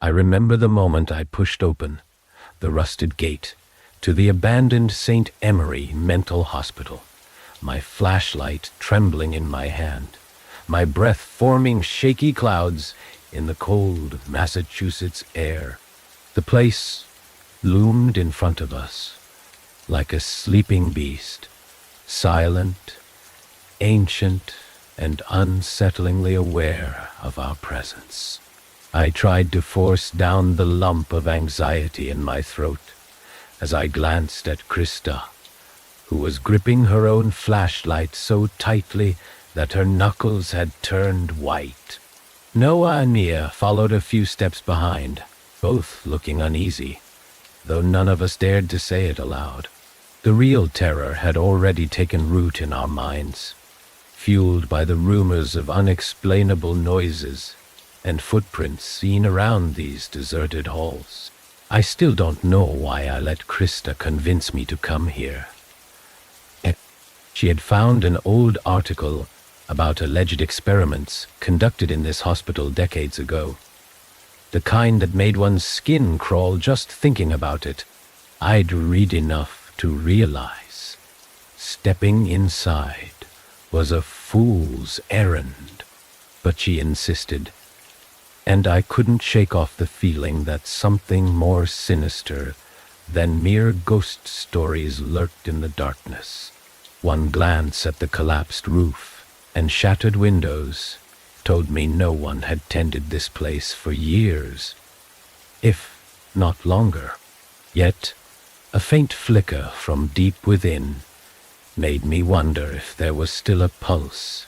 I remember the moment I pushed open the rusted gate to the abandoned St. Emery Mental Hospital, my flashlight trembling in my hand, my breath forming shaky clouds in the cold Massachusetts air. The place loomed in front of us, like a sleeping beast, silent, ancient, and unsettlingly aware of our presence. I tried to force down the lump of anxiety in my throat as I glanced at Krista, who was gripping her own flashlight so tightly that her knuckles had turned white. Noah and Mia followed a few steps behind, both looking uneasy, though none of us dared to say it aloud. The real terror had already taken root in our minds, fueled by the rumors of unexplainable noises and footprints seen around these deserted halls. I still don't know why I let Krista convince me to come here. She had found an old article about alleged experiments conducted in this hospital decades ago, the kind that made one's skin crawl just thinking about it. I'd read enough to realize stepping inside was a fool's errand, but she insisted, and I couldn't shake off the feeling that something more sinister than mere ghost stories lurked in the darkness. One glance at the collapsed roof and shattered windows told me no one had tended this place for years, if not longer. Yet a faint flicker from deep within made me wonder if there was still a pulse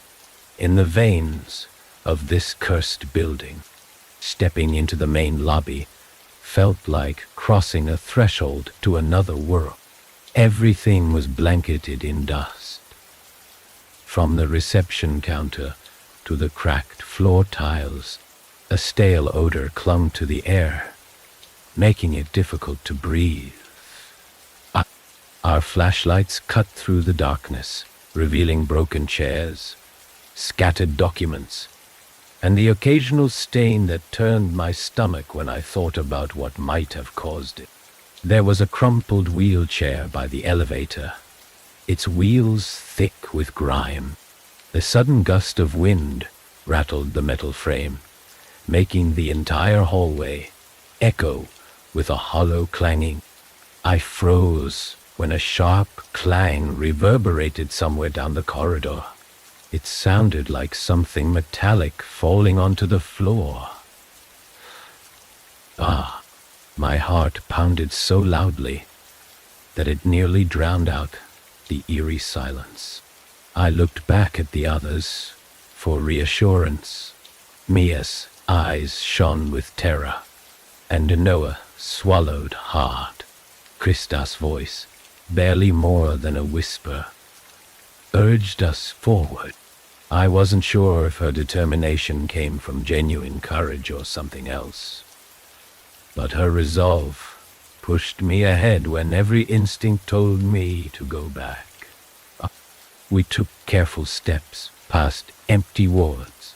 in the veins of this cursed building. Stepping into the main lobby felt like crossing a threshold to another world. Everything was blanketed in dust. From the reception counter to the cracked floor tiles, a stale odor clung to the air, making it difficult to breathe. Our flashlights cut through the darkness, revealing broken chairs, scattered documents, and the occasional stain that turned my stomach when I thought about what might have caused it. There was a crumpled wheelchair by the elevator, its wheels thick with grime. A sudden gust of wind rattled the metal frame, making the entire hallway echo with a hollow clanging. I froze when a sharp clang reverberated somewhere down the corridor. It sounded like something metallic falling onto the floor. My heart pounded so loudly that it nearly drowned out the eerie silence. I looked back at the others for reassurance. Mia's eyes shone with terror, and Noah swallowed hard. Krista's voice, barely more than a whisper, urged us forward. I wasn't sure if her determination came from genuine courage or something else, but her resolve pushed me ahead when every instinct told me to go back. We took careful steps past empty wards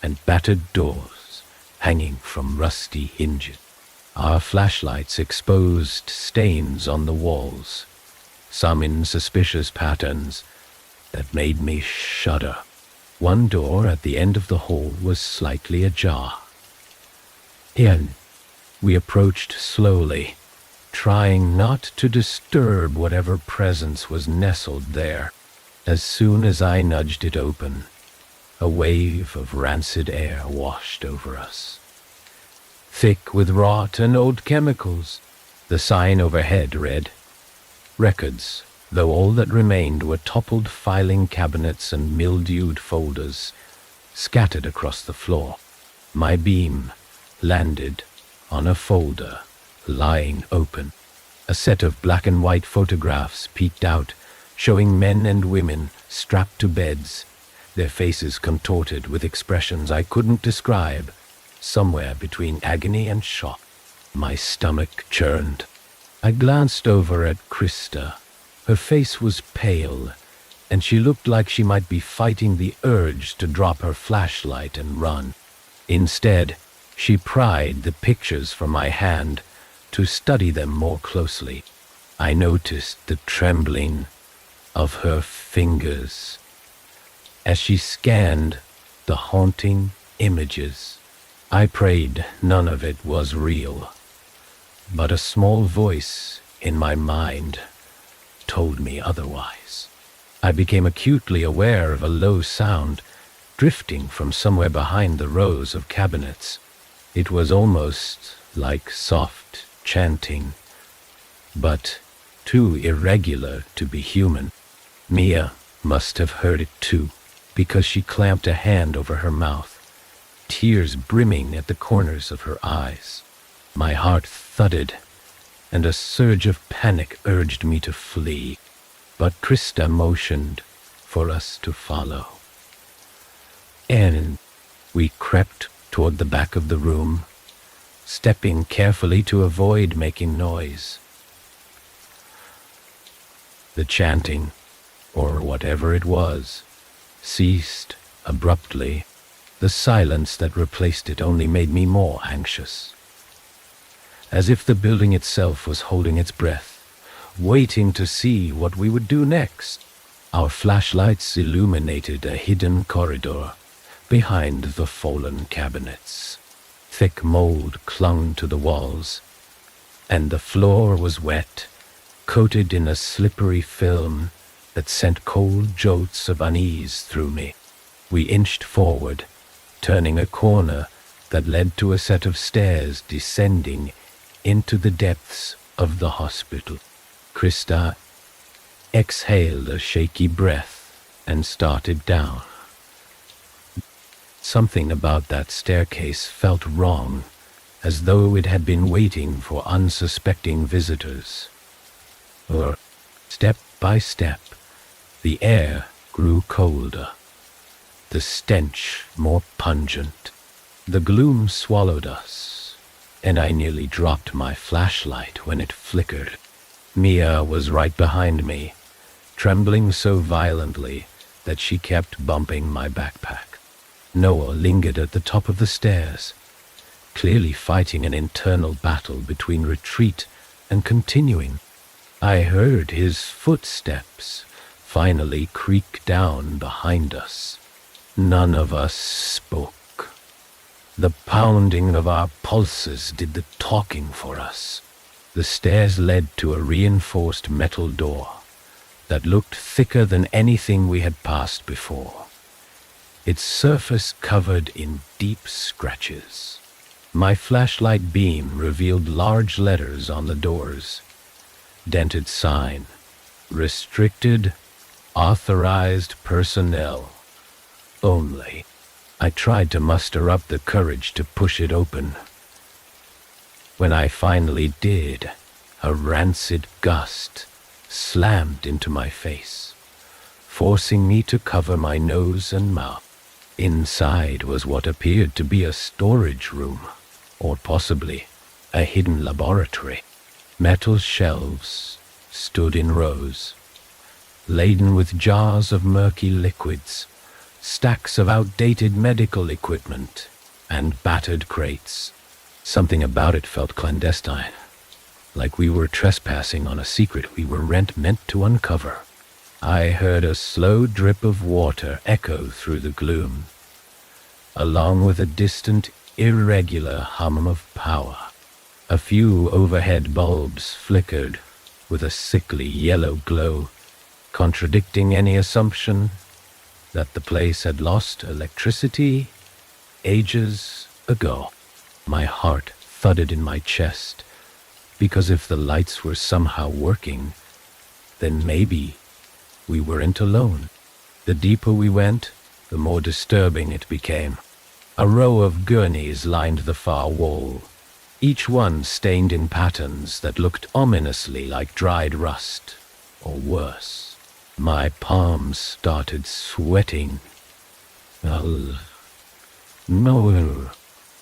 and battered doors hanging from rusty hinges. Our flashlights exposed stains on the walls, some in suspicious patterns that made me shudder. One door at the end of the hall was slightly ajar. In, we approached slowly, trying not to disturb whatever presence was nestled there. As soon as I nudged it open, a wave of rancid air washed over us. Thick with rot and old chemicals, the sign overhead read, "Records," though all that remained were toppled filing cabinets and mildewed folders scattered across the floor. My beam landed on a folder lying open. A set of black and white photographs peeked out, showing men and women strapped to beds, their faces contorted with expressions I couldn't describe, somewhere between agony and shock. My stomach churned. I glanced over at Krista. Her face was pale, and she looked like she might be fighting the urge to drop her flashlight and run. Instead, She pried the pictures from my hand to study them more closely. I noticed the trembling of her fingers as she scanned the haunting images. I prayed none of it was real, but a small voice in my mind told me otherwise. I became acutely aware of a low sound drifting from somewhere behind the rows of cabinets. It was almost like soft chanting, but too irregular to be human. Mia must have heard it too, because she clamped a hand over her mouth, tears brimming at the corners of her eyes. My heart thudded, and a surge of panic urged me to flee, but Krista motioned for us to follow. And we crept toward the back of the room, stepping carefully to avoid making noise. The chanting, or whatever it was, ceased abruptly. The silence that replaced it only made me more anxious, as if the building itself was holding its breath, waiting to see what we would do next. Our flashlights illuminated a hidden corridor behind the fallen cabinets. Thick mold clung to the walls, and the floor was wet, coated in a slippery film that sent cold jolts of unease through me. We inched forward, turning a corner that led to a set of stairs descending into the depths of the hospital. Krista exhaled a shaky breath and started down. Something about that staircase felt wrong, as though it had been waiting for unsuspecting visitors. Or, step by step, the air grew colder, the stench more pungent. The gloom swallowed us, and I nearly dropped my flashlight when it flickered. Mia was right behind me, trembling so violently that she kept bumping my backpack. Noah lingered at the top of the stairs, clearly fighting an internal battle between retreat and continuing. I heard his footsteps finally creak down behind us. None of us spoke. The pounding of our pulses did the talking for us. The stairs led to a reinforced metal door that looked thicker than anything we had passed before, its surface covered in deep scratches. My flashlight beam revealed large letters on the doors. Dented sign, restricted, authorized personnel only. I tried to muster up the courage to push it open. When I finally did, a rancid gust slammed into my face, forcing me to cover my nose and mouth. Inside was what appeared to be a storage room, or possibly a hidden laboratory. Metal shelves stood in rows, laden with jars of murky liquids, stacks of outdated medical equipment, and battered crates. Something about it felt clandestine, like we were trespassing on a secret we were meant to uncover. I heard a slow drip of water echo through the gloom, along with a distant, irregular hum of power. A few overhead bulbs flickered with a sickly yellow glow, contradicting any assumption that the place had lost electricity ages ago. My heart thudded in my chest, because if the lights were somehow working, then maybe we weren't alone. The deeper we went, the more disturbing it became. A row of gurneys lined the far wall, each one stained in patterns that looked ominously like dried rust, or worse. My palms started sweating. No.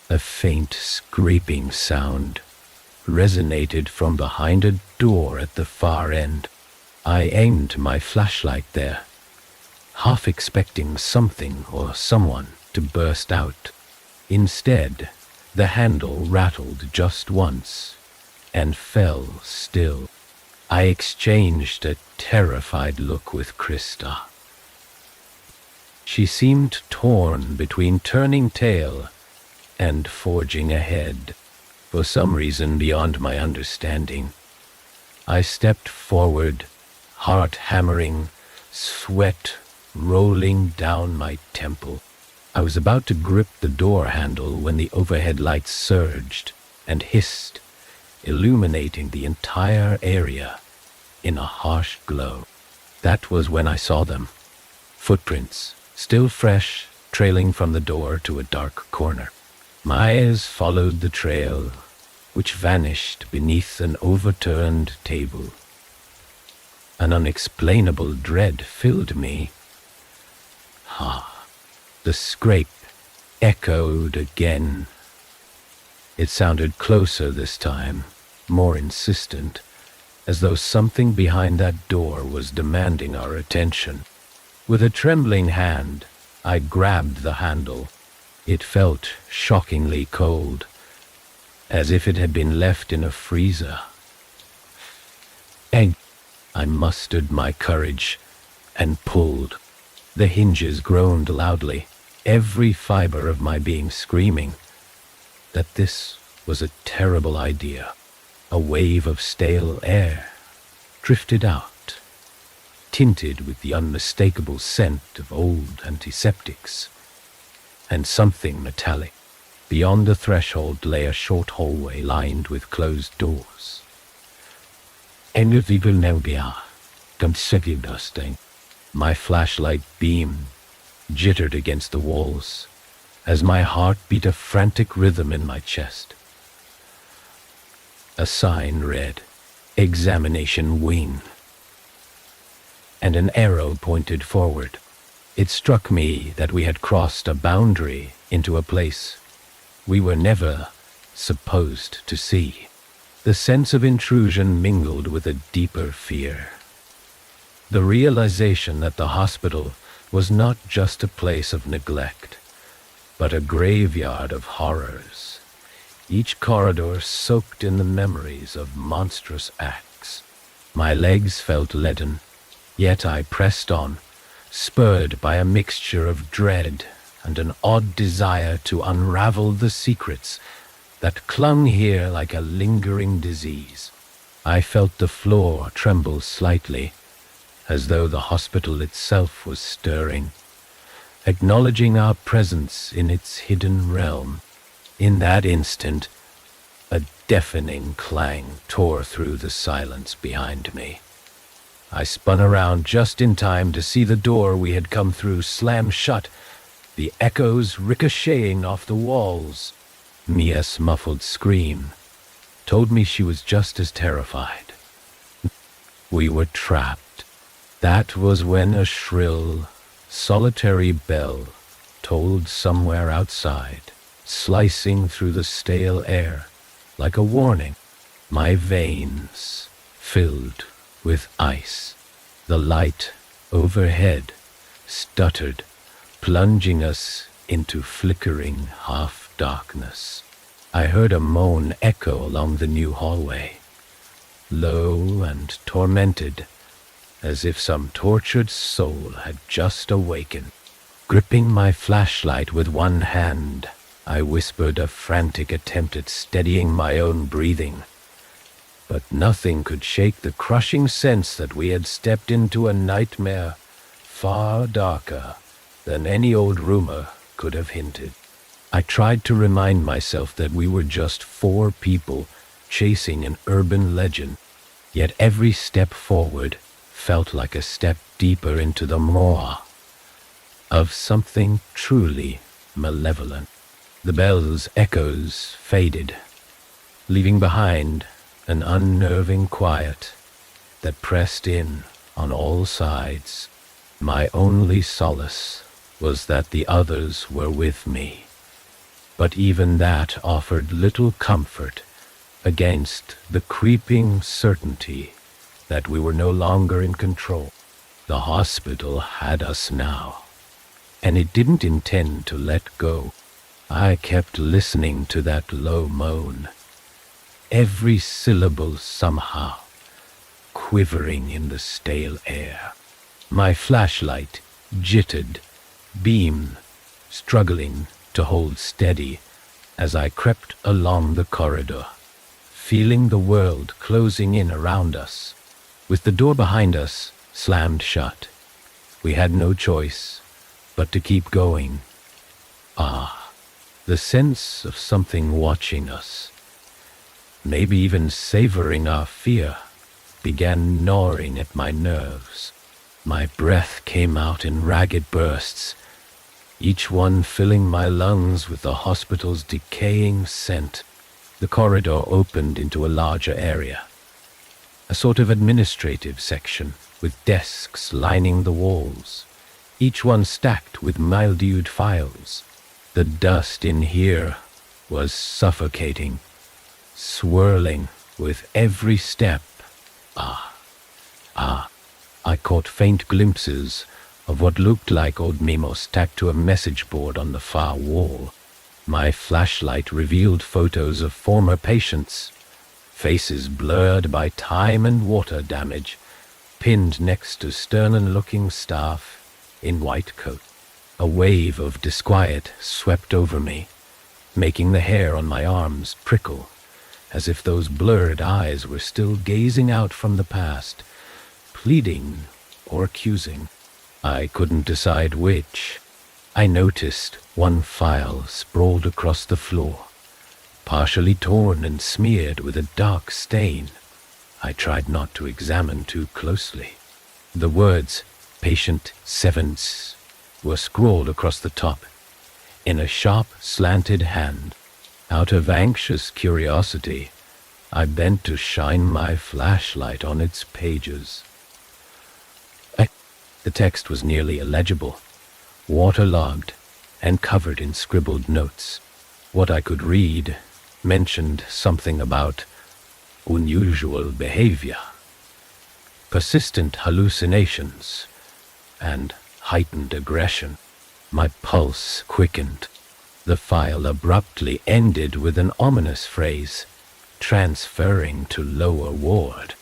A faint scraping sound resonated from behind a door at the far end. I aimed my flashlight there, half expecting something or someone to burst out. Instead, The handle rattled just once and fell still. I exchanged a terrified look with Krista. She seemed torn between turning tail and forging ahead, for some reason beyond my understanding. I stepped forward, heart hammering, sweat rolling down my temple. I was about to grip the door handle when the overhead lights surged and hissed, illuminating the entire area in a harsh glow. That was when I saw them. Footprints, still fresh, trailing from the door to a dark corner. My eyes followed the trail, which vanished beneath an overturned table. An unexplainable dread filled me. The scrape echoed again. It sounded closer this time, more insistent, as though something behind that door was demanding our attention. With a trembling hand, I grabbed the handle. It felt shockingly cold, as if it had been left in a freezer. I mustered my courage and pulled. The hinges groaned loudly, every fiber of my being screaming that this was a terrible idea. A wave of stale air drifted out, tinted with the unmistakable scent of old antiseptics, and something metallic. Beyond the threshold lay a short hallway lined with closed doors. My flashlight beam jittered against the walls as my heart beat a frantic rhythm in my chest. A sign read, "Examination Wing," and an arrow pointed forward. It struck me that we had crossed a boundary into a place we were never supposed to see. The sense of intrusion mingled with a deeper fear. The realization that the hospital was not just a place of neglect, but a graveyard of horrors, each corridor soaked in the memories of monstrous acts. My legs felt leaden, yet I pressed on, spurred by a mixture of dread and an odd desire to unravel the secrets that clung here like a lingering disease. I felt the floor tremble slightly, as though the hospital itself was stirring, acknowledging our presence in its hidden realm. In that instant, a deafening clang tore through the silence behind me. I spun around just in time to see the door we had come through slam shut, the echoes ricocheting off the walls. Mia's muffled scream told me she was just as terrified. We were trapped. That was when a shrill, solitary bell tolled somewhere outside, slicing through the stale air like a warning. My veins filled with ice. The light overhead stuttered, plunging us into flickering half-darkness. I heard a moan echo along the new hallway, low and tormented, as if some tortured soul had just awakened. Gripping my flashlight with one hand, I whispered a frantic attempt at steadying my own breathing. But nothing could shake the crushing sense that we had stepped into a nightmare far darker than any old rumor could have hinted. I tried to remind myself that we were just 4 people chasing an urban legend, yet every step forward felt like a step deeper into the maw of something truly malevolent. The bell's echoes faded, leaving behind an unnerving quiet that pressed in on all sides. My only solace was that the others were with me, but even that offered little comfort against the creeping certainty that we were no longer in control. The hospital had us now, and it didn't intend to let go. I kept listening to that low moan, every syllable somehow quivering in the stale air. My flashlight jittered, beam struggling to hold steady as I crept along the corridor, feeling the world closing in around us. With the door behind us slammed shut, we had no choice but to keep going. The sense of something watching us, maybe even savoring our fear, began gnawing at my nerves. My breath came out in ragged bursts, each one filling my lungs with the hospital's decaying scent. The corridor opened into a larger area, a sort of administrative section with desks lining the walls, each one stacked with mildewed files. The dust in here was suffocating, swirling with every step. I caught faint glimpses of what looked like old memos tacked to a message board on the far wall. My flashlight revealed photos of former patients, faces blurred by time and water damage, pinned next to stern-looking staff in white coats. A wave of disquiet swept over me, making the hair on my arms prickle, as if those blurred eyes were still gazing out from the past, pleading or accusing. I couldn't decide which. I noticed one file sprawled across the floor, partially torn and smeared with a dark stain. I tried not to examine too closely. The words, "Patient Sevens," were scrawled across the top, in a sharp, slanted hand. Out of anxious curiosity, I bent to shine my flashlight on its pages. The text was nearly illegible, waterlogged, and covered in scribbled notes. What I could read mentioned something about unusual behavior, persistent hallucinations, and heightened aggression. My pulse quickened. The file abruptly ended with an ominous phrase, "transferring to lower ward."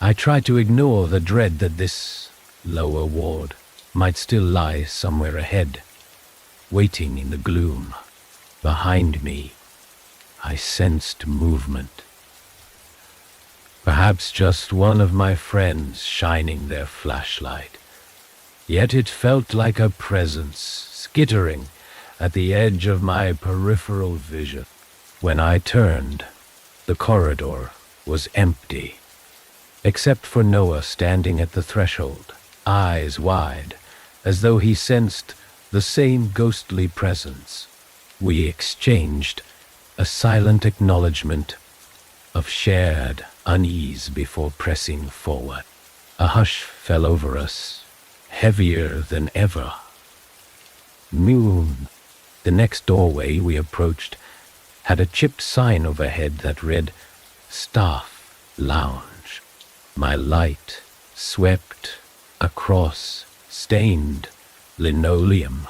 I tried to ignore the dread that this lower ward might still lie somewhere ahead, waiting in the gloom. Behind me, I sensed movement. Perhaps just one of my friends shining their flashlight. Yet it felt like a presence skittering at the edge of my peripheral vision. When I turned, the corridor was empty, except for Noah standing at the threshold, eyes wide, as though he sensed the same ghostly presence. We exchanged a silent acknowledgement of shared unease before pressing forward. A hush fell over us, heavier than ever. Moon. The next doorway we approached had a chipped sign overhead that read, "Staff Lounge." My light swept across stained linoleum.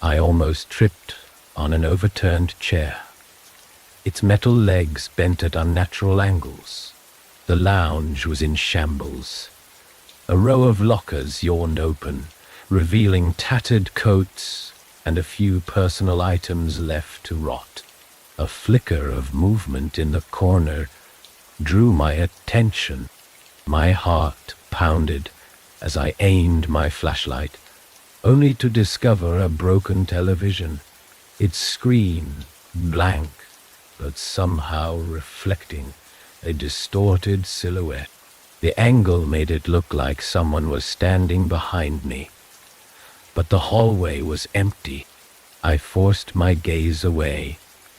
I almost tripped on an overturned chair, its metal legs bent at unnatural angles. The lounge was in shambles. A row of lockers yawned open, revealing tattered coats and a few personal items left to rot. A flicker of movement in the corner drew my attention. My heart pounded as I aimed my flashlight, only to discover a broken television, its screen blank, but somehow reflecting a distorted silhouette. The angle made it look like someone was standing behind me, but the hallway was empty. I forced my gaze away,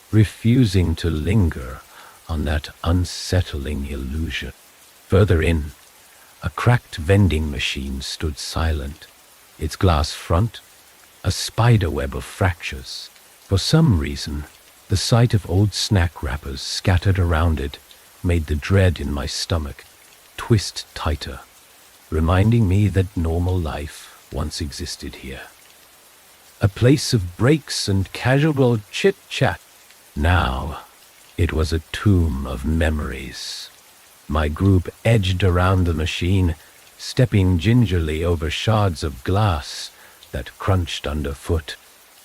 refusing to linger on that unsettling illusion. Further in, a cracked vending machine stood silent, its glass front a spiderweb of fractures. For some reason, the sight of old snack wrappers scattered around it made the dread in my stomach twist tighter, reminding me that normal life once existed here. a place of breaks and casual chit-chat. Now, it was a tomb of memories. My group edged around the machine, stepping gingerly over shards of glass that crunched underfoot.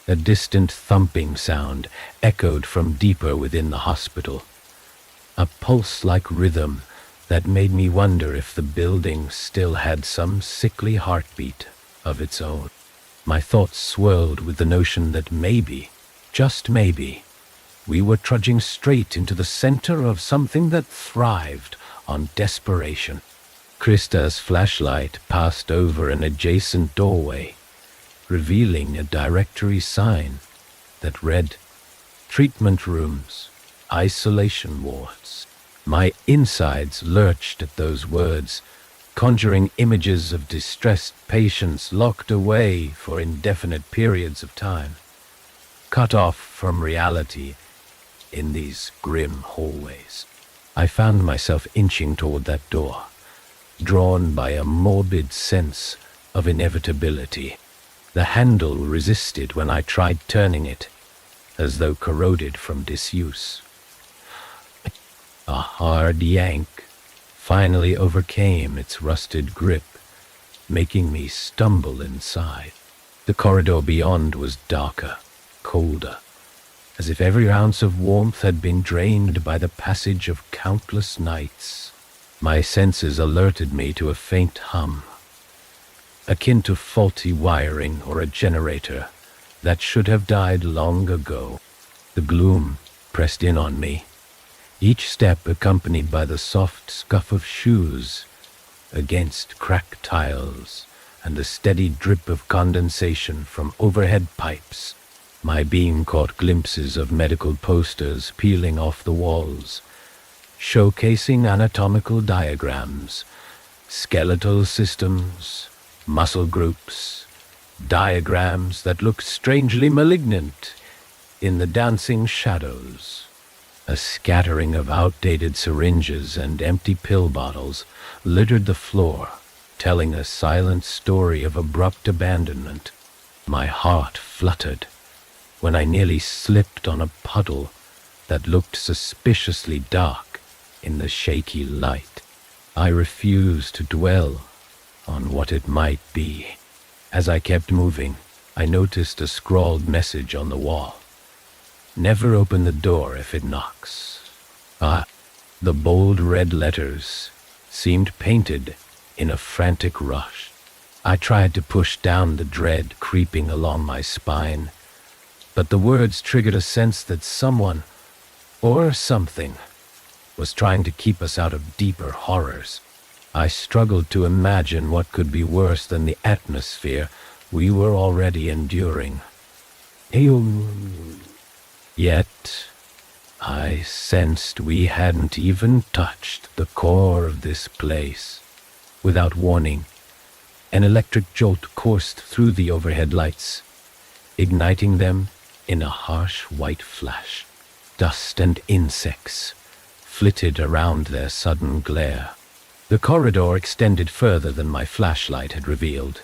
A distant thumping sound echoed from deeper within the hospital, a pulse-like rhythm that made me wonder if the building still had some sickly heartbeat of its own. My thoughts swirled with the notion that maybe, just maybe, we were trudging straight into the center of something that thrived on desperation. Krista's flashlight passed over an adjacent doorway, revealing a directory sign that read, "Treatment rooms, isolation wards." My insides lurched at those words, conjuring images of distressed patients locked away for indefinite periods of time, cut off from reality in these grim hallways. I found myself inching toward that door, drawn by a morbid sense of inevitability. The handle resisted when I tried turning it, as though corroded from disuse. A hard yank finally overcame its rusted grip, making me stumble inside. The corridor beyond was darker, colder, as if every ounce of warmth had been drained by the passage of countless nights. My senses alerted me to a faint hum, akin to faulty wiring or a generator that should have died long ago. The gloom pressed in on me, each step accompanied by the soft scuff of shoes against cracked tiles and the steady drip of condensation from overhead pipes. My beam caught glimpses of medical posters peeling off the walls, showcasing anatomical diagrams, skeletal systems, muscle groups, diagrams that looked strangely malignant in the dancing shadows. A scattering of outdated syringes and empty pill bottles littered the floor, telling a silent story of abrupt abandonment. My heart fluttered when I nearly slipped on a puddle that looked suspiciously dark in the shaky light. I refused to dwell on what it might be. As I kept moving, I noticed a scrawled message on the wall. "Never open the door if it knocks." The bold red letters seemed painted in a frantic rush. I tried to push down the dread creeping along my spine, but the words triggered a sense that someone, or something, was trying to keep us out of deeper horrors. I struggled to imagine what could be worse than the atmosphere we were already enduring. Yet, I sensed we hadn't even touched the core of this place. Without warning, an electric jolt coursed through the overhead lights, igniting them in a harsh white flash. Dust and insects flitted around their sudden glare. The corridor extended further than my flashlight had revealed,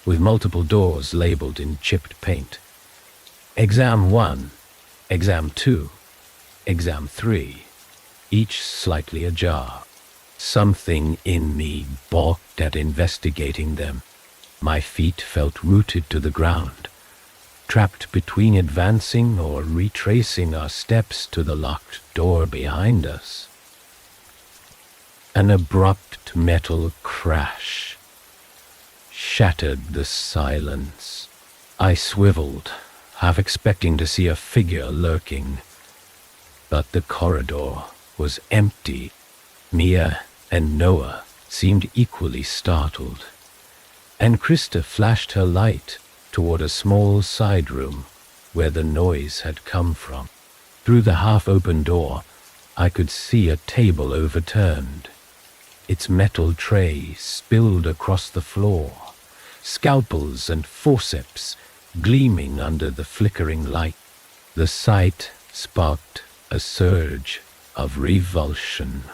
with multiple doors labeled in chipped paint. Exam 1, Exam 2, Exam 3, each slightly ajar. Something in me balked at investigating them. My feet felt rooted to the ground, trapped between advancing or retracing our steps to the locked door behind us. An abrupt metal crash shattered the silence. I swiveled, half expecting to see a figure lurking, but the corridor was empty. Mia and Noah seemed equally startled, and Krista flashed her light toward a small side room where the noise had come from. Through the half-open door, I could see a table overturned, its metal tray spilled across the floor, scalpels and forceps gleaming under the flickering light. The sight sparked a surge of revulsion.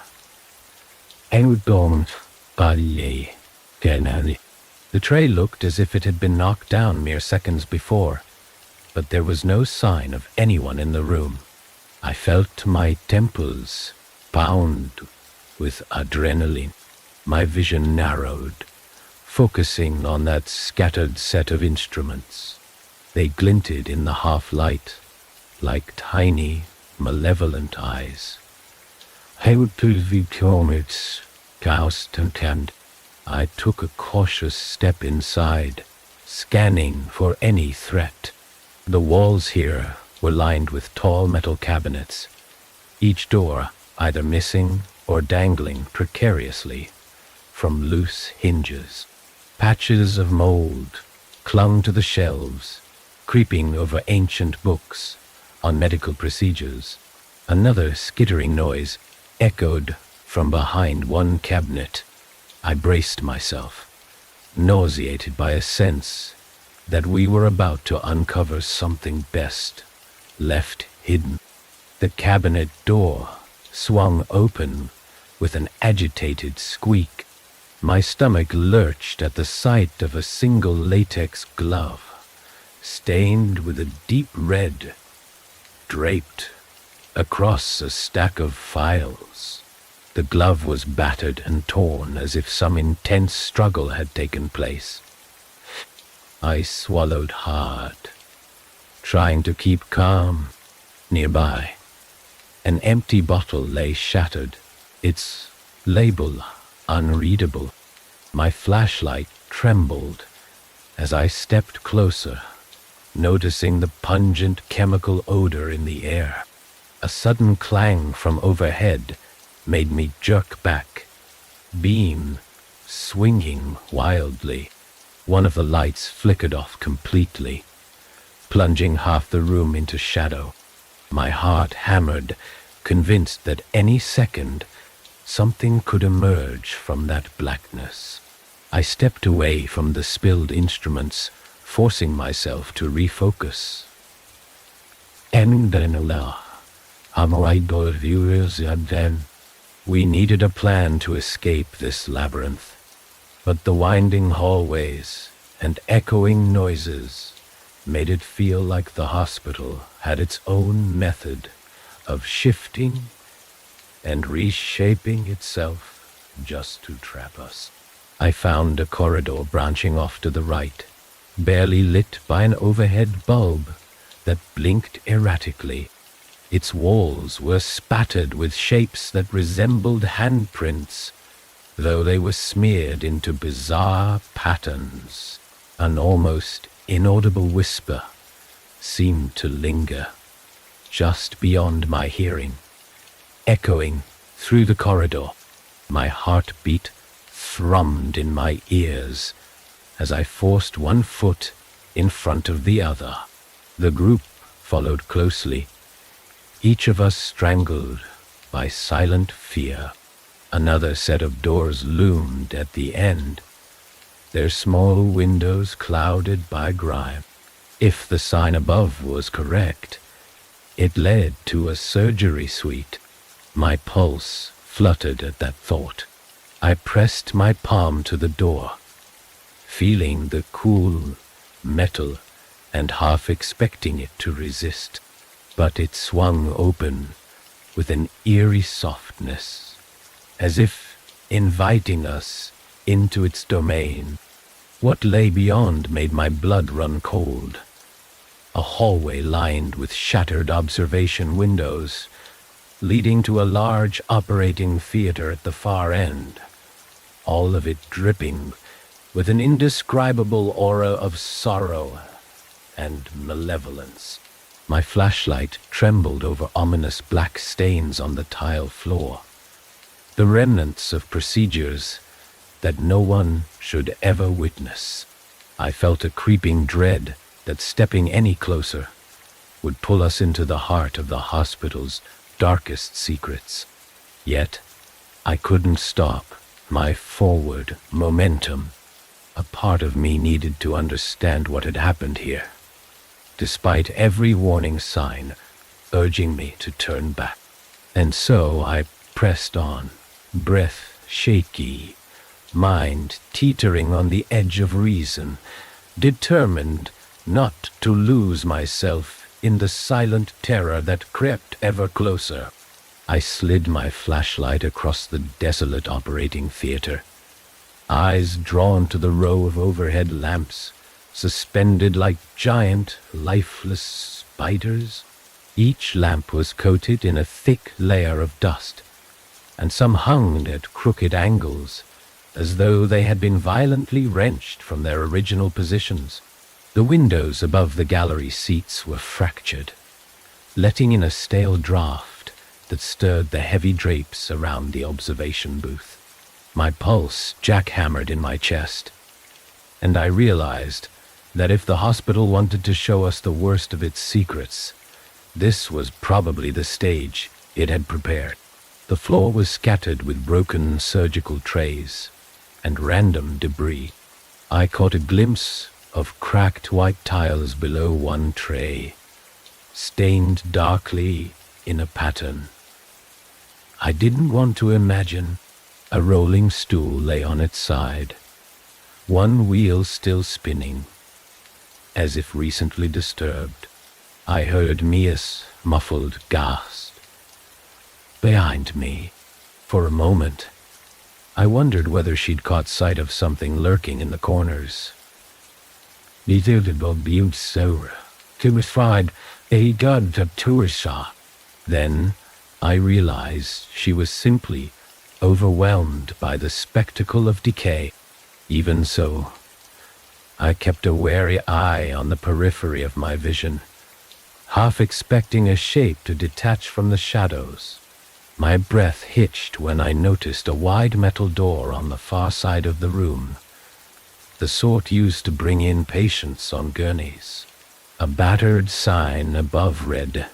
The tray looked as if it had been knocked down mere seconds before, but there was no sign of anyone in the room. I felt my temples pound with adrenaline. My vision narrowed, focusing on that scattered set of instruments. They glinted in the half-light, like tiny, malevolent eyes. Hail to the comets, Ghost and I took a cautious step inside, scanning for any threat. The walls here were lined with tall metal cabinets, each door either missing or dangling precariously from loose hinges. Patches of mold clung to the shelves, creeping over ancient books on medical procedures. Another skittering noise echoed from behind one cabinet. I braced myself, nauseated by a sense that we were about to uncover something best left hidden. The cabinet door swung open with an agitated squeak. My stomach lurched at the sight of a single latex glove, stained with a deep red, draped across a stack of files. The glove was battered and torn as if some intense struggle had taken place. I swallowed hard, trying to keep calm. Nearby, an empty bottle lay shattered, its label unreadable. My flashlight trembled as I stepped closer, noticing the pungent chemical odor in the air. A sudden clang from overhead made me jerk back, beam swinging wildly. One of the lights flickered off completely, plunging half the room into shadow. My heart hammered, convinced that any second something could emerge from that blackness. I stepped away from the spilled instruments, forcing myself to refocus. We needed a plan to escape this labyrinth, but the winding hallways and echoing noises made it feel like the hospital had its own method of shifting and reshaping itself just to trap us. I found a corridor branching off to the right, barely lit by an overhead bulb that blinked erratically. Its walls were spattered with shapes that resembled handprints, though they were smeared into bizarre patterns. An almost inaudible whisper seemed to linger just beyond my hearing, echoing through the corridor. My heartbeat thrummed in my ears as I forced one foot in front of the other. The group followed closely, each of us strangled by silent fear. Another set of doors loomed at the end, their small windows clouded by grime. If the sign above was correct, it led to a surgery suite. My pulse fluttered at that thought. I pressed my palm to the door, feeling the cool metal and half expecting it to resist. But it swung open with an eerie softness, as if inviting us into its domain. What lay beyond made my blood run cold. A hallway lined with shattered observation windows, leading to a large operating theater at the far end, all of it dripping with an indescribable aura of sorrow and malevolence. My flashlight trembled over ominous black stains on the tile floor, the remnants of procedures that no one should ever witness. I felt a creeping dread that stepping any closer would pull us into the heart of the hospital's darkest secrets. Yet, I couldn't stop my forward momentum. A part of me needed to understand what had happened here, despite every warning sign urging me to turn back. And so I pressed on, breath shaky, mind teetering on the edge of reason, determined not to lose myself in the silent terror that crept ever closer. I slid my flashlight across the desolate operating theater, eyes drawn to the row of overhead lamps, suspended like giant, lifeless spiders. Each lamp was coated in a thick layer of dust, and some hung at crooked angles, as though they had been violently wrenched from their original positions. The windows above the gallery seats were fractured, letting in a stale draught that stirred the heavy drapes around the observation booth. My pulse jackhammered in my chest, and I realized that if the hospital wanted to show us the worst of its secrets, this was probably the stage it had prepared. The floor was scattered with broken surgical trays and random debris. I caught a glimpse of cracked white tiles below one tray, stained darkly in a pattern. I didn't want to imagine. A rolling stool lay on its side, one wheel still spinning, as if recently disturbed. I heard Mia's muffled gasp behind me. For a moment, I wondered whether she'd caught sight of something lurking in the corners. Then I realized she was simply overwhelmed by the spectacle of decay. Even so, I kept a wary eye on the periphery of my vision, half expecting a shape to detach from the shadows. My breath hitched when I noticed a wide metal door on the far side of the room, the sort used to bring in patients on gurneys. A battered sign above read,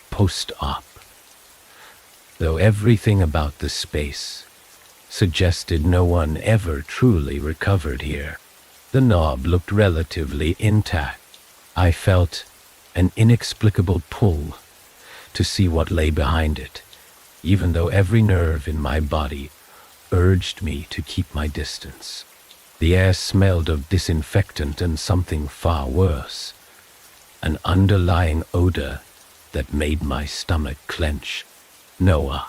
"Post-op," though everything about the space suggested no one ever truly recovered here. The knob looked relatively intact. I felt an inexplicable pull to see what lay behind it, even though every nerve in my body urged me to keep my distance. The air smelled of disinfectant and something far worse, an underlying odor that made my stomach clench. Noah,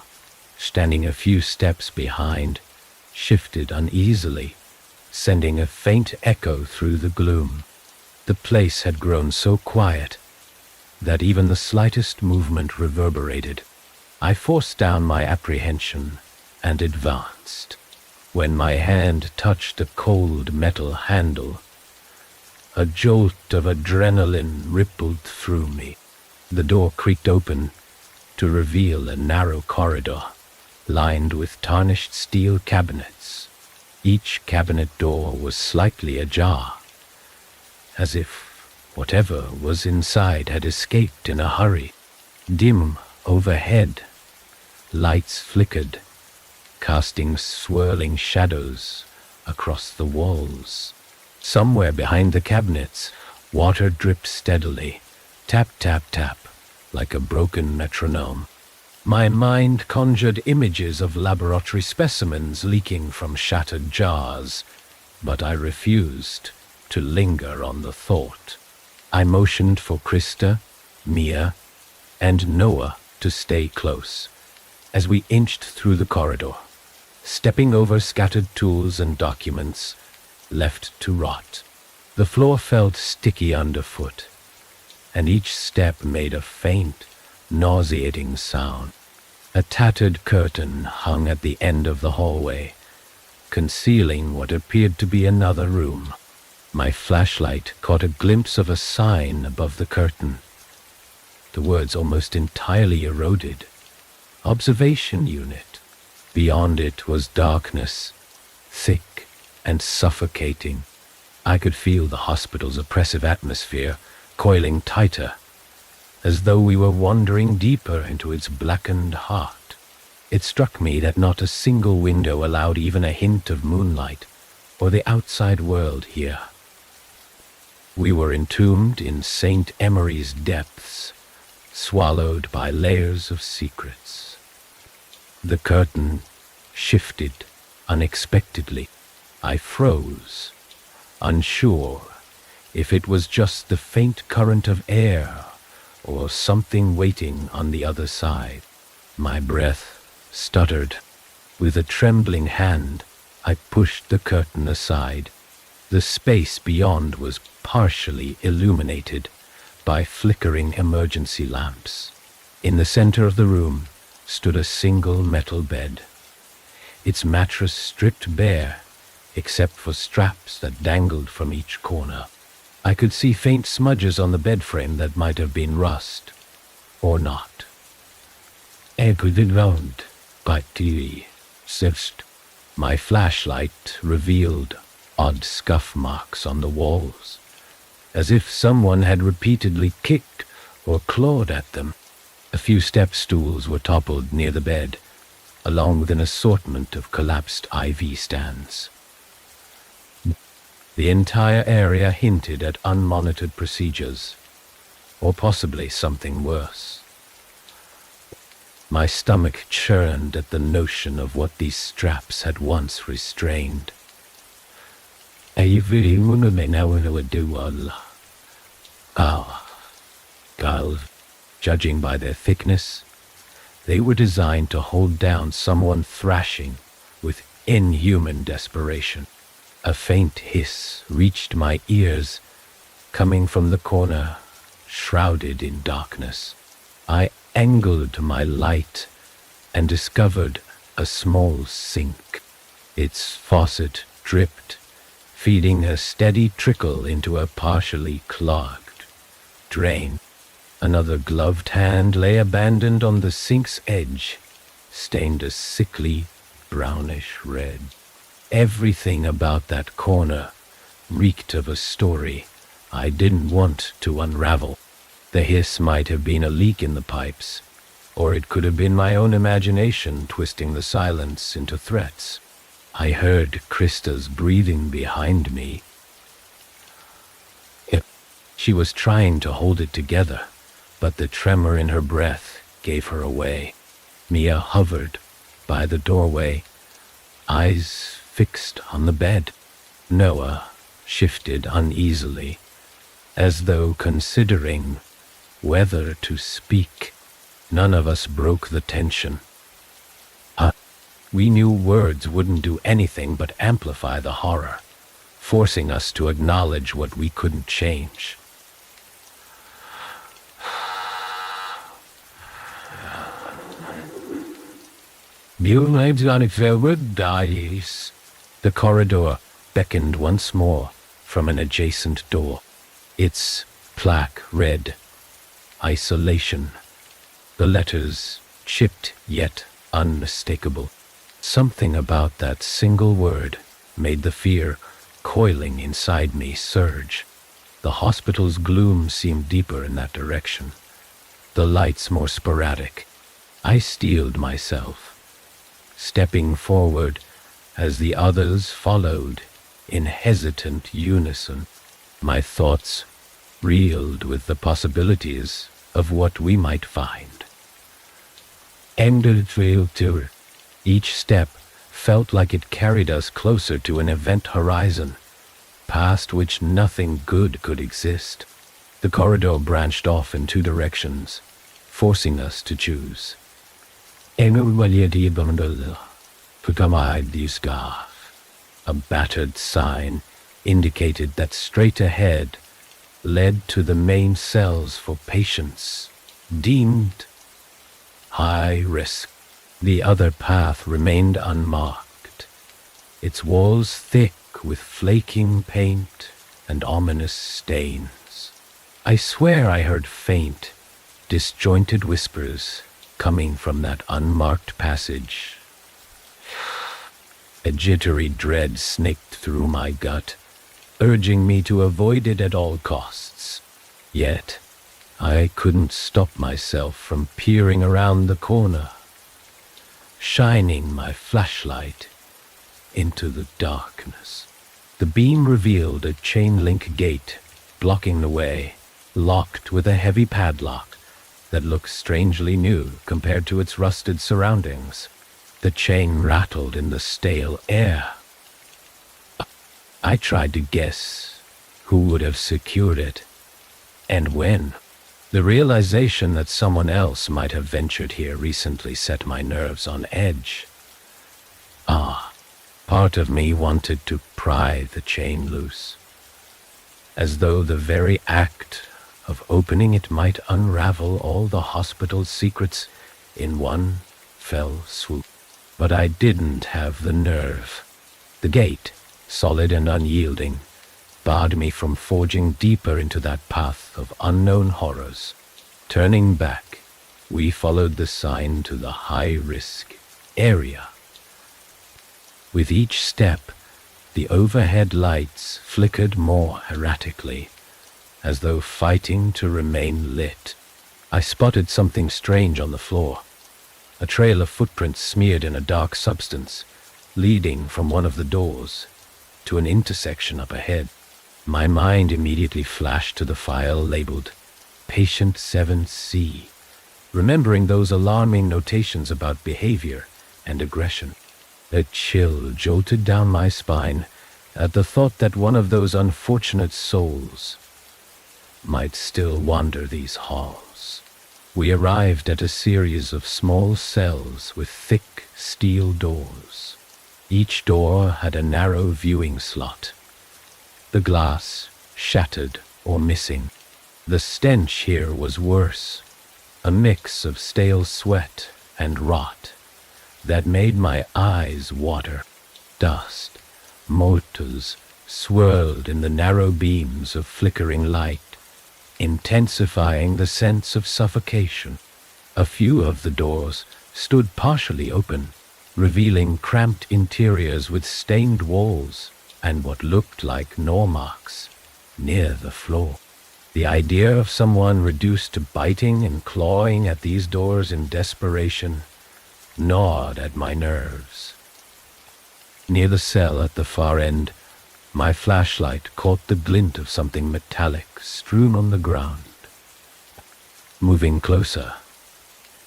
standing a few steps behind, shifted uneasily, sending a faint echo through the gloom. The place had grown so quiet that even the slightest movement reverberated. I forced down my apprehension and advanced. When my hand touched a cold metal handle, a jolt of adrenaline rippled through me. The door creaked open to reveal a narrow corridor lined with tarnished steel cabinets. Each cabinet door was slightly ajar, as if whatever was inside had escaped in a hurry. Dim overhead, lights flickered, casting swirling shadows across the walls. Somewhere behind the cabinets, water dripped steadily, tap, tap, tap, like a broken metronome. My mind conjured images of laboratory specimens leaking from shattered jars, but I refused to linger on the thought. I motioned for Krista, Mia, and Noah to stay close as we inched through the corridor, stepping over scattered tools and documents left to rot. The floor felt sticky underfoot, and each step made a faint, nauseating sound. A tattered curtain hung at the end of the hallway, concealing what appeared to be another room. My flashlight caught a glimpse of a sign above the curtain, the words almost entirely eroded. "Observation unit." Beyond it was darkness, thick and suffocating. I could feel the hospital's oppressive atmosphere coiling tighter, as though we were wandering deeper into its blackened heart. It struck me that not a single window allowed even a hint of moonlight or the outside world here. We were entombed in St. Emery's depths, swallowed by layers of secrets. The curtain shifted unexpectedly. I froze, unsure if it was just the faint current of air or something waiting on the other side. My breath stuttered. With a trembling hand, I pushed the curtain aside. The space beyond was partially illuminated by flickering emergency lamps. In the center of the room stood a single metal bed, its mattress stripped bare except for straps that dangled from each corner. I could see faint smudges on the bed frame that might have been rust, or not. I couldn't round, but sifted. My flashlight revealed odd scuff marks on the walls, as if someone had repeatedly kicked or clawed at them. A few step stools were toppled near the bed, along with an assortment of collapsed IV stands. The entire area hinted at unmonitored procedures, or possibly something worse. My stomach churned at the notion of what these straps had once restrained. Judging by their thickness, they were designed to hold down someone thrashing with inhuman desperation. A faint hiss reached my ears, coming from the corner, shrouded in darkness. I angled my light and discovered a small sink. Its faucet dripped, feeding a steady trickle into a partially clogged drain. Another gloved hand lay abandoned on the sink's edge, stained a sickly brownish red. Everything about that corner reeked of a story I didn't want to unravel. The hiss might have been a leak in the pipes, or it could have been my own imagination twisting the silence into threats. I heard Krista's breathing behind me. She was trying to hold it together, but the tremor in her breath gave her away. Mia hovered by the doorway, eyes fixed on the bed. Noah shifted uneasily, as though considering whether to speak. None of us broke the tension. We knew words wouldn't do anything but amplify the horror, forcing us to acknowledge what we couldn't change. The corridor beckoned once more from an adjacent door. Its plaque read, "Isolation." The letters chipped yet unmistakable. Something about that single word made the fear coiling inside me surge. The hospital's gloom seemed deeper in that direction, the lights more sporadic. I steeled myself, stepping forward as the others followed in hesitant unison. My thoughts reeled with the possibilities of what we might find. Each step felt like it carried us closer to an event horizon, past which nothing good could exist. The corridor branched off in two directions, forcing us to choose. A battered sign indicated that straight ahead led to the main cells for patients deemed high risk. The other path remained unmarked, its walls thick with flaking paint and ominous stains. I swear I heard faint, disjointed whispers coming from that unmarked passage. A jittery dread snaked through my gut, urging me to avoid it at all costs. Yet, I couldn't stop myself from peering around the corner, shining my flashlight into the darkness. The beam revealed a chain-link gate blocking the way, locked with a heavy padlock that looked strangely new compared to its rusted surroundings. The chain rattled in the stale air. I tried to guess Who would have secured it? And when? The realization that someone else might have ventured here recently set my nerves on edge. Part of me wanted to pry the chain loose, as though the very act of opening it might unravel all the hospital's secrets in one fell swoop. But I didn't have the nerve. The gate, solid and unyielding, barred me from forging deeper into that path of unknown horrors. Turning back, we followed the sign to the high-risk area. With each step, the overhead lights flickered more erratically, as though fighting to remain lit. I spotted something strange on the floor, a trail of footprints smeared in a dark substance, leading from one of the doors to an intersection up ahead. My mind immediately flashed to the file labeled Patient 7C, remembering those alarming notations about behavior and aggression. A chill jolted down my spine at the thought that one of those unfortunate souls might still wander these halls. We arrived at a series of small cells with thick steel doors. Each door had a narrow viewing slot, the glass shattered or missing. The stench here was worse, a mix of stale sweat and rot that made my eyes water. Dust, motes swirled in the narrow beams of flickering light, intensifying the sense of suffocation. A few of the doors stood partially open, revealing cramped interiors with stained walls and what looked like gnaw marks near the floor. The idea of someone reduced to biting and clawing at these doors in desperation gnawed at my nerves. Near the cell at the far end, my flashlight caught the glint of something metallic strewn on the ground. Moving closer,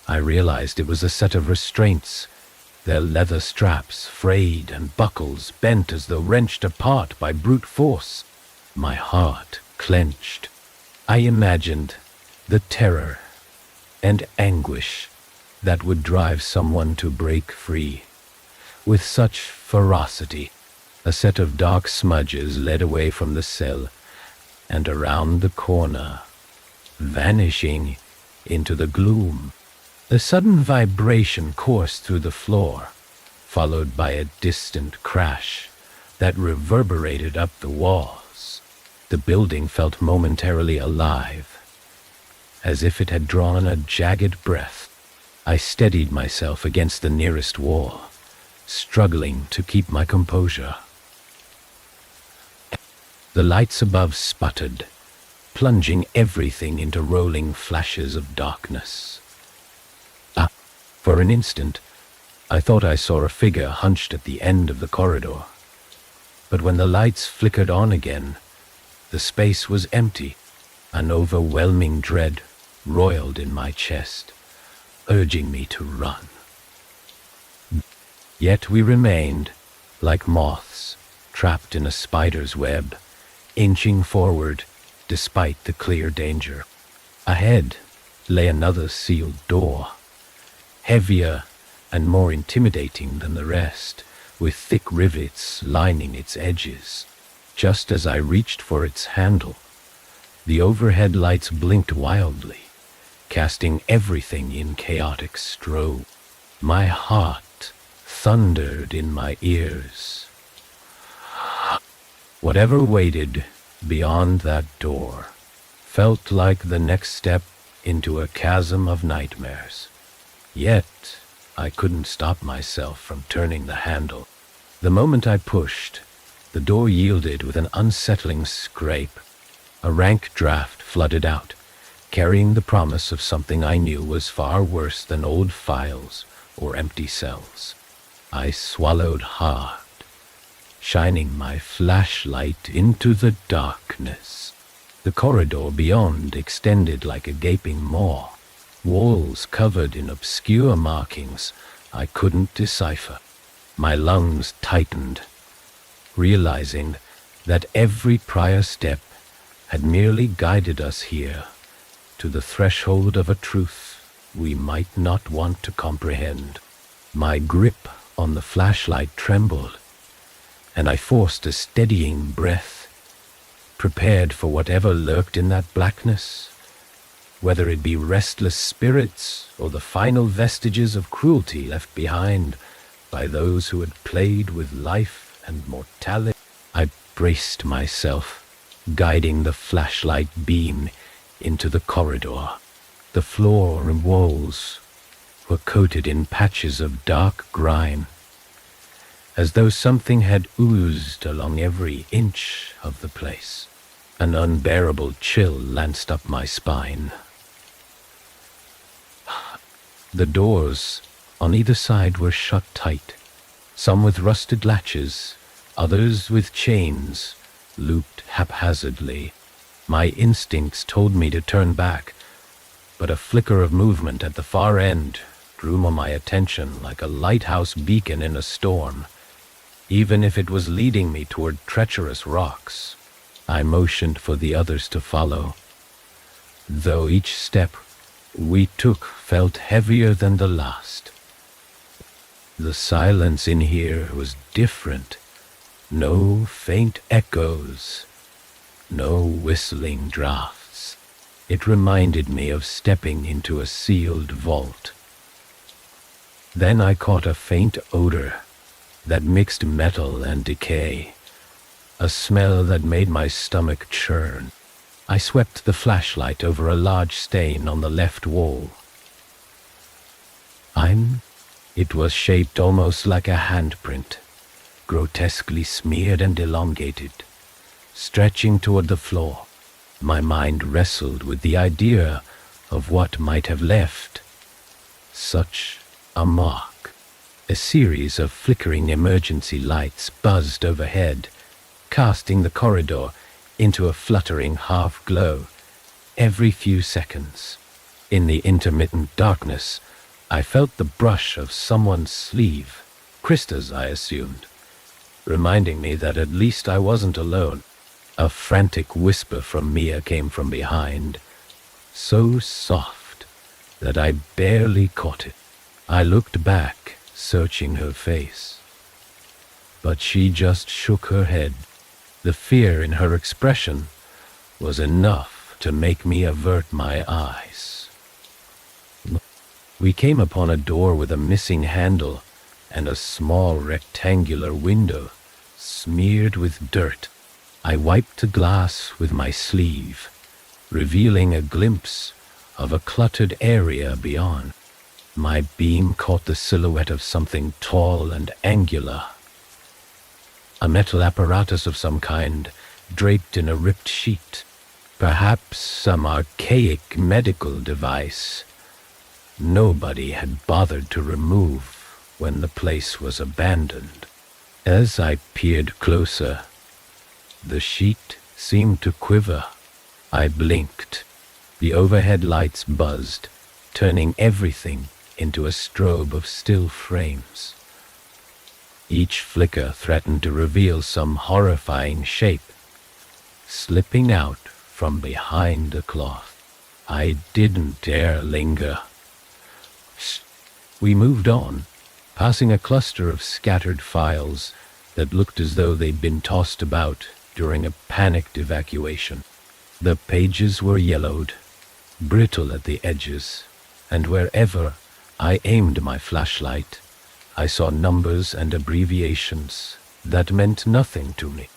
I realized it was a set of restraints, their leather straps frayed and buckles bent as though wrenched apart by brute force. My heart clenched. I imagined the terror and anguish that would drive someone to break free. With such ferocity, a set of dark smudges led away from the cell and around the corner, vanishing into the gloom. A sudden vibration coursed through the floor, followed by a distant crash that reverberated up the walls. The building felt momentarily alive, as if it had drawn a jagged breath. I steadied myself against the nearest wall, struggling to keep my composure. The lights above sputtered, plunging everything into rolling flashes of darkness. For an instant, I thought I saw a figure hunched at the end of the corridor. But when the lights flickered on again, the space was empty. An overwhelming dread roiled in my chest, urging me to run. Yet we remained, like moths, trapped in a spider's web, inching forward despite the clear danger. Ahead lay another sealed door, heavier and more intimidating than the rest, with thick rivets lining its edges. Just as I reached for its handle, the overhead lights blinked wildly, casting everything in chaotic strobe. My heart thundered in my ears. Whatever waited beyond that door felt like the next step into a chasm of nightmares. Yet I couldn't stop myself from turning the handle. The moment I pushed, the door yielded with an unsettling scrape. A rank draft flooded out, carrying the promise of something I knew was far worse than old files or empty cells. I swallowed hard, shining my flashlight into the darkness. The corridor beyond extended like a gaping maw, walls covered in obscure markings I couldn't decipher. My lungs tightened, realizing that every prior step had merely guided us here to the threshold of a truth we might not want to comprehend. My grip on the flashlight trembled, and I forced a steadying breath, prepared for whatever lurked in that blackness, whether it be restless spirits or the final vestiges of cruelty left behind by those who had played with life and mortality. I braced myself, guiding the flashlight beam into the corridor. The floor and walls were coated in patches of dark grime, as though something had oozed along every inch of the place. An unbearable chill lanced up my spine. The doors on either side were shut tight, some with rusted latches, others with chains looped haphazardly. My instincts told me to turn back, but a flicker of movement at the far end drew my attention like a lighthouse beacon in a storm. Even if it was leading me toward treacherous rocks, I motioned for the others to follow, though each step we took felt heavier than the last. The silence in here was different. No faint echoes, no whistling drafts. It reminded me of stepping into a sealed vault. Then I caught a faint odor that mixed metal and decay, a smell that made my stomach churn. I swept the flashlight over a large stain on the left wall. It was shaped almost like a handprint, grotesquely smeared and elongated, stretching toward the floor. My mind wrestled with the idea of what might have left such a mark. A series of flickering emergency lights buzzed overhead, casting the corridor into a fluttering half-glow every few seconds. In the intermittent darkness, I felt the brush of someone's sleeve, Krista's, I assumed, reminding me that at least I wasn't alone. A frantic whisper from Mia came from behind, so soft that I barely caught it. I looked back, searching her face, but she just shook her head. The fear in her expression was enough to make me avert my eyes. We came upon a door with a missing handle and a small rectangular window smeared with dirt. I wiped the glass with my sleeve, revealing a glimpse of a cluttered area beyond. My beam caught the silhouette of something tall and angular, a metal apparatus of some kind, draped in a ripped sheet, perhaps some archaic medical device nobody had bothered to remove when the place was abandoned. As I peered closer, the sheet seemed to quiver. I blinked. The overhead lights buzzed, turning everything into a strobe of still frames. Each flicker threatened to reveal some horrifying shape, slipping out from behind the cloth. I didn't dare linger. We moved on, passing a cluster of scattered files that looked as though they'd been tossed about during a panicked evacuation. The pages were yellowed, brittle at the edges, and wherever I aimed my flashlight, I saw numbers and abbreviations that meant nothing to me.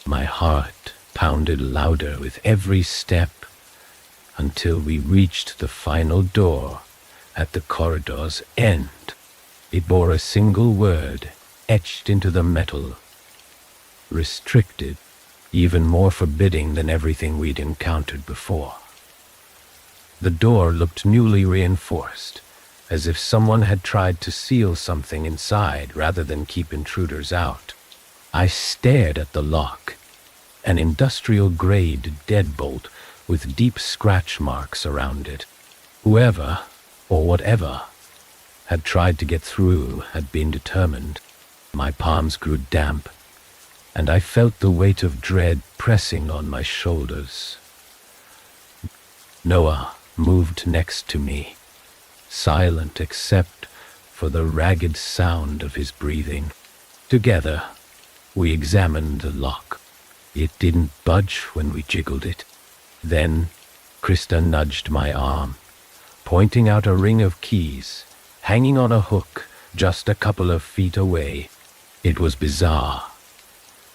My heart pounded louder with every step until we reached the final door at the corridor's end. It bore a single word etched into the metal: restricted, even more forbidding than everything we'd encountered before. The door looked newly reinforced, as if someone had tried to seal something inside rather than keep intruders out. I stared at the lock, an industrial-grade deadbolt with deep scratch marks around it. Whoever, or whatever, had tried to get through had been determined. My palms grew damp, and I felt the weight of dread pressing on my shoulders. Noah moved next to me, silent except for the ragged sound of his breathing. Together, we examined the lock. It didn't budge when we jiggled it. Then, Krista nudged my arm, pointing out a ring of keys hanging on a hook just a couple of feet away. It was bizarre.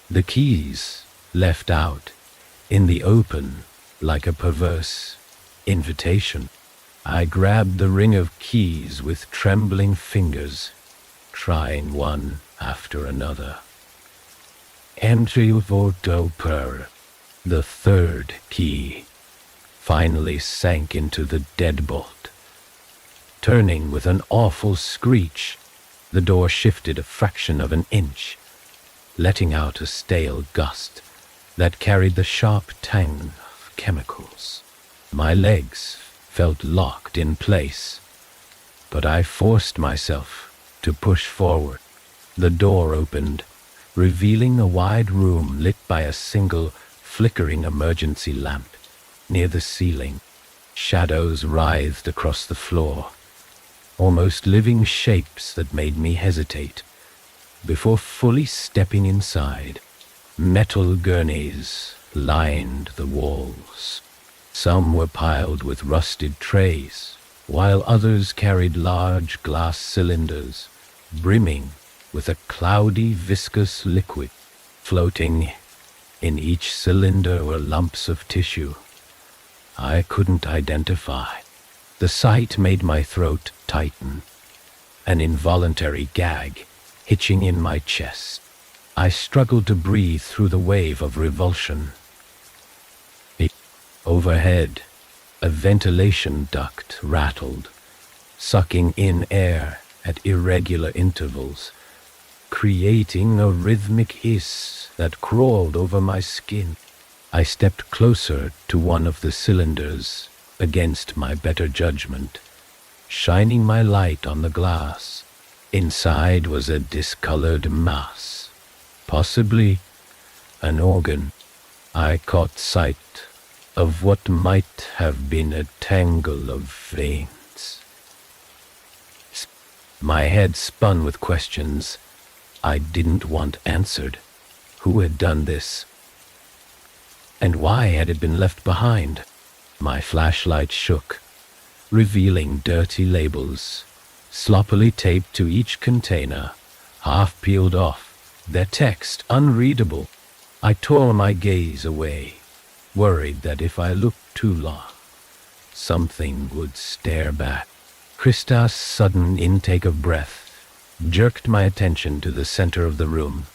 The keys left out in the open like a perverse invitation. I grabbed the ring of keys with trembling fingers, trying one after another. Envelop, the third key, finally sank into the deadbolt. Turning with an awful screech, the door shifted a fraction of an inch, letting out a stale gust that carried the sharp tang of chemicals. My legs felt locked in place, but I forced myself to push forward. The door opened, revealing a wide room lit by a single flickering emergency lamp. Near the ceiling, shadows writhed across the floor, almost living shapes that made me hesitate. Before fully stepping inside, metal gurneys lined the walls. Some were piled with rusted trays, while others carried large glass cylinders, brimming with a cloudy, viscous liquid. Floating in each cylinder were lumps of tissue I couldn't identify. The sight made my throat tighten, an involuntary gag hitching in my chest. I struggled to breathe through the wave of revulsion. Overhead, a ventilation duct rattled, sucking in air at irregular intervals, creating a rhythmic hiss that crawled over my skin. I stepped closer to one of the cylinders against my better judgment, shining my light on the glass. Inside was a discolored mass, possibly an organ. I caught sight of what might have been a tangle of veins. My head spun with questions I didn't want answered. Who had done this? And why had it been left behind? My flashlight shook, revealing dirty labels, sloppily taped to each container, half peeled off, their text unreadable. I tore my gaze away, worried that if I looked too long, something would stare back. Krista's sudden intake of breath jerked my attention to the center of the room,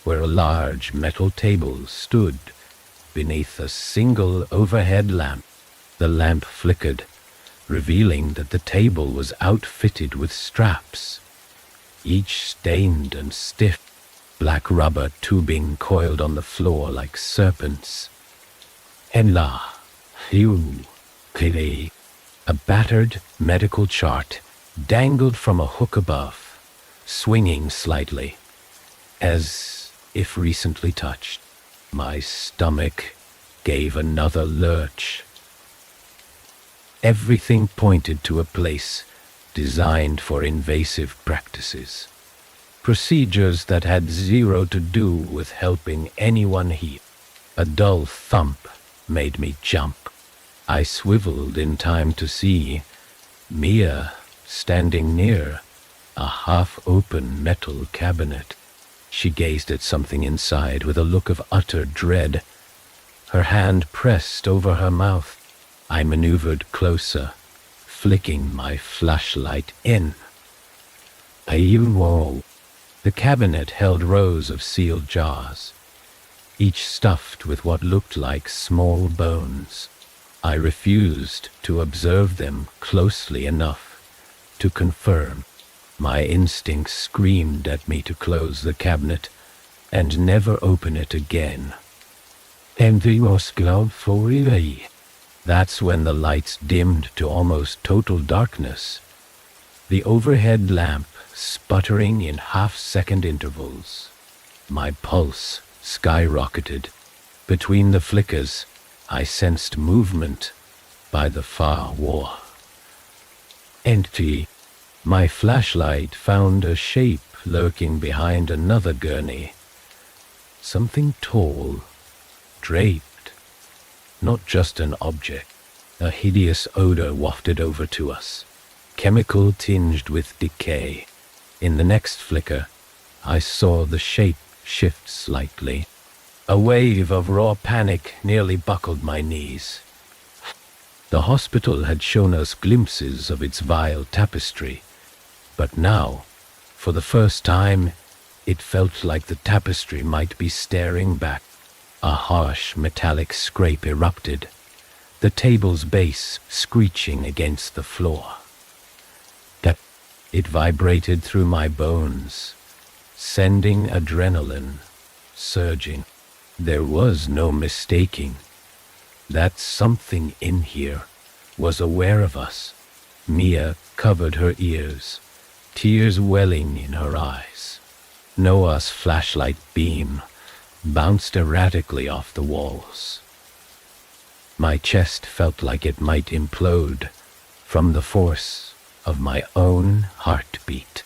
where a large metal table stood beneath a single overhead lamp. The lamp flickered, revealing that the table was outfitted with straps, each stained and stiff, black rubber tubing coiled on the floor like serpents. A battered medical chart dangled from a hook above, swinging slightly, as if recently touched. My stomach gave another lurch. Everything pointed to a place designed for invasive practices, procedures that had zero to do with helping anyone heal. A dull thump made me jump. I swiveled in time to see Mia standing near a half-open metal cabinet. She gazed at something inside with a look of utter dread, her hand pressed over her mouth. I maneuvered closer, flicking my flashlight in. The cabinet held rows of sealed jars, each stuffed with what looked like small bones. I refused to observe them closely enough to confirm. My instincts screamed at me to close the cabinet and never open it again. That's when the lights dimmed to almost total darkness, the overhead lamp sputtering in half-second intervals. My pulse skyrocketed. Between the flickers, I sensed movement, by the far wall. Empty. My flashlight found a shape lurking behind another gurney. Something tall, draped, not just an object. A hideous odor wafted over to us, chemical tinged with decay. In the next flicker, I saw the shape shift slightly. A wave of raw panic nearly buckled my knees. The hospital had shown us glimpses of its vile tapestry, but now, for the first time, it felt like the tapestry might be staring back. A harsh metallic scrape erupted, the table's base screeching against the floor. It vibrated through my bones, sending adrenaline surging. There was no mistaking. That something in here was aware of us. Mia covered her ears, tears welling in her eyes. Noah's flashlight beam bounced erratically off the walls. My chest felt like it might implode from the force of my own heartbeat.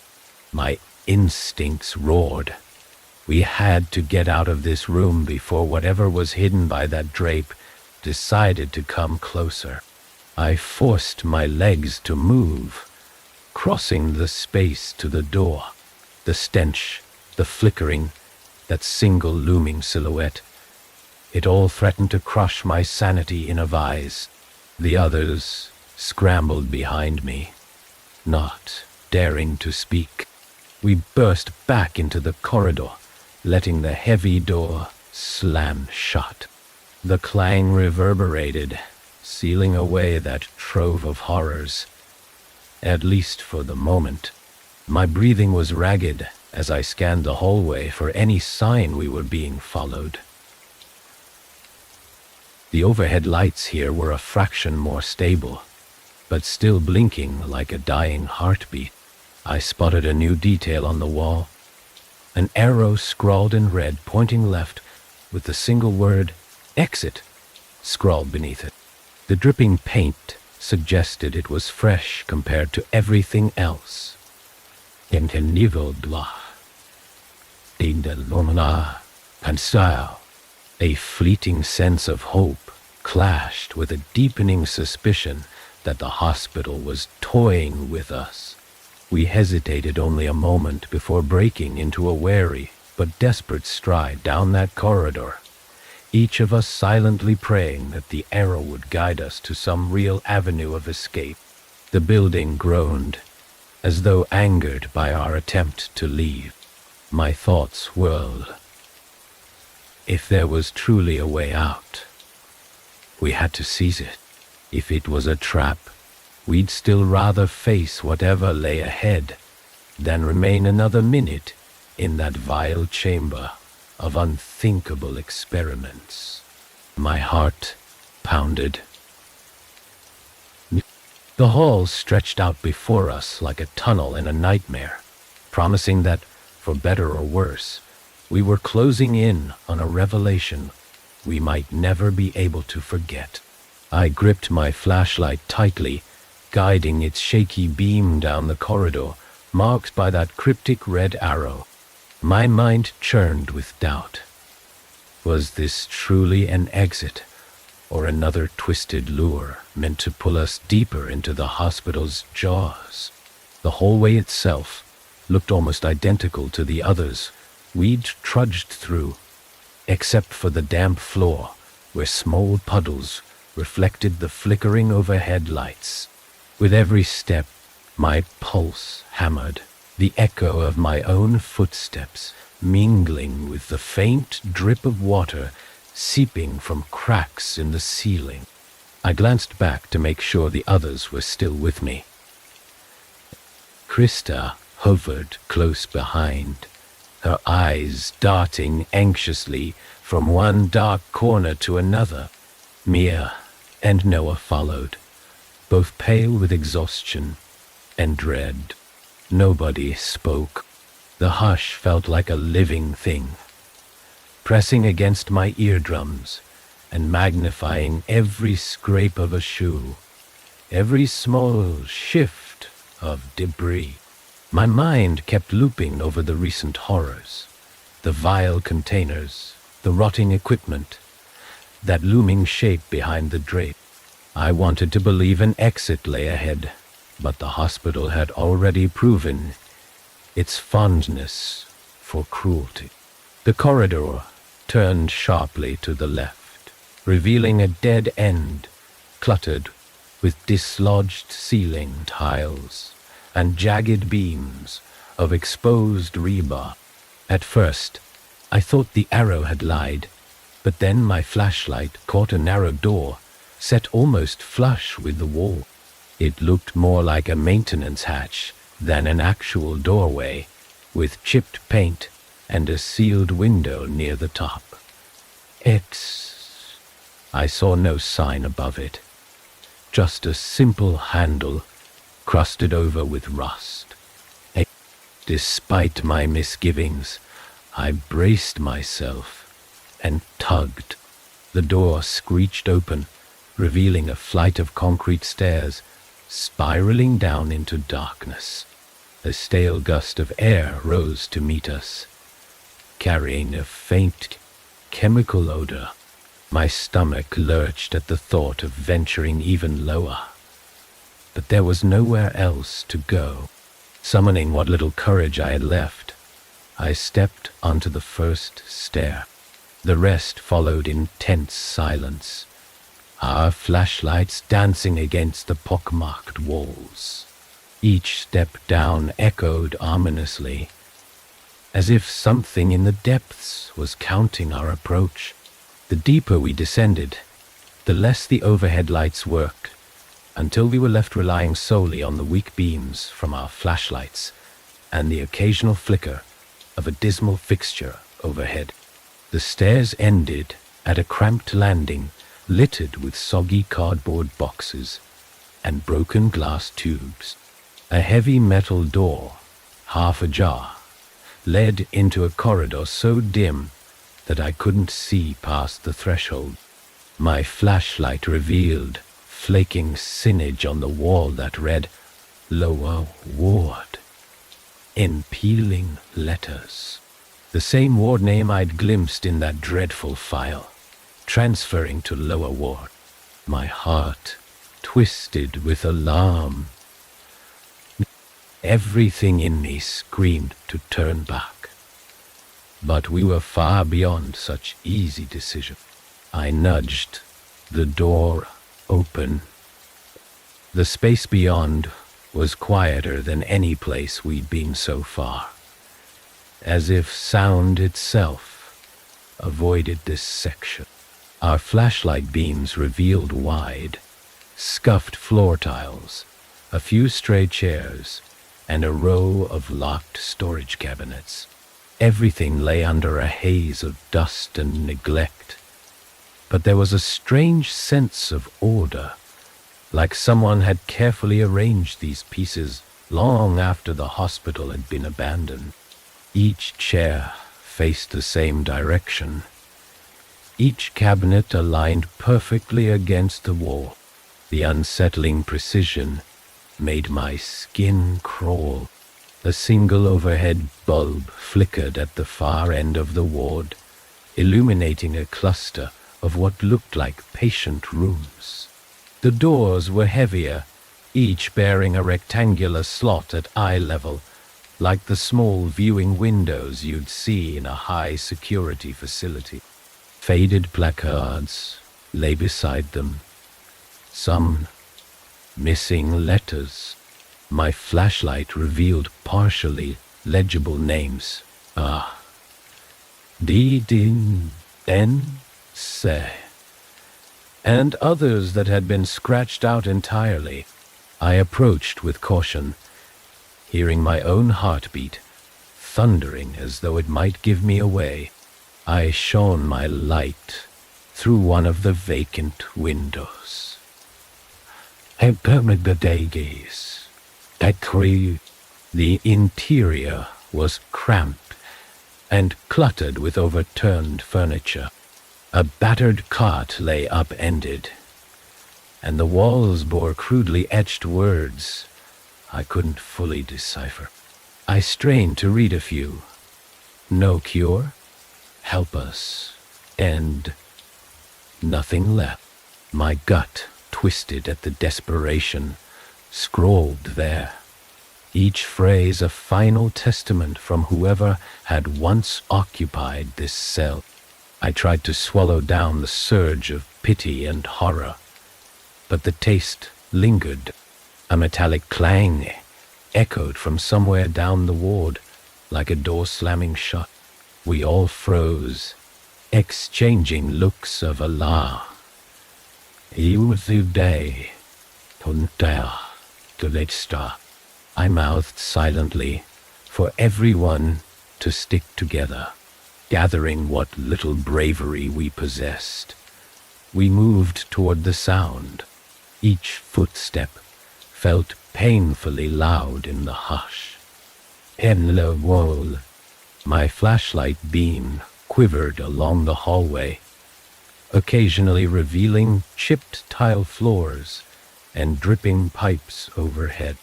My instincts roared. We had to get out of this room before whatever was hidden by that drape decided to come closer. I forced my legs to move, crossing the space to the door. The stench, the flickering, that single looming silhouette. It all threatened to crush my sanity in a vise. The others scrambled behind me, not daring to speak. We burst back into the corridor, letting the heavy door slam shut. The clang reverberated, sealing away that trove of horrors. At least for the moment. My breathing was ragged as I scanned the hallway for any sign we were being followed. The overhead lights here were a fraction more stable, but still blinking like a dying heartbeat. I spotted a new detail on the wall. An arrow scrawled in red pointing left with the single word, "Exit," scrawled beneath it. The dripping paint suggested it was fresh compared to everything else. A fleeting sense of hope clashed with a deepening suspicion that the hospital was toying with us. We hesitated only a moment before breaking into a wary but desperate stride down that corridor, each of us silently praying that the arrow would guide us to some real avenue of escape. The building groaned, as though angered by our attempt to leave. My thoughts whirled. If there was truly a way out, we had to seize it. If it was a trap, we'd still rather face whatever lay ahead than remain another minute in that vile chamber of unthinkable experiments. My heart pounded. The hall stretched out before us like a tunnel in a nightmare, promising that, for better or worse, we were closing in on a revelation we might never be able to forget. I gripped my flashlight tightly, guiding its shaky beam down the corridor, marked by that cryptic red arrow. My mind churned with doubt. Was this truly an exit, or another twisted lure meant to pull us deeper into the hospital's jaws? The hallway itself looked almost identical to the others we'd trudged through, except for the damp floor where small puddles reflected the flickering overhead lights. With every step, my pulse hammered, the echo of my own footsteps mingling with the faint drip of water seeping from cracks in the ceiling. I glanced back to make sure the others were still with me. Krista hovered close behind, her eyes darting anxiously from one dark corner to another. Mia and Noah followed, both pale with exhaustion and dread. Nobody spoke. The hush felt like a living thing, pressing against my eardrums and magnifying every scrape of a shoe, every small shift of debris. My mind kept looping over the recent horrors, the vile containers, the rotting equipment, that looming shape behind the drape. I wanted to believe an exit lay ahead, but the hospital had already proven its fondness for cruelty. The corridor turned sharply to the left, revealing a dead end cluttered with dislodged ceiling tiles and jagged beams of exposed rebar. At first, I thought the arrow had lied, but then my flashlight caught a narrow door set almost flush with the wall. It looked more like a maintenance hatch than an actual doorway, with chipped paint and a sealed window near the top. I saw no sign above it, just a simple handle crusted over with rust. Despite my misgivings, I braced myself and tugged. The door screeched open, revealing a flight of concrete stairs spiraling down into darkness. A stale gust of air rose to meet us, carrying a faint chemical odor. My stomach lurched at the thought of venturing even lower, but there was nowhere else to go. Summoning what little courage I had left, I stepped onto the first stair. The rest followed in tense silence, our flashlights dancing against the pockmarked walls. Each step down echoed ominously, as if something in the depths was counting our approach. The deeper we descended, the less the overhead lights worked, until we were left relying solely on the weak beams from our flashlights and the occasional flicker of a dismal fixture overhead. The stairs ended at a cramped landing littered with soggy cardboard boxes and broken glass tubes. A heavy metal door, half ajar, led into a corridor so dim that I couldn't see past the threshold. My flashlight revealed flaking signage on the wall that read, "Lower Ward," in peeling letters. The same ward name I'd glimpsed in that dreadful file, transferring to Lower Ward. My heart twisted with alarm. Everything in me screamed to turn back. But we were far beyond such easy decision. I nudged the door open. The space beyond was quieter than any place we'd been so far, as if sound itself avoided this section. Our flashlight beams revealed wide, scuffed floor tiles, a few stray chairs, and a row of locked storage cabinets. Everything lay under a haze of dust and neglect, but there was a strange sense of order, like someone had carefully arranged these pieces long after the hospital had been abandoned. Each chair faced the same direction, each cabinet aligned perfectly against the wall. The unsettling precision made my skin crawl. A single overhead bulb flickered at the far end of the ward, illuminating a cluster of what looked like patient rooms. The doors were heavier, each bearing a rectangular slot at eye level, like the small viewing windows you'd see in a high-security facility. Faded placards lay beside them, some missing letters. My flashlight revealed partially legible names. Din Se, and others that had been scratched out entirely. I approached with caution, hearing my own heartbeat thundering as though it might give me away. I shone my light through one of the vacant windows. The interior was cramped and cluttered with overturned furniture. A battered cot lay upended, and the walls bore crudely etched words I couldn't fully decipher. I strained to read a few. No cure? Help us. And nothing left. My gut twisted at the desperation scrawled there, each phrase a final testament from whoever had once occupied this cell. I tried to swallow down the surge of pity and horror, but the taste lingered. A metallic clang echoed from somewhere down the ward, like a door slamming shut. We all froze, exchanging looks of alarm. You today, Tontea, to let stop. I mouthed silently, for everyone to stick together, gathering what little bravery we possessed. We moved toward the sound. Each footstep felt painfully loud in the hush. Envelop. My flashlight beam quivered along the hallway, occasionally revealing chipped tile floors and dripping pipes overhead.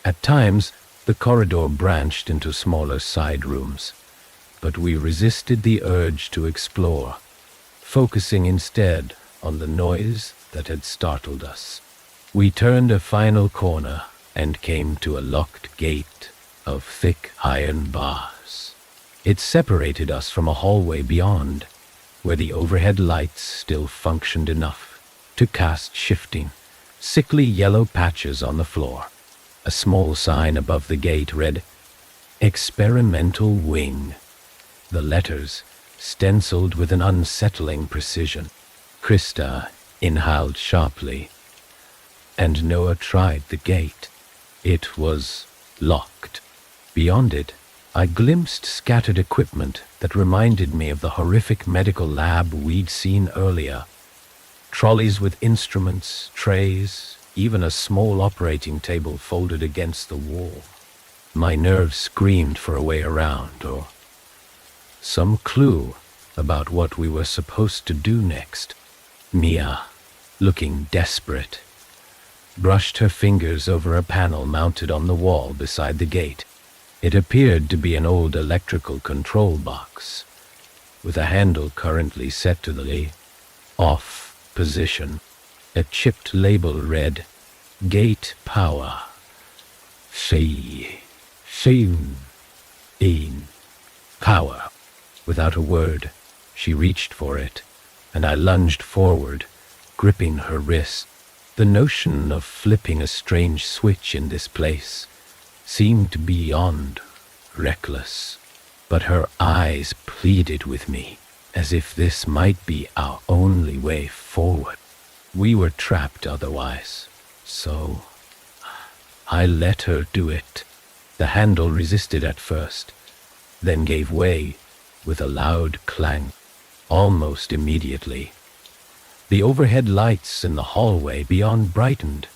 At times, the corridor branched into smaller side rooms, but we resisted the urge to explore, focusing instead on the noise that had startled us. We turned a final corner and came to a locked gate of thick iron bars. It separated us from a hallway beyond, where the overhead lights still functioned enough to cast shifting, sickly yellow patches on the floor. A small sign above the gate read, "Experimental Wing," the letters stenciled with an unsettling precision. Krista inhaled sharply, and Noah tried the gate. It was locked. Beyond it, I glimpsed scattered equipment that reminded me of the horrific medical lab we'd seen earlier. Trolleys with instruments, trays, even a small operating table folded against the wall. My nerves screamed for a way around, or some clue about what we were supposed to do next. Mia, looking desperate, brushed her fingers over a panel mounted on the wall beside the gate. It appeared to be an old electrical control box, with a handle currently set to the off position. A chipped label read, "Gate Power. In Power." Without a word, she reached for it, and I lunged forward, gripping her wrist. The notion of flipping a strange switch in this place seemed beyond reckless, but her eyes pleaded with me, as if this might be our only way forward. We were trapped otherwise, so I let her do it. The handle resisted at first, then gave way with a loud clang. Almost immediately, the overhead lights in the hallway beyond brightened,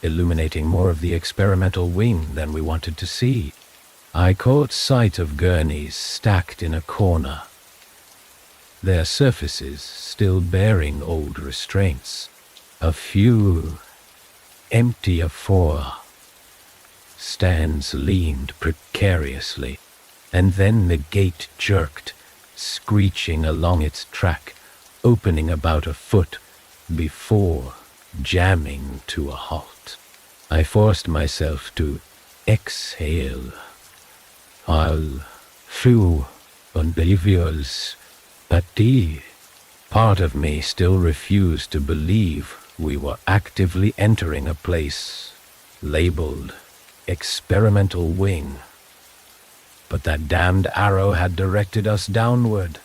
illuminating more of the experimental wing than we wanted to see. I caught sight of gurneys stacked in a corner, their surfaces still bearing old restraints. A few empty afore. Stands leaned precariously, and then the gate jerked, screeching along its track, opening about a foot before jamming to a halt. I forced myself to exhale. I'll few unbehaviors at the part of me still refused to believe we were actively entering a place labeled experimental wing. But that damned arrow had directed us downward,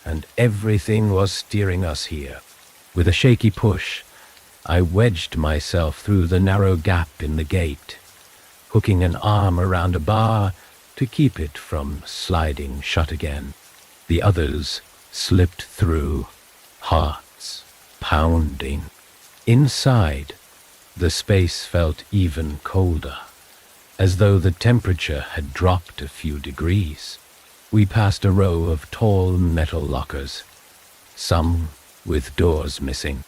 and everything was steering us here. With a shaky push, I wedged myself through the narrow gap in the gate, hooking an arm around a bar to keep it from sliding shut again. The others slipped through, hearts pounding. Inside, the space felt even colder, as though the temperature had dropped a few degrees. We passed a row of tall metal lockers, some with doors missing.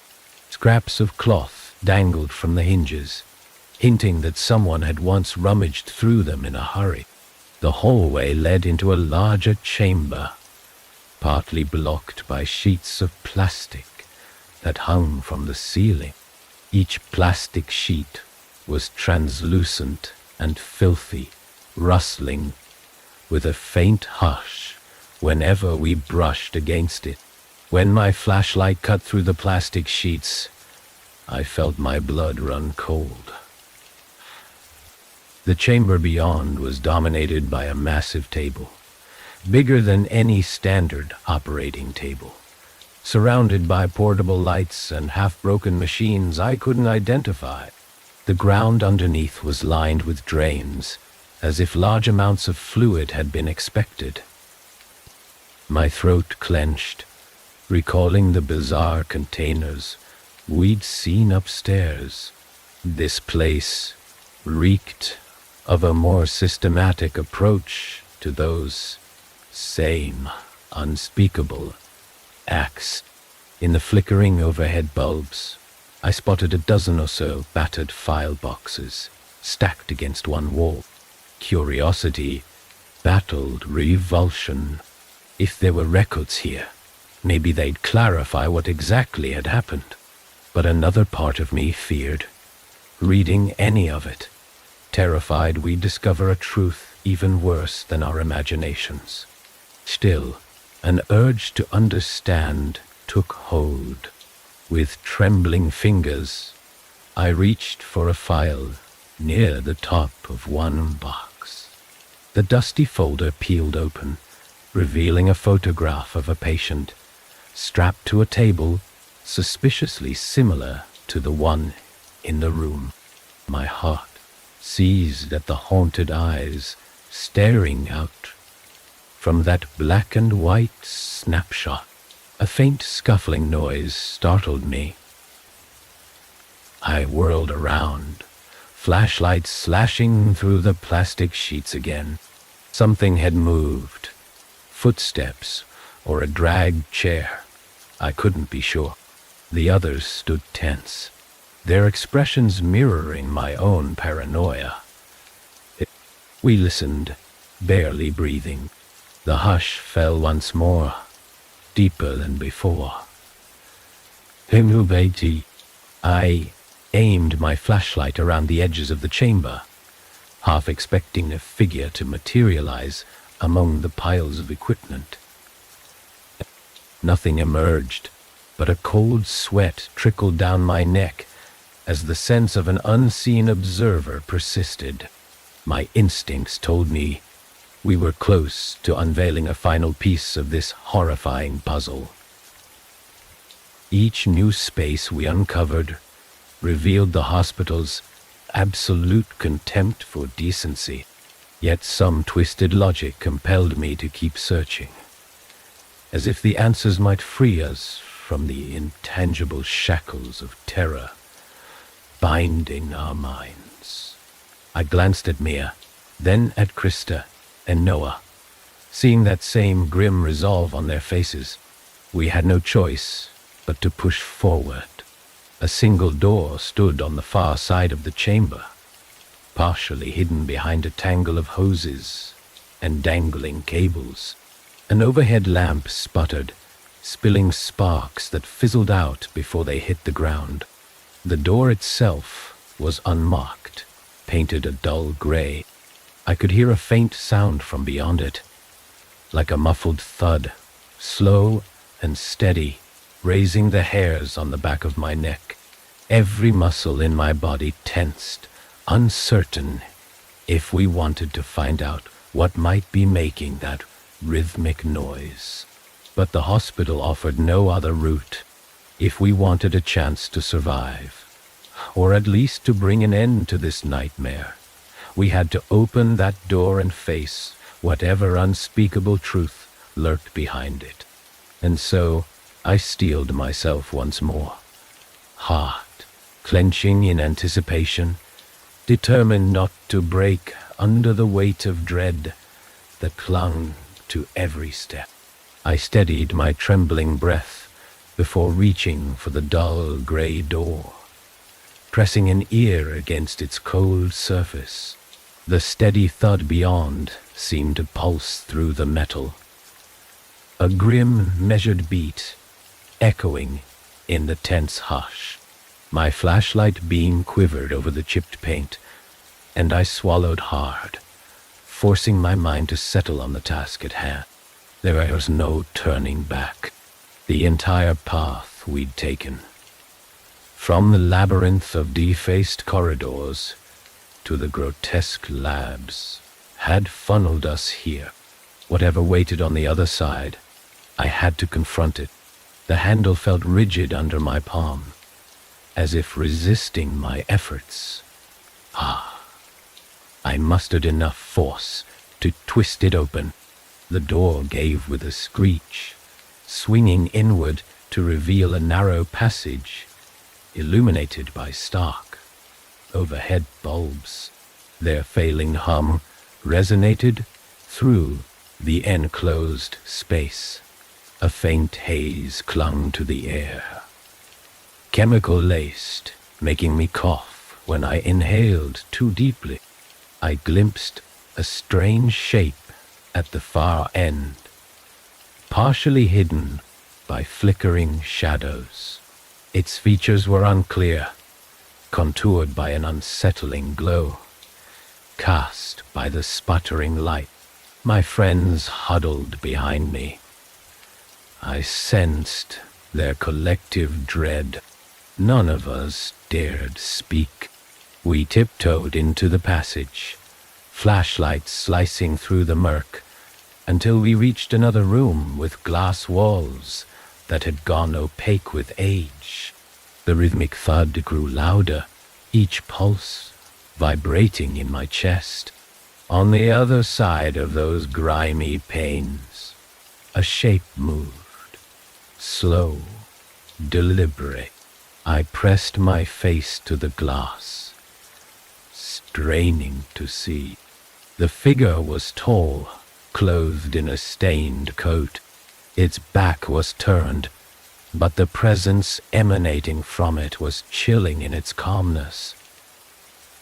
Scraps of cloth dangled from the hinges, hinting that someone had once rummaged through them in a hurry. The hallway led into a larger chamber, partly blocked by sheets of plastic that hung from the ceiling. Each plastic sheet was translucent and filthy, rustling with a faint hush whenever we brushed against it. When my flashlight cut through the plastic sheets, I felt my blood run cold. The chamber beyond was dominated by a massive table, bigger than any standard operating table, surrounded by portable lights and half-broken machines I couldn't identify. The ground underneath was lined with drains, as if large amounts of fluid had been expected. My throat clenched, recalling the bizarre containers we'd seen upstairs. This place reeked of a more systematic approach to those same unspeakable acts. In the flickering overhead bulbs, I spotted a dozen or so battered file boxes stacked against one wall. Curiosity battled revulsion. If there were records here, maybe they'd clarify what exactly had happened. But another part of me feared reading any of it, terrified we'd discover a truth even worse than our imaginations. Still, an urge to understand took hold. With trembling fingers, I reached for a file near the top of one box. The dusty folder peeled open, revealing a photograph of a patient strapped to a table suspiciously similar to the one in the room. My heart seized at the haunted eyes staring out from that black and white snapshot. A faint scuffling noise startled me. I whirled around, flashlight slashing through the plastic sheets again. Something had moved. Footsteps or a dragged chair. I couldn't be sure. The others stood tense, their expressions mirroring my own paranoia. We listened, barely breathing. The hush fell once more, deeper than before. I aimed my flashlight around the edges of the chamber, half expecting a figure to materialize among the piles of equipment. Nothing emerged, but a cold sweat trickled down my neck as the sense of an unseen observer persisted. My instincts told me we were close to unveiling a final piece of this horrifying puzzle. Each new space we uncovered revealed the hospital's absolute contempt for decency, yet some twisted logic compelled me to keep searching, as if the answers might free us from the intangible shackles of terror binding our minds. I glanced at Mia, then at Krista and Noah. Seeing that same grim resolve on their faces, we had no choice but to push forward. A single door stood on the far side of the chamber, partially hidden behind a tangle of hoses and dangling cables. An overhead lamp sputtered, spilling sparks that fizzled out before they hit the ground. The door itself was unmarked, painted a dull gray. I could hear a faint sound from beyond it, like a muffled thud, slow and steady, raising the hairs on the back of my neck. Every muscle in my body tensed, uncertain if we wanted to find out what might be making that rhythmic noise. But the hospital offered no other route if we wanted a chance to survive, or at least to bring an end to this nightmare. We had to open that door and face whatever unspeakable truth lurked behind it. And so I steeled myself once more, heart clenching in anticipation, determined not to break under the weight of dread that clung to every step. I steadied my trembling breath before reaching for the dull gray door, pressing an ear against its cold surface. The steady thud beyond seemed to pulse through the metal, a grim, measured beat echoing in the tense hush. My flashlight beam quivered over the chipped paint, and I swallowed hard, forcing my mind to settle on the task at hand. There was no turning back. The entire path we'd taken, from the labyrinth of defaced corridors to the grotesque labs, had funneled us here. Whatever waited on the other side, I had to confront it. The handle felt rigid under my palm, as if resisting my efforts. I mustered enough force to twist it open. The door gave with a screech, swinging inward to reveal a narrow passage, illuminated by stark overhead bulbs. Their failing hum resonated through the enclosed space. A faint haze clung to the air, chemical-laced, making me cough when I inhaled too deeply. I glimpsed a strange shape at the far end, partially hidden by flickering shadows. Its features were unclear, contoured by an unsettling glow, cast by the sputtering light. My friends huddled behind me. I sensed their collective dread. None of us dared speak. We tiptoed into the passage, flashlights slicing through the murk, until we reached another room with glass walls that had gone opaque with age. The rhythmic thud grew louder, each pulse vibrating in my chest. On the other side of those grimy panes, a shape moved. Slow, deliberate. I pressed my face to the glass, straining to see. The figure was tall, clothed in a stained coat. Its back was turned, but the presence emanating from it was chilling in its calmness,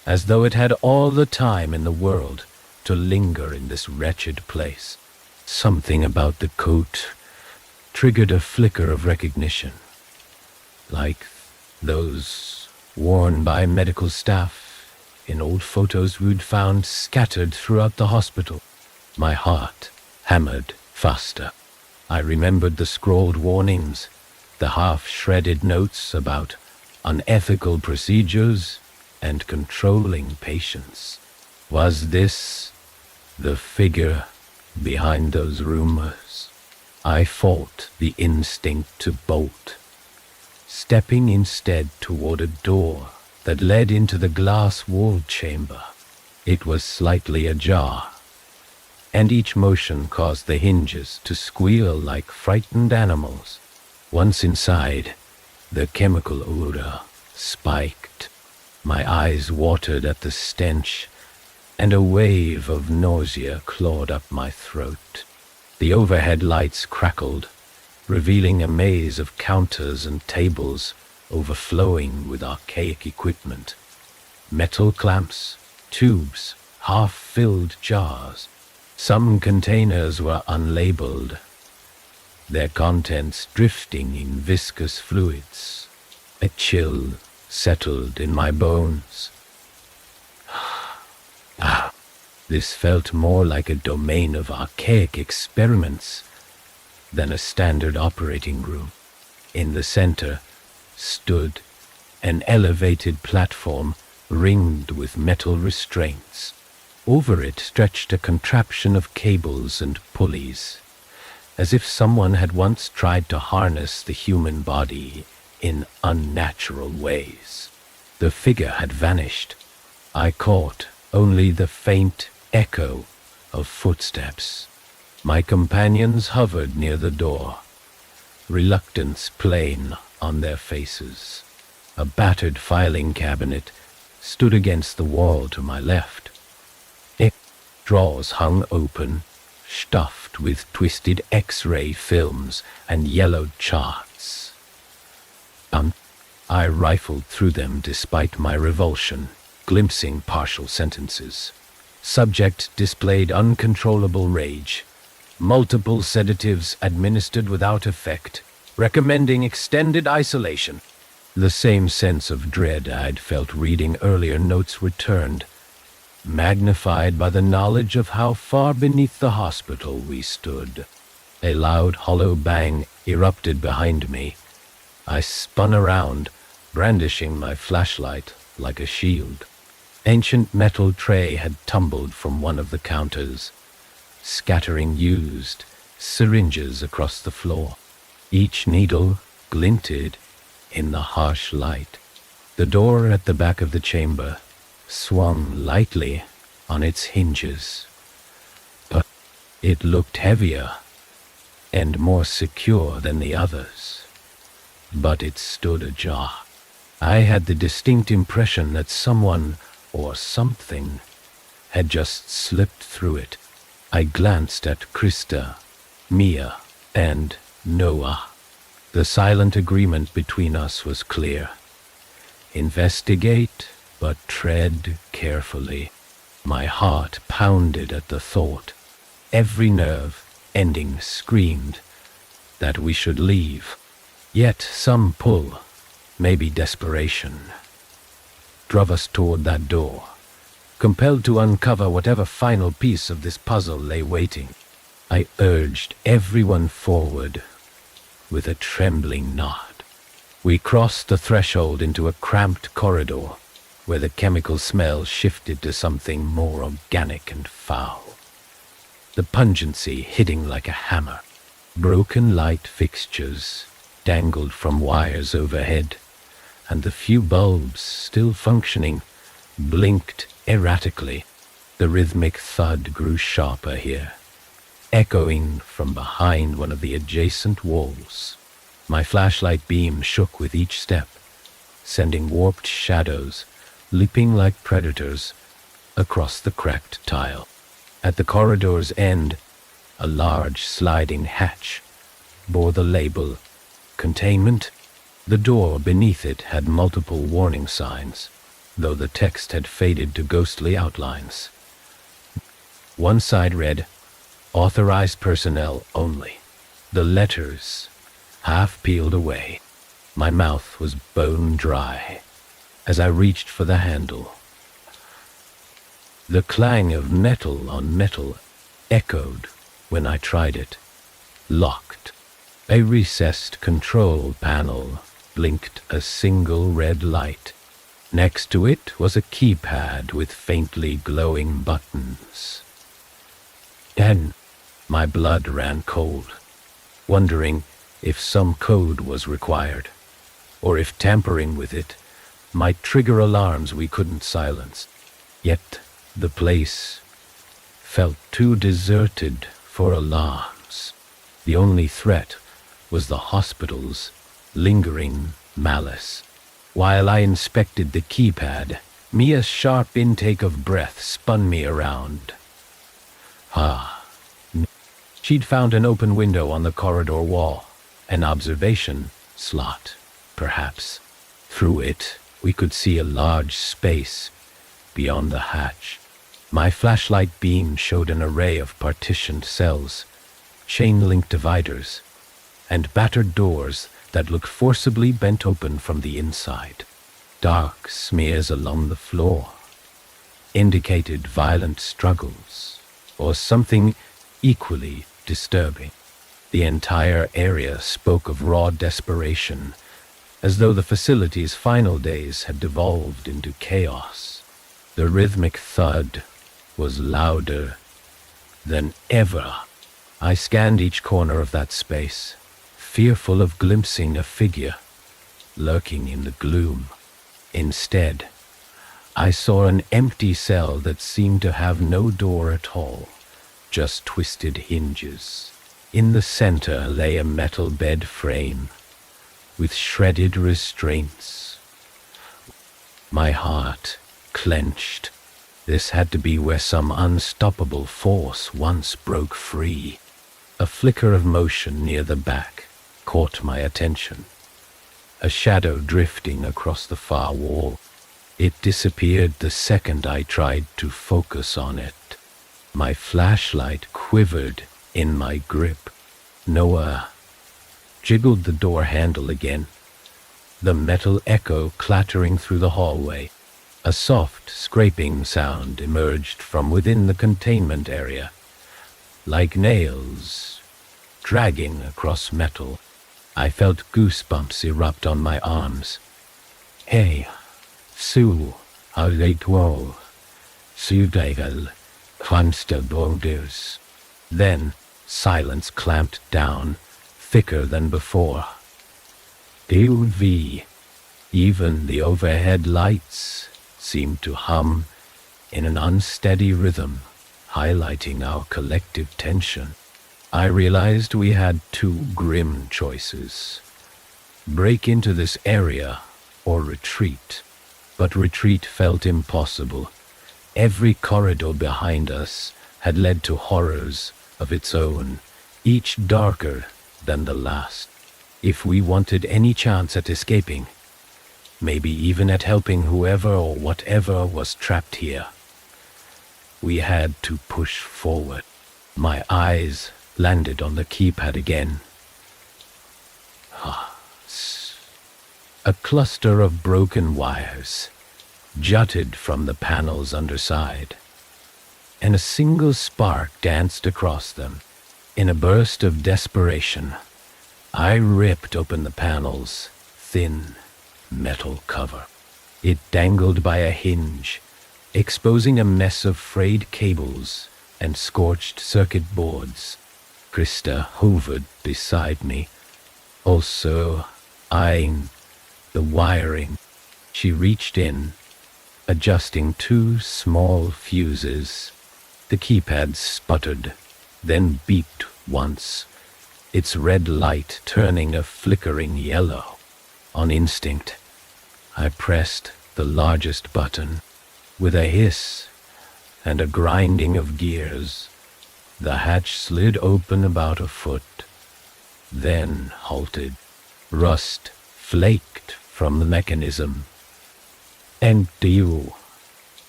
as though it had all the time in the world to linger in this wretched place. Something about the coat triggered a flicker of recognition, like those worn by medical staff in old photos we'd found scattered throughout the hospital. My heart hammered faster. I remembered the scrawled warnings, the half-shredded notes about unethical procedures and controlling patients. Was this the figure behind those rumors? I fought the instinct to bolt, stepping instead toward a door that led into the glass-walled chamber. It was slightly ajar, and each motion caused the hinges to squeal like frightened animals. Once inside, the chemical odor spiked. My eyes watered at the stench, and a wave of nausea clawed up my throat. The overhead lights crackled, revealing a maze of counters and tables overflowing with archaic equipment. Metal clamps, tubes, half-filled jars. Some containers were unlabeled, their contents drifting in viscous fluids. A chill settled in my bones. This felt more like a domain of archaic experiments than a standard operating room. In the center stood an elevated platform ringed with metal restraints. Over it stretched a contraption of cables and pulleys, as if someone had once tried to harness the human body in unnatural ways. The figure had vanished. I caught only the faint echo of footsteps. My companions hovered near the door, reluctance plain on their faces. A battered filing cabinet stood against the wall to my left. Its drawers hung open, stuffed with twisted X-ray films and yellowed charts. I rifled through them despite my revulsion, glimpsing partial sentences. Subject displayed uncontrollable rage. Multiple sedatives administered without effect, recommending extended isolation. The same sense of dread I'd felt reading earlier notes returned, magnified by the knowledge of how far beneath the hospital we stood. A loud, hollow bang erupted behind me. I spun around, brandishing my flashlight like a shield. Ancient metal tray had tumbled from one of the counters, scattering used syringes across the floor. Each needle glinted in the harsh light. The door at the back of the chamber swung lightly on its hinges, but it looked heavier and more secure than the others. But it stood ajar. I had the distinct impression that someone or something had just slipped through it. I glanced at Krista, Mia, and Noah. The silent agreement between us was clear. Investigate, but tread carefully. My heart pounded at the thought. Every nerve ending screamed that we should leave. Yet some pull, maybe desperation, drove us toward that door, compelled to uncover whatever final piece of this puzzle lay waiting. I urged everyone forward with a trembling nod. We crossed the threshold into a cramped corridor where the chemical smell shifted to something more organic and foul. The pungency hitting like a hammer. Broken light fixtures dangled from wires overhead, and the few bulbs still functioning blinked erratically. The rhythmic thud grew sharper here, echoing from behind one of the adjacent walls. My flashlight beam shook with each step, sending warped shadows leaping like predators across the cracked tile. At the corridor's end, a large sliding hatch bore the label "Containment." The door beneath it had multiple warning signs, though the text had faded to ghostly outlines. One side read, "Authorized personnel only." The letters half peeled away. My mouth was bone dry as I reached for the handle. The clang of metal on metal echoed when I tried it. Locked. A recessed control panel blinked a single red light. Next to it was a keypad with faintly glowing buttons. Then my blood ran cold, wondering if some code was required, or if tampering with it might trigger alarms we couldn't silence. Yet the place felt too deserted for alarms. The only threat was the hospital's lingering malice. While I inspected the keypad, Mia's sharp intake of breath spun me around. She'd found an open window on the corridor wall, an observation slot, perhaps. Through it, we could see a large space beyond the hatch. My flashlight beam showed an array of partitioned cells, chain-link dividers, and battered doors that looked forcibly bent open from the inside. Dark smears along the floor indicated violent struggles, or something equally disturbing. The entire area spoke of raw desperation, as though the facility's final days had devolved into chaos. The rhythmic thud was louder than ever. I scanned each corner of that space, fearful of glimpsing a figure lurking in the gloom. Instead, I saw an empty cell that seemed to have no door at all, just twisted hinges. In the center lay a metal bed frame with shredded restraints. My heart clenched. This had to be where some unstoppable force once broke free. A flicker of motion near the back caught my attention. a shadow drifting across the far wall. It disappeared the second I tried to focus on it. My flashlight quivered in my grip. Noah jiggled the door handle again, the metal echo clattering through the hallway. A soft scraping sound emerged from within the containment area, like nails dragging across metal. I felt goosebumps erupt on my arms. Hey, Sue, Alreitwo, Sudagal, Kvansteborders. Then silence clamped down, thicker than before. DV, even the overhead lights seemed to hum in an unsteady rhythm, highlighting our collective tension. I realized we had two grim choices: break into this area or retreat. But retreat felt impossible. Every corridor behind us had led to horrors of its own, each darker than the last. If we wanted any chance at escaping, maybe even at helping whoever or whatever was trapped here, we had to push forward. My eyes landed on the keypad again. A cluster of broken wires jutted from the panel's underside, and a single spark danced across them. In a burst of desperation, I ripped open the panel's thin metal cover. It dangled by a hinge, exposing a mess of frayed cables and scorched circuit boards. Krista hovered beside me, also eyeing the wiring. She reached in, adjusting two small fuses. The keypad sputtered, then beeped once, its red light turning a flickering yellow. On instinct, I pressed the largest button. With a hiss and a grinding of gears, the hatch slid open about a foot, then halted. Rust flaked from the mechanism. Empty.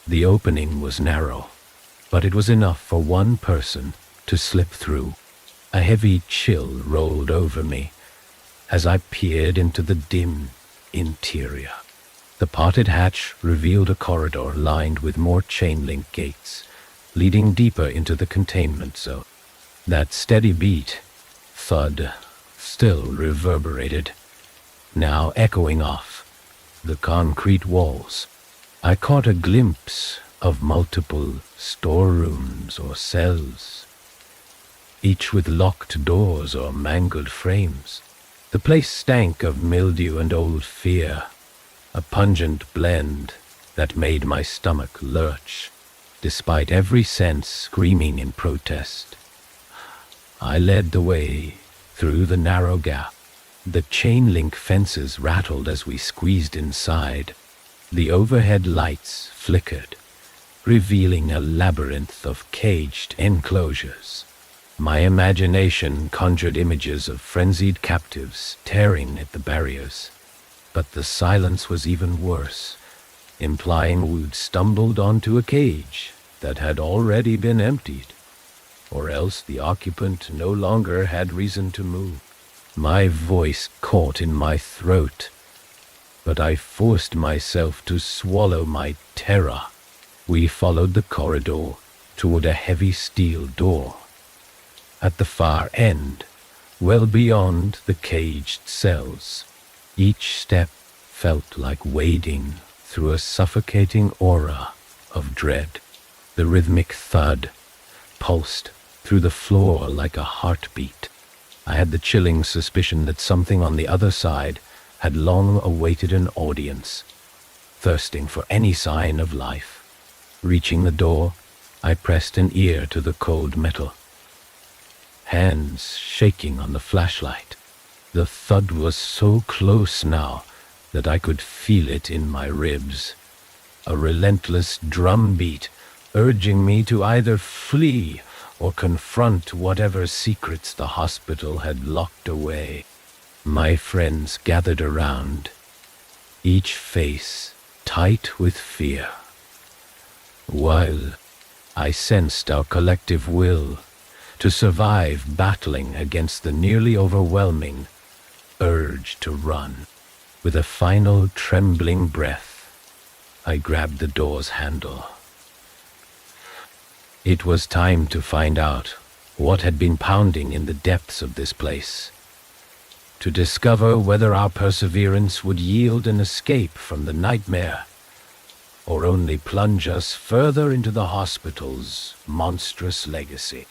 The opening was narrow, but it was enough for one person to slip through. A heavy chill rolled over me as I peered into the dim interior. The potted hatch revealed a corridor lined with more chain-link gates, leading deeper into the containment zone. That steady beat, thud, still reverberated, now echoing off the concrete walls. I caught a glimpse of multiple storerooms or cells, each with locked doors or mangled frames. The place stank of mildew and old fear, a pungent blend that made my stomach lurch, despite every sense screaming in protest. I led the way through the narrow gap. The chain-link fences rattled as we squeezed inside. The overhead lights flickered, revealing a labyrinth of caged enclosures. My imagination conjured images of frenzied captives tearing at the barriers. But the silence was even worse, implying we'd stumbled onto a cage that had already been emptied, or else the occupant no longer had reason to move. My voice caught in my throat, but I forced myself to swallow my terror. We followed the corridor toward a heavy steel door. At the far end, well beyond the caged cells, each step felt like wading through a suffocating aura of dread. The rhythmic thud pulsed through the floor like a heartbeat. I had the chilling suspicion that something on the other side had long awaited an audience, thirsting for any sign of life. Reaching the door, I pressed an ear to the cold metal, hands shaking on the flashlight. The thud was so close now that I could feel it in my ribs, a relentless drumbeat urging me to either flee or confront whatever secrets the hospital had locked away. My friends gathered around, each face tight with fear, while I sensed our collective will to survive battling against the nearly overwhelming urge to run. With a final trembling breath, I grabbed the door's handle. It was time to find out what had been pounding in the depths of this place, to discover whether our perseverance would yield an escape from the nightmare, or only plunge us further into the hospital's monstrous legacy.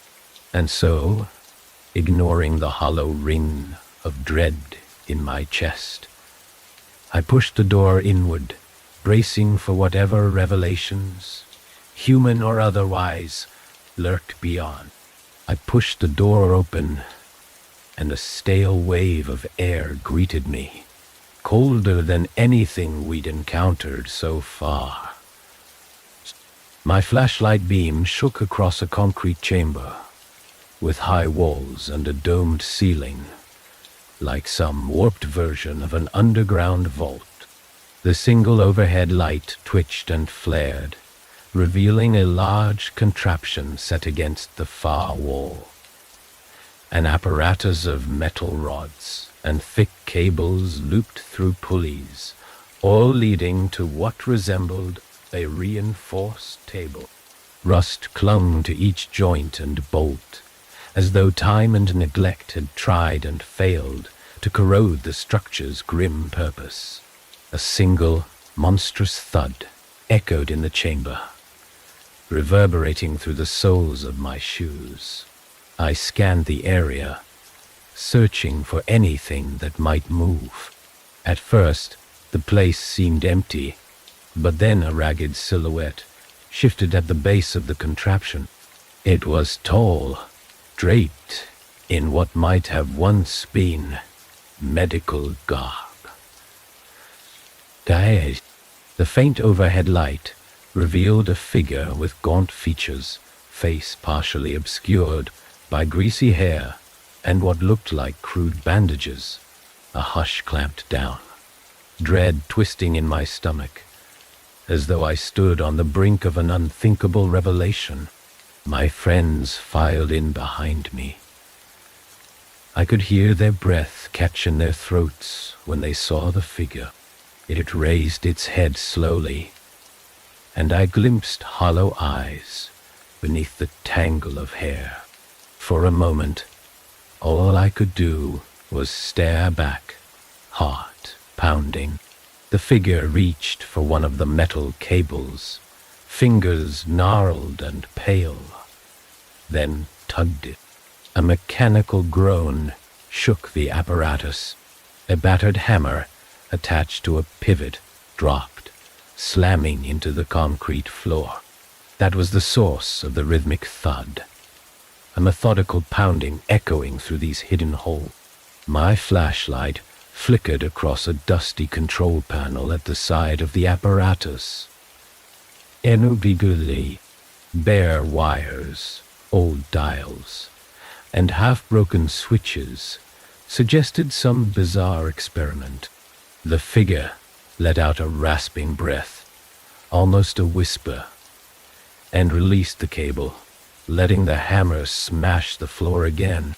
And so, ignoring the hollow ring of dread in my chest, I pushed the door inward, bracing for whatever revelations, human or otherwise, lurked beyond. I pushed the door open, and a stale wave of air greeted me, colder than anything we'd encountered so far. My flashlight beam shook across a concrete chamber, with high walls and a domed ceiling, like some warped version of an underground vault. The single overhead light twitched and flared, revealing a large contraption set against the far wall. An apparatus of metal rods and thick cables looped through pulleys, all leading to what resembled a reinforced table. Rust clung to each joint and bolt, as though time and neglect had tried and failed to corrode the structure's grim purpose. A single, monstrous thud echoed in the chamber, reverberating through the soles of my shoes. I scanned the area, searching for anything that might move. At first, the place seemed empty, but then a ragged silhouette shifted at the base of the contraption. It was tall, draped in what might have once been medical garb. The faint overhead light revealed a figure with gaunt features, face partially obscured by greasy hair and what looked like crude bandages. A hush clamped down, dread twisting in my stomach, as though I stood on the brink of an unthinkable revelation. My friends filed in behind me. I could hear their breath catch in their throats when they saw the figure. It raised its head slowly, and I glimpsed hollow eyes beneath the tangle of hair. For a moment, all I could do was stare back, heart pounding. The figure reached for one of the metal cables, fingers gnarled and pale, then tugged it. A mechanical groan shook the apparatus. A battered hammer attached to a pivot dropped, slamming into the concrete floor. That was the source of the rhythmic thud, a methodical pounding echoing through these hidden holes. My flashlight flickered across a dusty control panel at the side of the apparatus. Inevitably, bare wires, old dials, and half-broken switches suggested some bizarre experiment. The figure let out a rasping breath, almost a whisper, and released the cable, letting the hammer smash the floor again.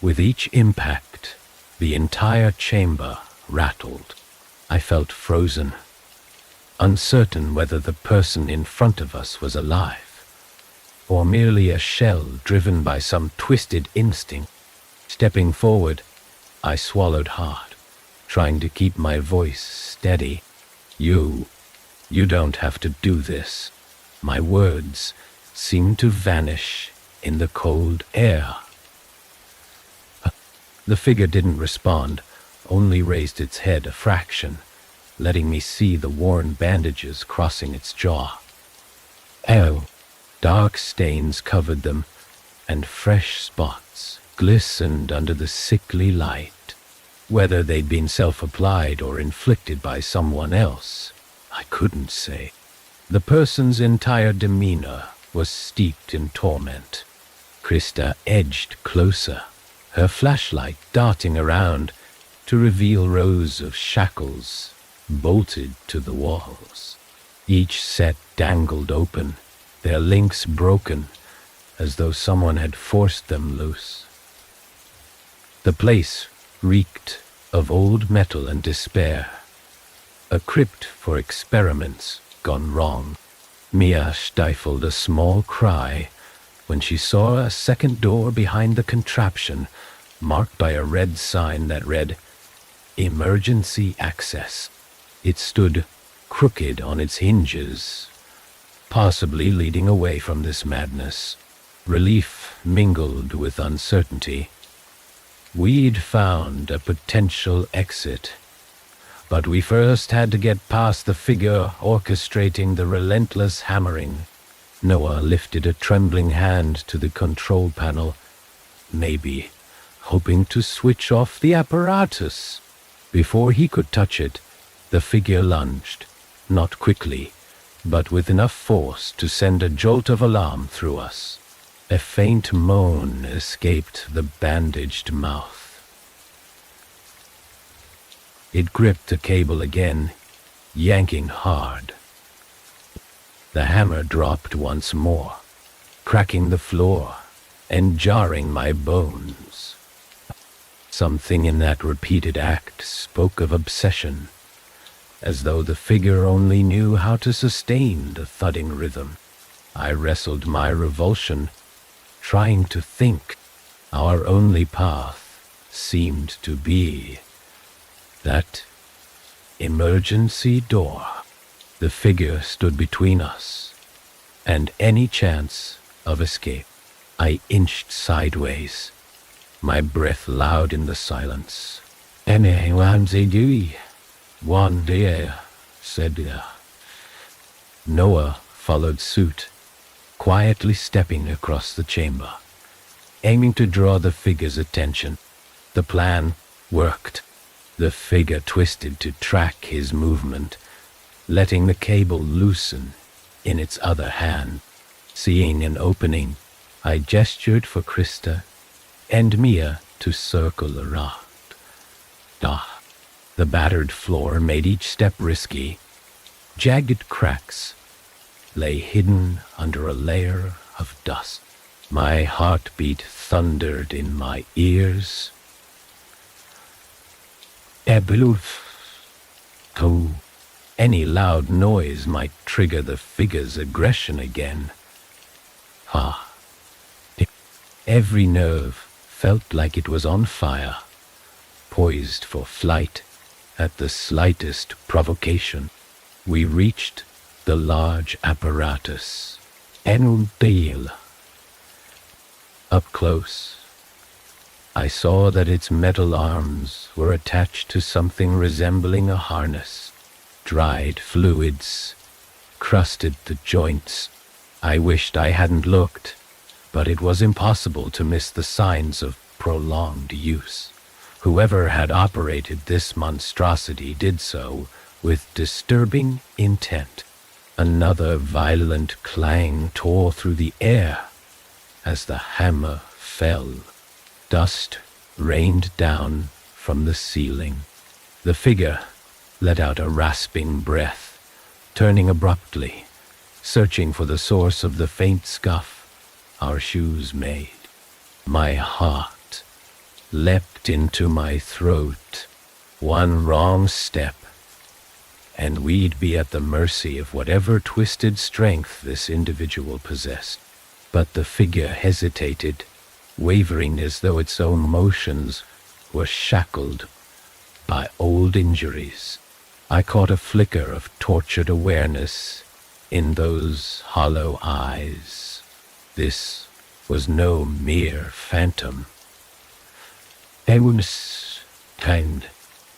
With each impact, the entire chamber rattled. I felt frozen, uncertain whether the person in front of us was alive, or merely a shell driven by some twisted instinct. Stepping forward, I swallowed hard, trying to keep my voice steady. You don't have to do this." My words seemed to vanish in the cold air. The figure didn't respond, only raised its head a fraction, letting me see the worn bandages crossing its jaw. Dark stains covered them, and fresh spots glistened under the sickly light. Whether they'd been self-applied or inflicted by someone else, I couldn't say. The person's entire demeanor was steeped in torment. Krista edged closer, her flashlight darting around, to reveal rows of shackles bolted to the walls. Each set dangled open, their links broken, as though someone had forced them loose. The place reeked of old metal and despair, a crypt for experiments gone wrong. Mia stifled a small cry when she saw a second door behind the contraption, marked by a red sign that read, "Emergency Access." It stood crooked on its hinges, possibly leading away from this madness. Relief mingled with uncertainty. We'd found a potential exit, but we first had to get past the figure orchestrating the relentless hammering. Noah lifted a trembling hand to the control panel, maybe hoping to switch off the apparatus. Before he could touch it, the figure lunged, not quickly, but with enough force to send a jolt of alarm through us. A faint moan escaped the bandaged mouth. It gripped a cable again, yanking hard. The hammer dropped once more, cracking the floor and jarring my bones. Something in that repeated act spoke of obsession, as though the figure only knew how to sustain the thudding rhythm. I wrestled my revulsion, trying to think. Our only path seemed to be that emergency door. The figure stood between us and any chance of escape. I inched sideways, my breath loud in the silence. One day, said Noah followed suit, quietly stepping across the chamber, aiming to draw the figure's attention. The plan worked. The figure twisted to track his movement, letting the cable loosen in its other hand. Seeing an opening, I gestured for Krista and Mia to circle around. The battered floor made each step risky. Jagged cracks lay hidden under a layer of dust. My heartbeat thundered in my ears. Any loud noise might trigger the figure's aggression again. Every nerve felt like it was on fire, poised for flight at the slightest provocation. We reached the large apparatus. Up close, I saw that its metal arms were attached to something resembling a harness. Dried fluids crusted the joints. I wished I hadn't looked, but it was impossible to miss the signs of prolonged use. Whoever had operated this monstrosity did so with disturbing intent. Another violent clang tore through the air as the hammer fell. Dust rained down from the ceiling. The figure let out a rasping breath, turning abruptly, searching for the source of the faint scuff our shoes made. My heart leapt into my throat. One wrong step, and we'd be at the mercy of whatever twisted strength this individual possessed. But the figure hesitated, wavering as though its own motions were shackled by old injuries. I caught a flicker of tortured awareness in those hollow eyes. This was no mere phantom.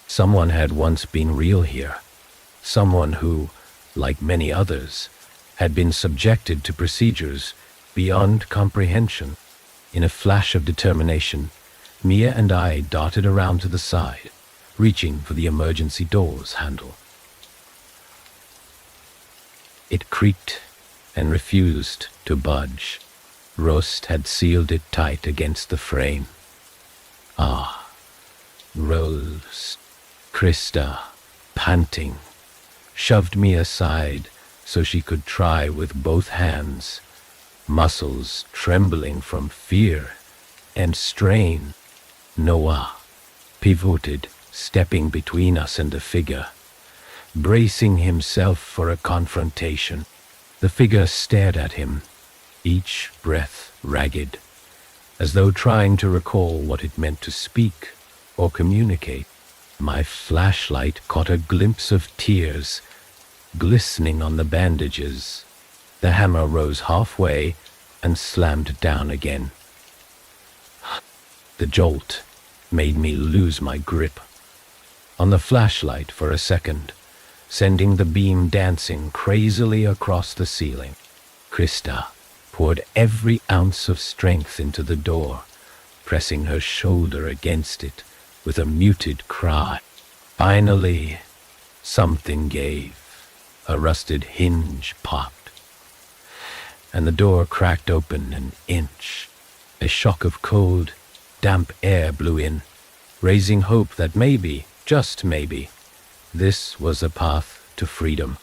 Someone had once been real here. Someone who, like many others, had been subjected to procedures beyond comprehension. In a flash of determination, Mia and I darted around to the side, reaching for the emergency door's handle. It creaked and refused to budge. Rust had sealed it tight against the frame. rose. Krista, panting, shoved me aside so she could try with both hands, muscles trembling from fear and strain. Noah pivoted, stepping between us and the figure, bracing himself for a confrontation. The figure stared at him, each breath ragged, as though trying to recall what it meant to speak or communicate. My flashlight caught a glimpse of tears glistening on the bandages. The hammer rose halfway and slammed down again. The jolt made me lose my grip on the flashlight for a second, sending the beam dancing crazily across the ceiling. Krista poured every ounce of strength into the door, pressing her shoulder against it with a muted cry. Finally, something gave. A rusted hinge popped, and the door cracked open an inch. A shock of cold, damp air blew in, raising hope that maybe, just maybe, this was a path to freedom.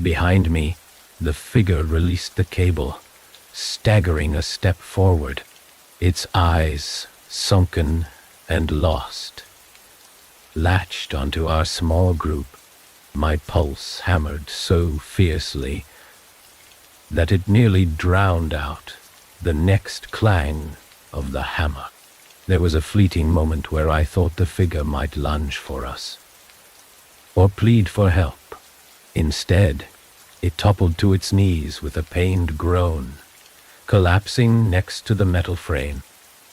Behind me, the figure released the cable, staggering a step forward, its eyes sunken and lost, latched onto our small group. My pulse hammered so fiercely that it nearly drowned out the next clang of the hammer. There was a fleeting moment where I thought the figure might lunge for us, or plead for help. Instead, it toppled to its knees with a pained groan, collapsing next to the metal frame.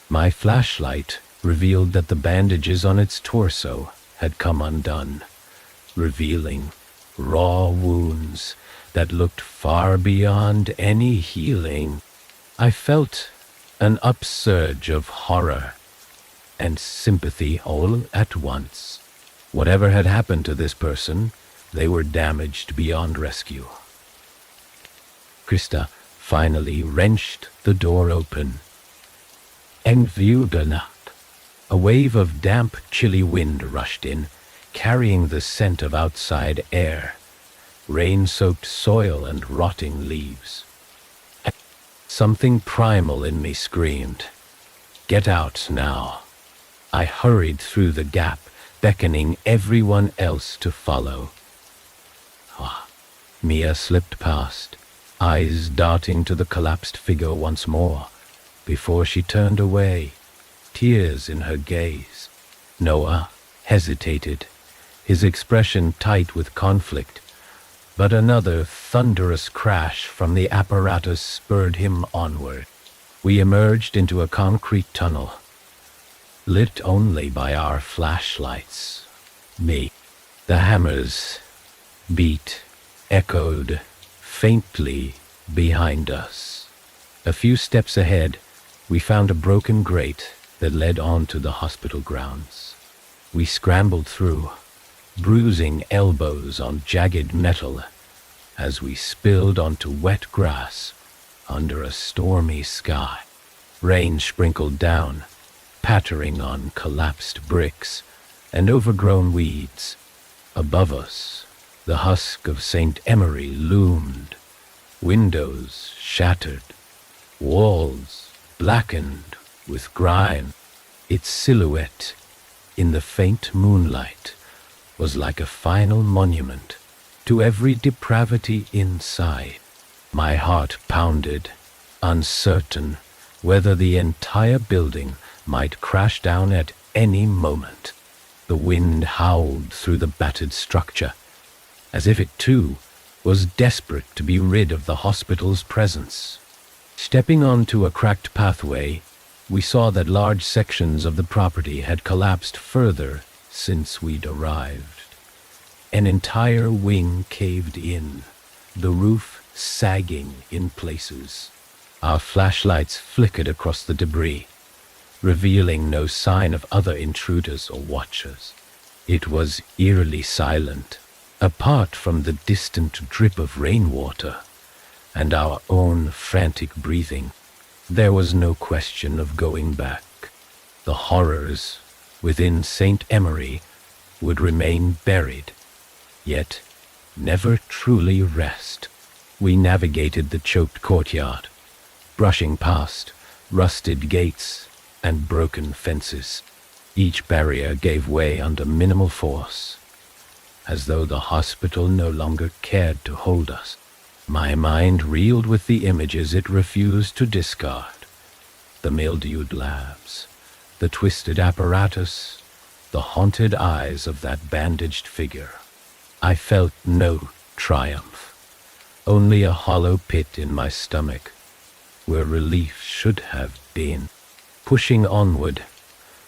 My flashlight revealed that the bandages on its torso had come undone, revealing raw wounds that looked far beyond any healing. I felt an upsurge of horror and sympathy all at once. Whatever had happened to this person, they were damaged beyond rescue. Krista finally wrenched the door open. Envelop. A wave of damp, chilly wind rushed in, carrying the scent of outside air, rain-soaked soil and rotting leaves. Something primal in me screamed, "Get out now." I hurried through the gap, beckoning everyone else to follow. Mia slipped past, eyes darting to the collapsed figure once more, before she turned away, tears in her gaze. Noah hesitated, his expression tight with conflict, but another thunderous crash from the apparatus spurred him onward. We emerged into a concrete tunnel, lit only by our flashlights. The hammers beat, echoed faintly behind us. A few steps ahead, we found a broken grate that led onto the hospital grounds. We scrambled through, bruising elbows on jagged metal as we spilled onto wet grass under a stormy sky. Rain sprinkled down, pattering on collapsed bricks and overgrown weeds. Above us, the husk of St. Emery loomed, windows shattered, walls blackened with grime. Its silhouette in the faint moonlight was like a final monument to every depravity inside. My heart pounded, uncertain whether the entire building might crash down at any moment. The wind howled through the battered structure, as if it too was desperate to be rid of the hospital's presence. Stepping onto a cracked pathway, we saw that large sections of the property had collapsed further since we'd arrived. An entire wing caved in, the roof sagging in places. Our flashlights flickered across the debris, revealing no sign of other intruders or watchers. It was eerily silent, apart from the distant drip of rainwater and our own frantic breathing. There was no question of going back. The horrors within St. Emery would remain buried, yet never truly rest. We navigated the choked courtyard, brushing past rusted gates and broken fences. Each barrier gave way under minimal force, as though the hospital no longer cared to hold us. My mind reeled with the images it refused to discard. The mildewed labs, the twisted apparatus, the haunted eyes of that bandaged figure. I felt no triumph, only a hollow pit in my stomach, where relief should have been. Pushing onward,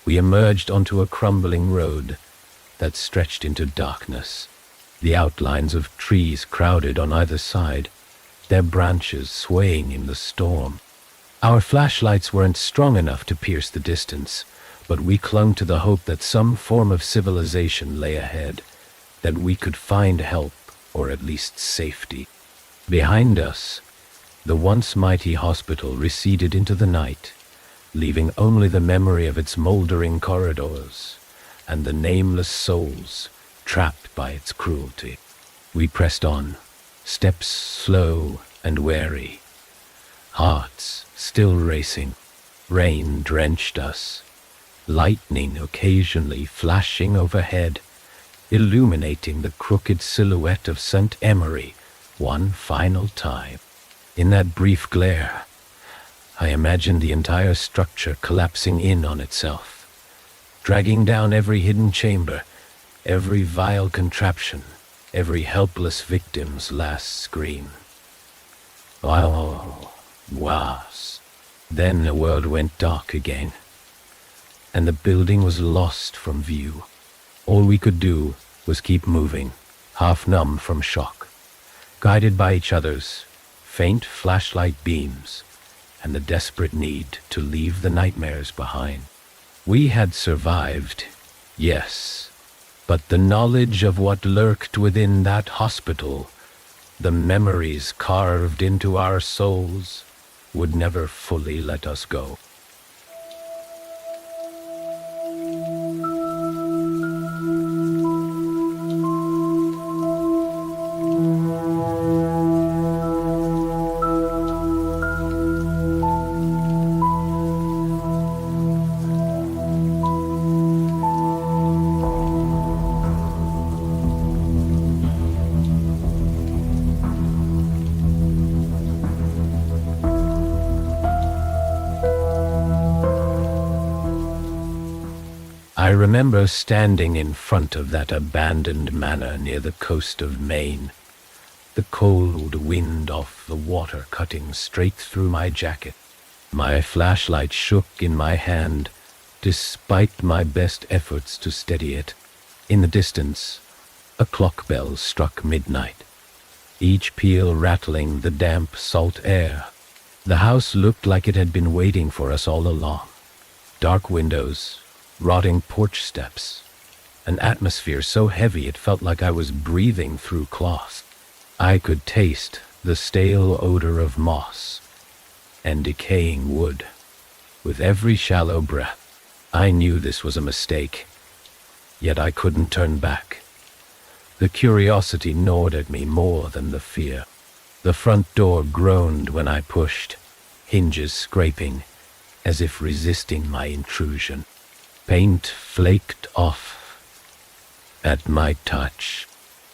we emerged onto a crumbling road that stretched into darkness. The outlines of trees crowded on either side, their branches swaying in the storm. Our flashlights weren't strong enough to pierce the distance, but we clung to the hope that some form of civilization lay ahead, that we could find help or at least safety. Behind us, the once mighty hospital receded into the night, leaving only the memory of its moldering corridors and the nameless souls trapped by its cruelty. We pressed on, steps slow and wary, hearts still racing. Rain drenched us, lightning occasionally flashing overhead, illuminating the crooked silhouette of St. Emery one final time. In that brief glare, I imagined the entire structure collapsing in on itself, dragging down every hidden chamber, every vile contraption, every helpless victim's last scream. Was. Then the world went dark again, and the building was lost from view. All we could do was keep moving, half numb from shock, guided by each other's faint flashlight beams and the desperate need to leave the nightmares behind. We had survived, yes, but the knowledge of what lurked within that hospital, the memories carved into our souls, would never fully let us go. I remember standing in front of that abandoned manor near the coast of Maine, the cold wind off the water cutting straight through my jacket. My flashlight shook in my hand, despite my best efforts to steady it. In the distance, a clock bell struck midnight, each peal rattling the damp, salt air. The house looked like it had been waiting for us all along. Dark windows, rotting porch steps, an atmosphere so heavy it felt like I was breathing through cloth. I could taste the stale odor of moss and decaying wood. With every shallow breath, I knew this was a mistake, yet I couldn't turn back. The curiosity gnawed at me more than the fear. The front door groaned when I pushed, hinges scraping, as if resisting my intrusion. Paint flaked off at my touch.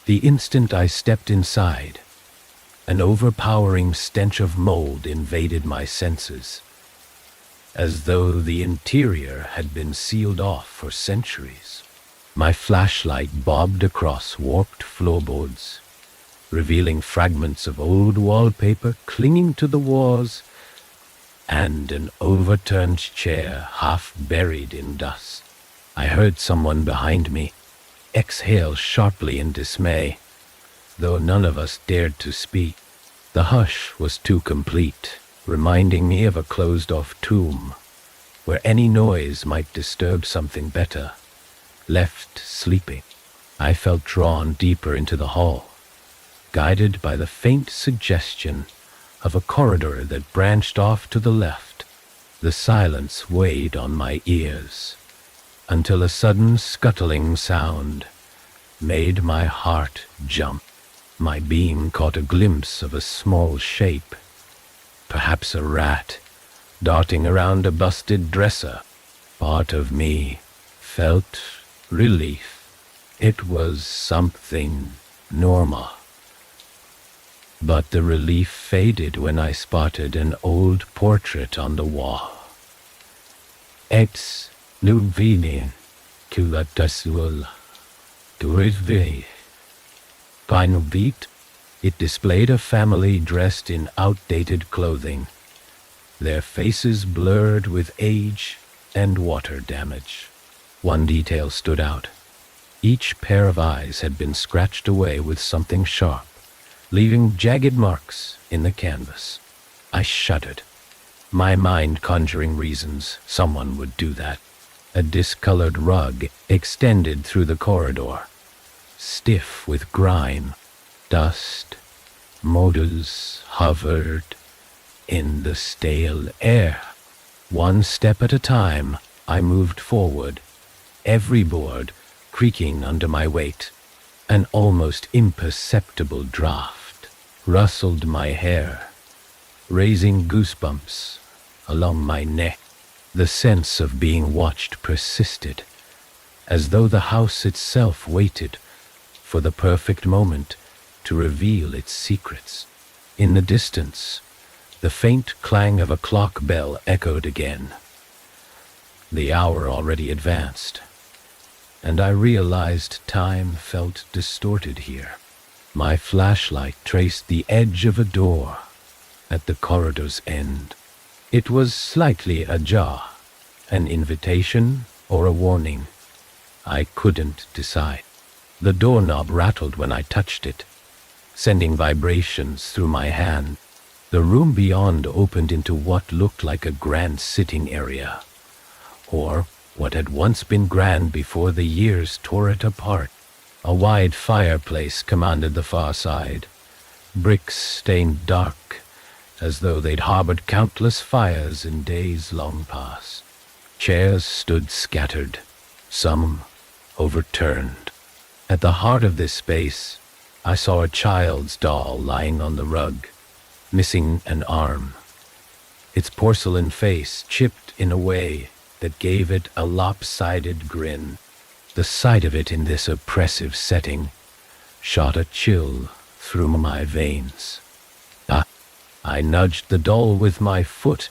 The instant I stepped inside, an overpowering stench of mold invaded my senses, as though the interior had been sealed off for centuries. My flashlight bobbed across warped floorboards, revealing fragments of old wallpaper clinging to the walls and an overturned chair half buried in dust. I heard someone behind me exhale sharply in dismay, though none of us dared to speak. The hush was too complete, reminding me of a closed-off tomb, where any noise might disturb something better, left sleeping. I felt drawn deeper into the hall, guided by the faint suggestion of a corridor that branched off to the left. The silence weighed on my ears, until a sudden scuttling sound made my heart jump. My beam caught a glimpse of a small shape, perhaps a rat, darting around a busted dresser. Part of me felt relief. It was something normal. But the relief faded when I spotted an old portrait on the wall. Ex nuvini culatasul durisve. Pinobit. It displayed a family dressed in outdated clothing, their faces blurred with age and water damage. One detail stood out. Each pair of eyes had been scratched away with something sharp, leaving jagged marks in the canvas. I shuddered, my mind conjuring reasons someone would do that. A discolored rug extended through the corridor, stiff with grime. Dust molders hovered in the stale air. One step at a time, I moved forward, every board creaking under my weight. An almost imperceptible draft rustled my hair, raising goosebumps along my neck. The sense of being watched persisted, as though the house itself waited for the perfect moment to reveal its secrets. In the distance, the faint clang of a clock bell echoed again. The hour already advanced, and I realized time felt distorted here. My flashlight traced the edge of a door at the corridor's end. It was slightly ajar, an invitation or a warning. I couldn't decide. The doorknob rattled when I touched it, sending vibrations through my hand. The room beyond opened into what looked like a grand sitting area, or what had once been grand before the years tore it apart. A wide fireplace commanded the far side, bricks stained dark, as though they'd harbored countless fires in days long past. Chairs stood scattered, some overturned. At the heart of this space, I saw a child's doll lying on the rug, missing an arm, its porcelain face chipped in a way that gave it a lopsided grin. The sight of it in this oppressive setting shot a chill through my veins. I nudged the doll with my foot,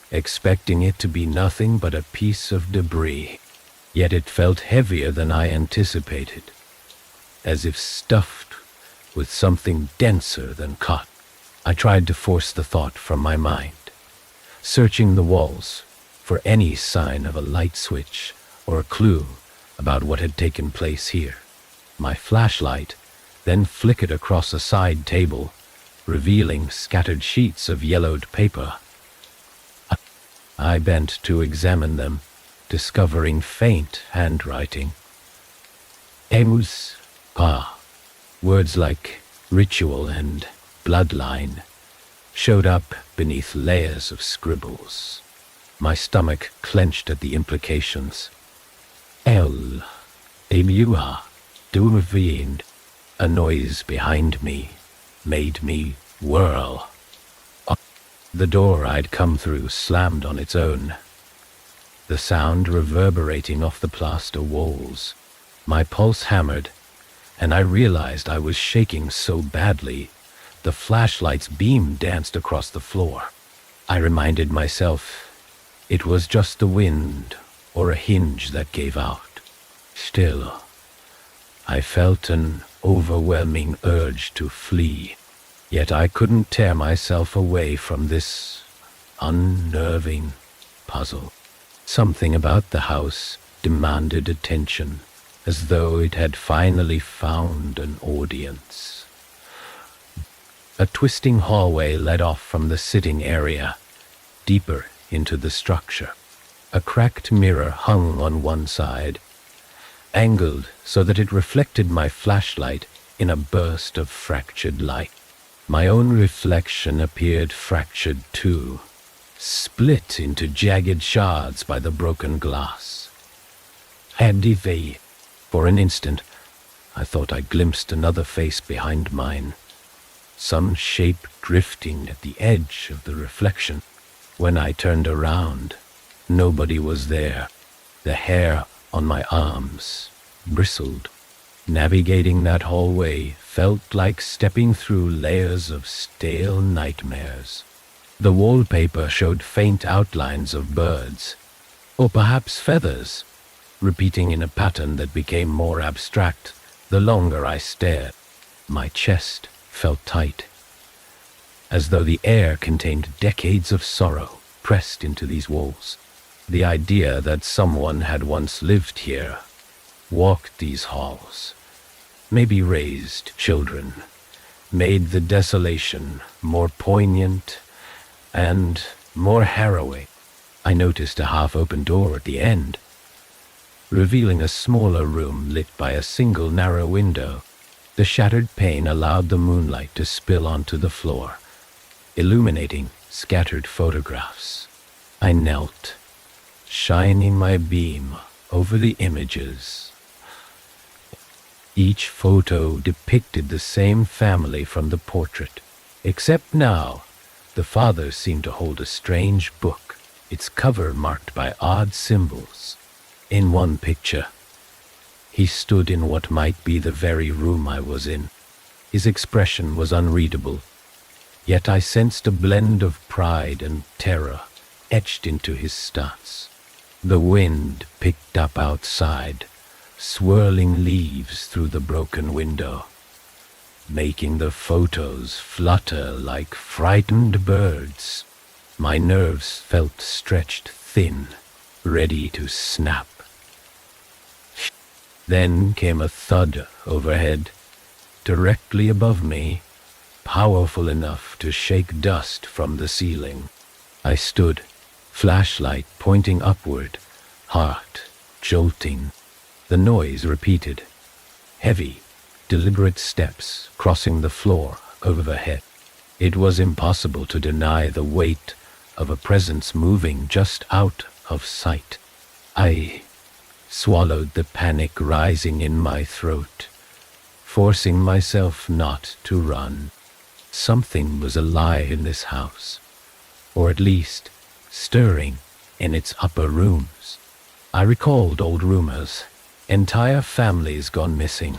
expecting it to be nothing but a piece of debris. Yet it felt heavier than I anticipated, as if stuffed with something denser than cotton. I tried to force the thought from my mind, searching the walls for any sign of a light switch or a clue about what had taken place here. My flashlight then flickered across a side table, revealing scattered sheets of yellowed paper. I bent to examine them, discovering faint handwriting. Emus pa. Words like ritual and bloodline showed up beneath layers of scribbles. My stomach clenched at the implications. El Emua Dumavind. A noise behind me made me whirl. The door I'd come through slammed on its own, the sound reverberating off the plaster walls. My pulse hammered, and I realized I was shaking so badly the flashlight's beam danced across the floor. I reminded myself it was just the wind or a hinge that gave out. Still, I felt an overwhelming urge to flee, yet I couldn't tear myself away from this unnerving puzzle. Something about the house demanded attention, as though it had finally found an audience. A twisting hallway led off from the sitting area, deeper into the structure. A cracked mirror hung on one side, angled so that it reflected my flashlight in a burst of fractured light. My own reflection appeared fractured too, split into jagged shards by the broken glass. Handy. For an instant, I thought I glimpsed another face behind mine, some shape drifting at the edge of the reflection. When I turned around, nobody was there. The hair on my arms bristled. Navigating that hallway felt like stepping through layers of stale nightmares. The wallpaper showed faint outlines of birds, or perhaps feathers, repeating in a pattern that became more abstract the longer I stared. My chest felt tight, as though the air contained decades of sorrow pressed into these walls. The idea that someone had once lived here, walked these halls, maybe raised children, made the desolation more poignant and more harrowing. I noticed a half-open door at the end, revealing a smaller room lit by a single narrow window. The shattered pane allowed the moonlight to spill onto the floor, illuminating scattered photographs. I knelt, shining my beam over the images. Each photo depicted the same family from the portrait, except now the father seemed to hold a strange book, its cover marked by odd symbols. In one picture, he stood in what might be the very room I was in. His expression was unreadable, yet I sensed a blend of pride and terror etched into his stance. The wind picked up outside, swirling leaves through the broken window, making the photos flutter like frightened birds. My nerves felt stretched thin, ready to snap. Then came a thud overhead, directly above me, powerful enough to shake dust from the ceiling. I stood, flashlight pointing upward, heart jolting. The noise repeated, heavy, deliberate steps crossing the floor overhead. It was impossible to deny the weight of a presence moving just out of sight. I swallowed the panic rising in my throat, forcing myself not to run. Something was alive in this house, or at least stirring in its upper rooms. I recalled old rumors, entire families gone missing,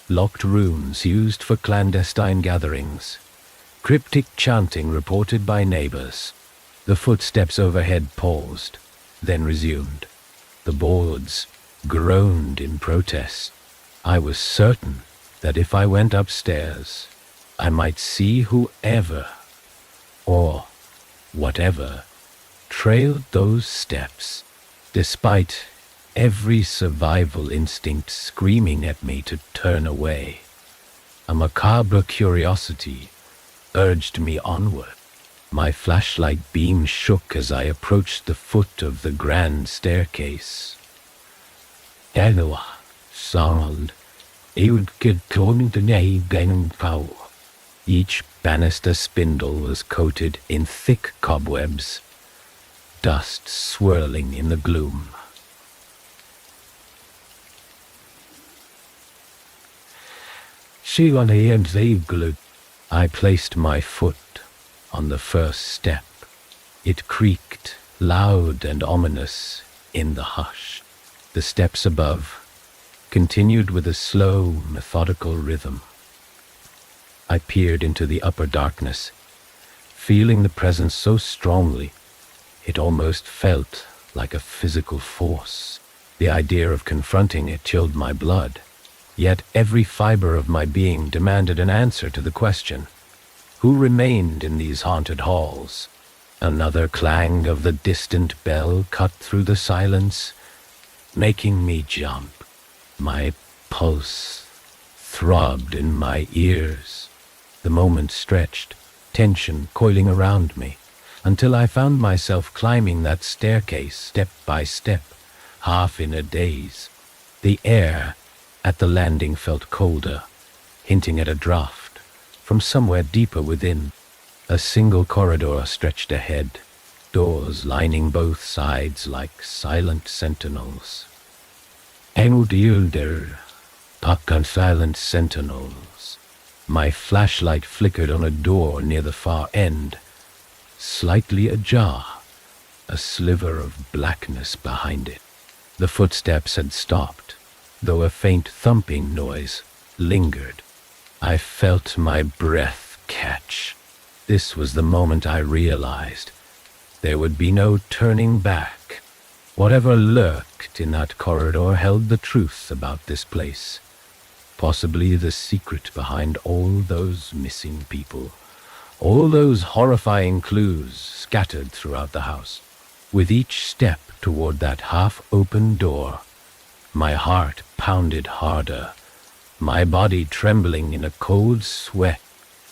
locked rooms used for clandestine gatherings, cryptic chanting reported by neighbors. The footsteps overhead paused, then resumed. The boards groaned in protest. I was certain that if I went upstairs, I might see whoever, or whatever, trailed those steps, despite every survival instinct screaming at me to turn away. A macabre curiosity urged me onward. My flashlight beam shook as I approached the foot of the grand staircase. Eloa, sound, each banister spindle was coated in thick cobwebs, dust swirling in the gloom. I placed my foot on the first step. It creaked, loud and ominous, in the hush. The steps above continued with a slow, methodical rhythm. I peered into the upper darkness, feeling the presence so strongly, it almost felt like a physical force. The idea of confronting it chilled my blood, yet every fiber of my being demanded an answer to the question. Who remained in these haunted halls? Another clang of the distant bell cut through the silence, making me jump. My pulse throbbed in my ears. The moment stretched, tension coiling around me, until I found myself climbing that staircase step by step, half in a daze. The air at the landing felt colder, hinting at a draught from somewhere deeper within. A single corridor stretched ahead, doors lining both sides like silent sentinels. Engudilder, Pakan silent sentinels. My flashlight flickered on a door near the far end, slightly ajar, a sliver of blackness behind it. The footsteps had stopped, though a faint thumping noise lingered. I felt my breath catch. This was the moment I realized there would be no turning back. Whatever lurked in that corridor held the truth about this place, possibly the secret behind all those missing people, all those horrifying clues scattered throughout the house. With each step toward that half-open door, my heart pounded harder, my body trembling in a cold sweat.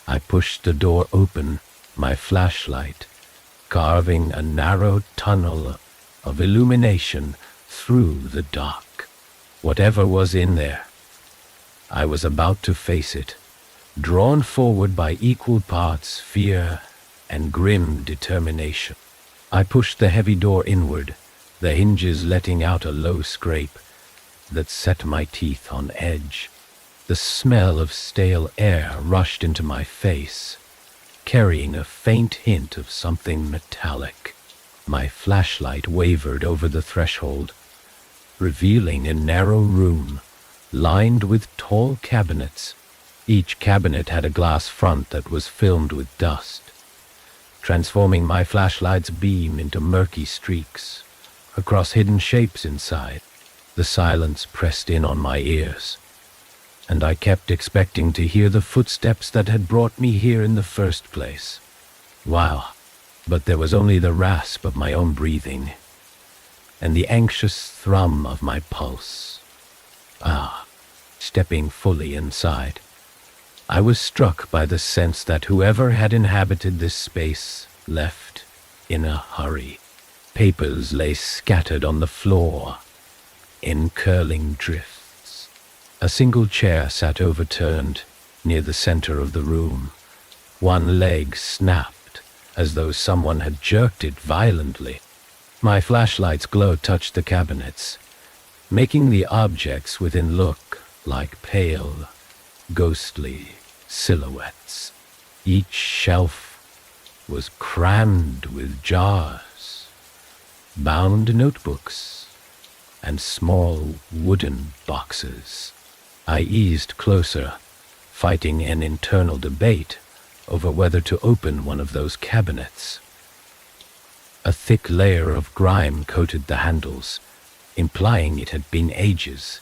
I pushed the door open, my flashlight carving a narrow tunnel of illumination through the dark. Whatever was in there, I was about to face it, drawn forward by equal parts fear and grim determination. I pushed the heavy door inward, the hinges letting out a low scrape that set my teeth on edge. The smell of stale air rushed into my face, carrying a faint hint of something metallic. My flashlight wavered over the threshold, revealing a narrow room lined with tall cabinets. Each cabinet had a glass front that was filmed with dust, transforming my flashlight's beam into murky streaks across hidden shapes inside. The silence pressed in on my ears, and I kept expecting to hear the footsteps that had brought me here in the first place. Wow, but there was only the rasp of my own breathing and the anxious thrum of my pulse. Stepping fully inside, I was struck by the sense that whoever had inhabited this space left in a hurry. Papers lay scattered on the floor in curling drifts. A single chair sat overturned near the center of the room. One leg snapped as though someone had jerked it violently. My flashlight's glow touched the cabinets, making the objects within look like pale, ghostly silhouettes. Each shelf was crammed with jars, bound notebooks, and small wooden boxes. I eased closer, fighting an internal debate over whether to open one of those cabinets. A thick layer of grime coated the handles, implying it had been ages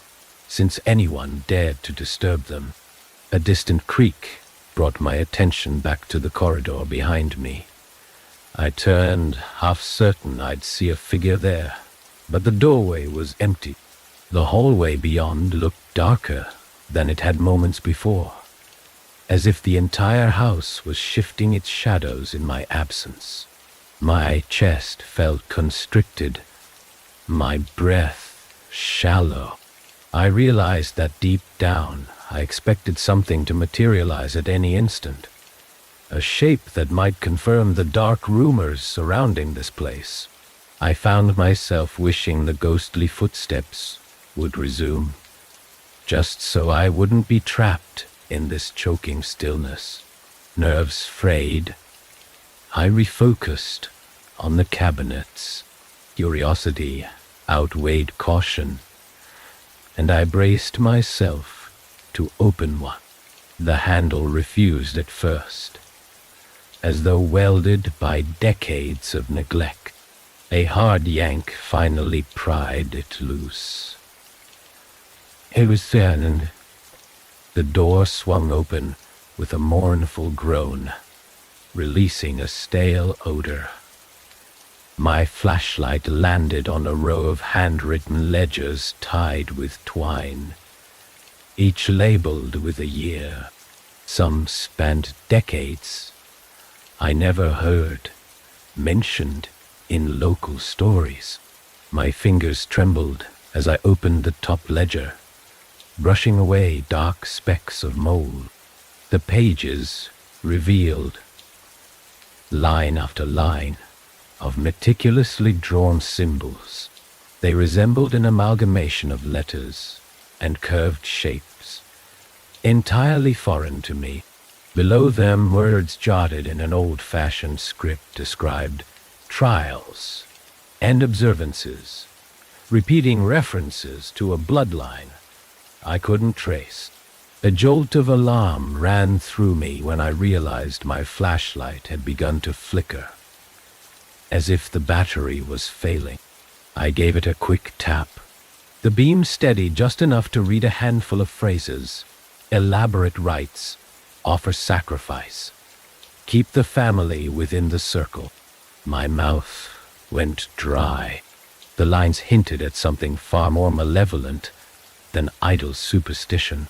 since anyone dared to disturb them. A distant creak brought my attention back to the corridor behind me. I turned, half certain I'd see a figure there, but the doorway was empty. The hallway beyond looked darker than it had moments before, as if the entire house was shifting its shadows in my absence. My chest felt constricted, my breath shallow. I realized that deep down I expected something to materialize at any instant, a shape that might confirm the dark rumors surrounding this place. I found myself wishing the ghostly footsteps would resume, just so I wouldn't be trapped in this choking stillness. Nerves frayed, I refocused on the cabinets. Curiosity outweighed caution, and I braced myself to open one. The handle refused at first, as though welded by decades of neglect. A hard yank finally pried it loose. It was then, and the door swung open with a mournful groan, releasing a stale odor. My flashlight landed on a row of handwritten ledgers tied with twine, each labeled with a year. Some spanned decades I never heard mentioned in local stories. My fingers trembled as I opened the top ledger, brushing away dark specks of mold. The pages revealed line after line of meticulously drawn symbols, They resembled an amalgamation of letters and curved shapes, entirely foreign to me. Below them, words jotted in an old-fashioned script described trials and observances, repeating references to a bloodline I couldn't trace. A jolt of alarm ran through me when I realized my flashlight had begun to flicker, as if the battery was failing. I gave it a quick tap. The beam steadied just enough to read a handful of phrases. Elaborate rites, offer sacrifice, keep the family within the circle. My mouth went dry. The lines hinted at something far more malevolent than idle superstition.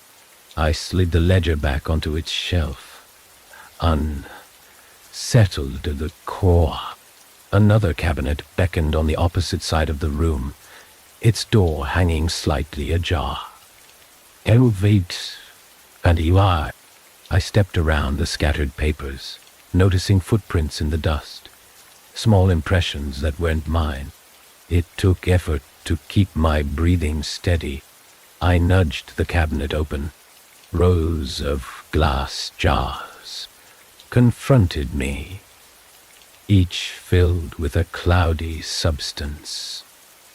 I slid the ledger back onto its shelf, unsettled to the core. Another cabinet beckoned on the opposite side of the room, its door hanging slightly ajar. Elevate and Eli. I stepped around the scattered papers, noticing footprints in the dust, small impressions that weren't mine. It took effort to keep my breathing steady. I nudged the cabinet open. Rows of glass jars confronted me, each filled with a cloudy substance.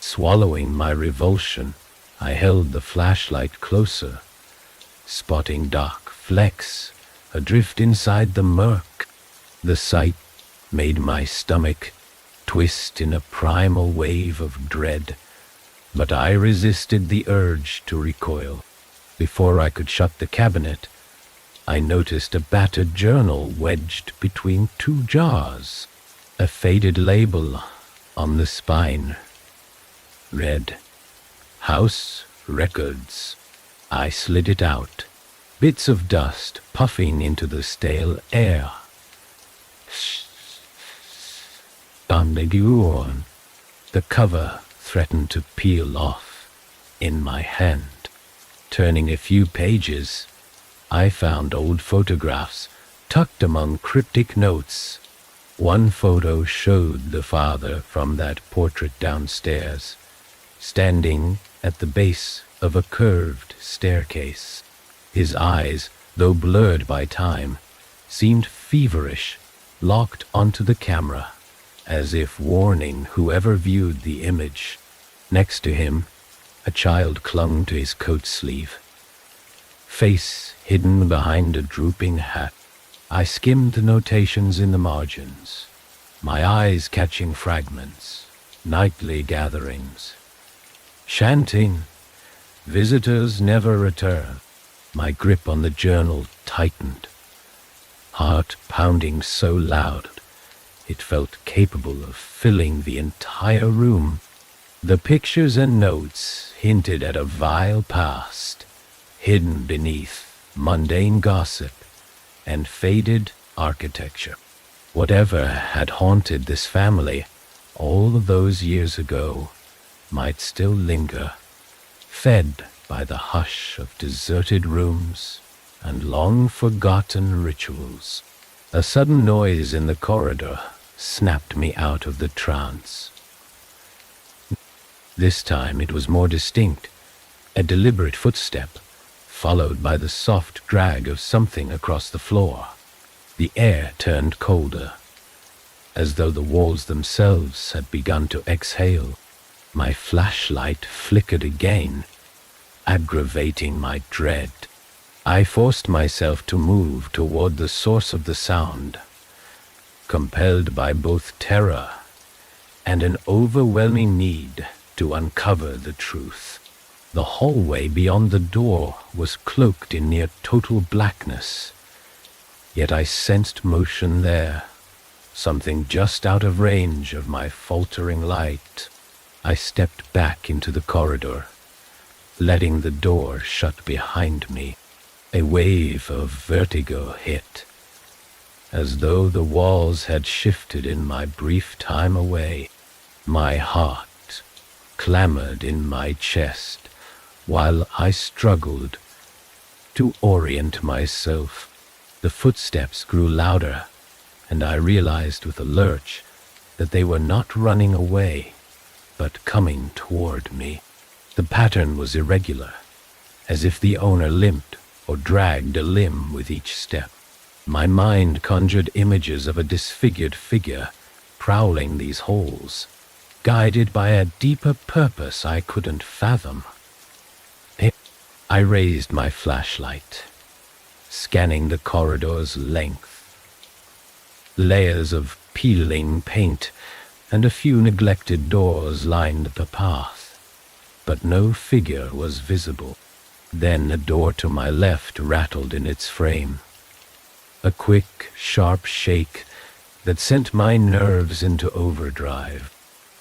Swallowing my revulsion, I held the flashlight closer, spotting dark flecks adrift inside the murk. The sight made my stomach twist in a primal wave of dread, but I resisted the urge to recoil. Before I could shut the cabinet, I noticed a battered journal wedged between two jars. A faded label on the spine read, House Records. I slid it out, bits of dust puffing into the stale air. The cover threatened to peel off in my hand. Turning a few pages, I found old photographs tucked among cryptic notes. One photo showed the father from that portrait downstairs, standing at the base of a curved staircase. His eyes, though blurred by time, seemed feverish, locked onto the camera, as if warning whoever viewed the image. Next to him, a child clung to his coat sleeve, face hidden behind a drooping hat. I skimmed the notations in the margins, my eyes catching fragments, nightly gatherings, chanting, visitors never return. My grip on the journal tightened, heart pounding so loud it felt capable of filling the entire room. The pictures and notes hinted at a vile past, hidden beneath mundane gossip and faded architecture. Whatever had haunted this family all of those years ago might still linger, fed by the hush of deserted rooms and long-forgotten rituals. A sudden noise in the corridor snapped me out of the trance. This time it was more distinct, a deliberate footstep, followed by the soft drag of something across the floor. The air turned colder, as though the walls themselves had begun to exhale. My flashlight flickered again, aggravating my dread. I forced myself to move toward the source of the sound, compelled by both terror and an overwhelming need to uncover the truth. The hallway beyond the door was cloaked in near total blackness, yet I sensed motion there, something just out of range of my faltering light. I stepped back into the corridor, letting the door shut behind me. A wave of vertigo hit, as though the walls had shifted in my brief time away. My heart clamored in my chest while I struggled to orient myself. The footsteps grew louder, and I realized with a lurch that they were not running away. but coming toward me. The pattern was irregular, as if the owner limped or dragged a limb with each step. My mind conjured images of a disfigured figure prowling these halls, guided by a deeper purpose I couldn't fathom. I raised my flashlight, scanning the corridor's length. Layers of peeling paint and a few neglected doors lined the path, but no figure was visible. Then a door to my left rattled in its frame. A quick, sharp shake that sent my nerves into overdrive.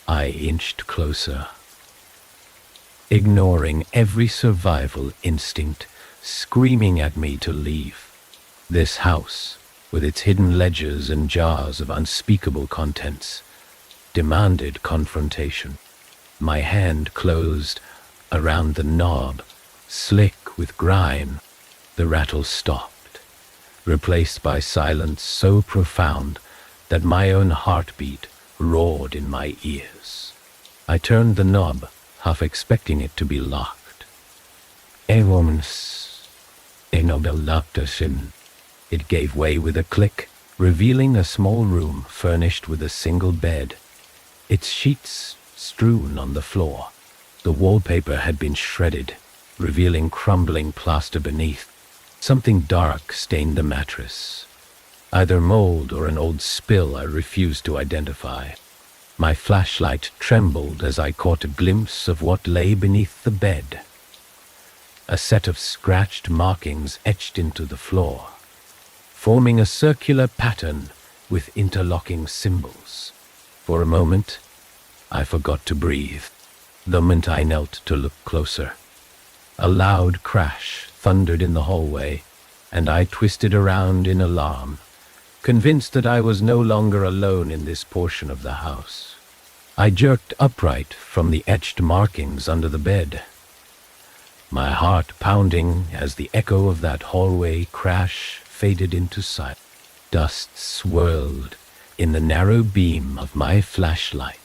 I inched closer, ignoring every survival instinct screaming at me to leave. This house, with its hidden ledgers and jars of unspeakable contents, demanded confrontation. My hand closed around the knob, slick with grime. The rattle stopped, replaced by silence so profound that my own heartbeat roared in my ears. I turned the knob, half expecting it to be locked. It gave way with a click, revealing a small room furnished with a single bed, its sheets strewn on the floor. The wallpaper had been shredded, revealing crumbling plaster beneath. Something dark stained the mattress, either mold or an old spill I refused to identify. My flashlight trembled as I caught a glimpse of what lay beneath the bed. A set of scratched markings etched into the floor, forming a circular pattern with interlocking symbols. For a moment, I forgot to breathe. The moment I knelt to look closer, a loud crash thundered in the hallway, and I twisted around in alarm, convinced that I was no longer alone in this portion of the house. I jerked upright from the etched markings under the bed, my heart pounding as the echo of that hallway crash faded into sight. Dust swirled in the narrow beam of my flashlight,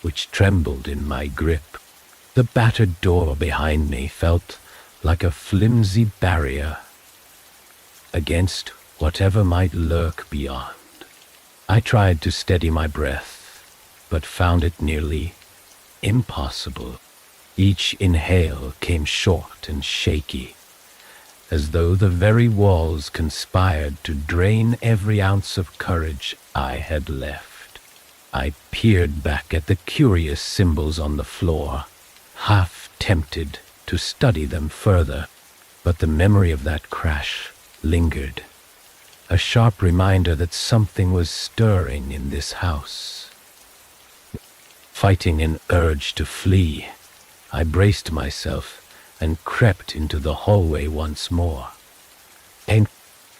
which trembled in my grip. The battered door behind me felt like a flimsy barrier against whatever might lurk beyond. I tried to steady my breath, but found it nearly impossible. Each inhale came short and shaky, as though the very walls conspired to drain every ounce of courage I had left. I peered back at the curious symbols on the floor, half tempted to study them further, but the memory of that crash lingered, a sharp reminder that something was stirring in this house. Fighting an urge to flee, I braced myself and crept into the hallway once more. And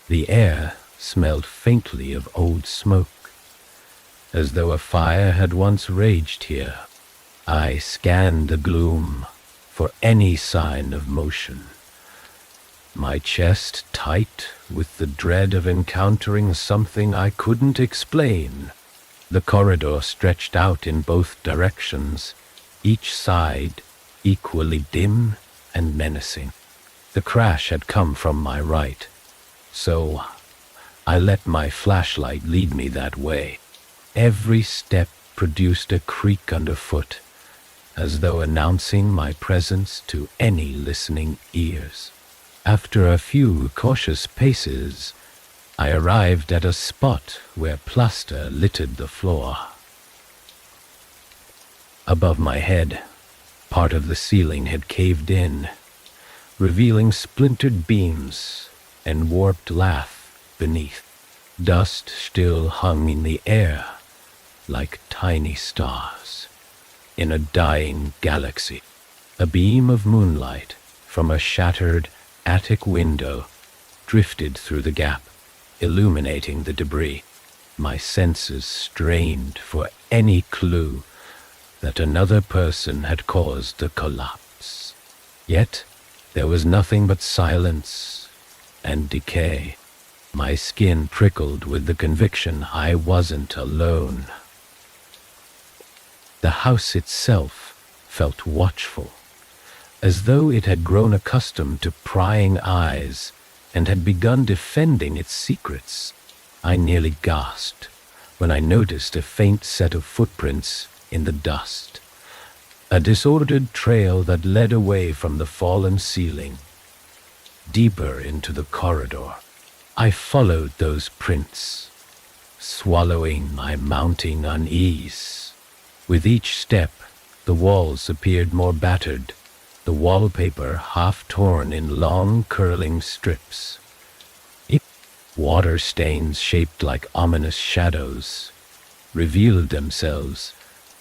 the air smelled faintly of old smoke, as though a fire had once raged here. I scanned the gloom for any sign of motion, my chest tight with the dread of encountering something I couldn't explain. The corridor stretched out in both directions, each side equally dim and menacing. The crash had come from my right, so I let my flashlight lead me that way. Every step produced a creak underfoot, as though announcing my presence to any listening ears. After a few cautious paces, I arrived at a spot where plaster littered the floor. Above my head, part of the ceiling had caved in, revealing splintered beams and warped lath beneath. Dust still hung in the air like tiny stars in a dying galaxy. A beam of moonlight from a shattered attic window drifted through the gap, illuminating the debris. My senses strained for any clue that another person had caused the collapse. Yet there was nothing but silence and decay. My skin prickled with the conviction I wasn't alone. The house itself felt watchful, as though it had grown accustomed to prying eyes and had begun defending its secrets. I nearly gasped when I noticed a faint set of footprints in the dust, a disordered trail that led away from the fallen ceiling, deeper into the corridor. I followed those prints, swallowing my mounting unease. With each step, the walls appeared more battered, the wallpaper half torn in long curling strips. Water stains shaped like ominous shadows revealed themselves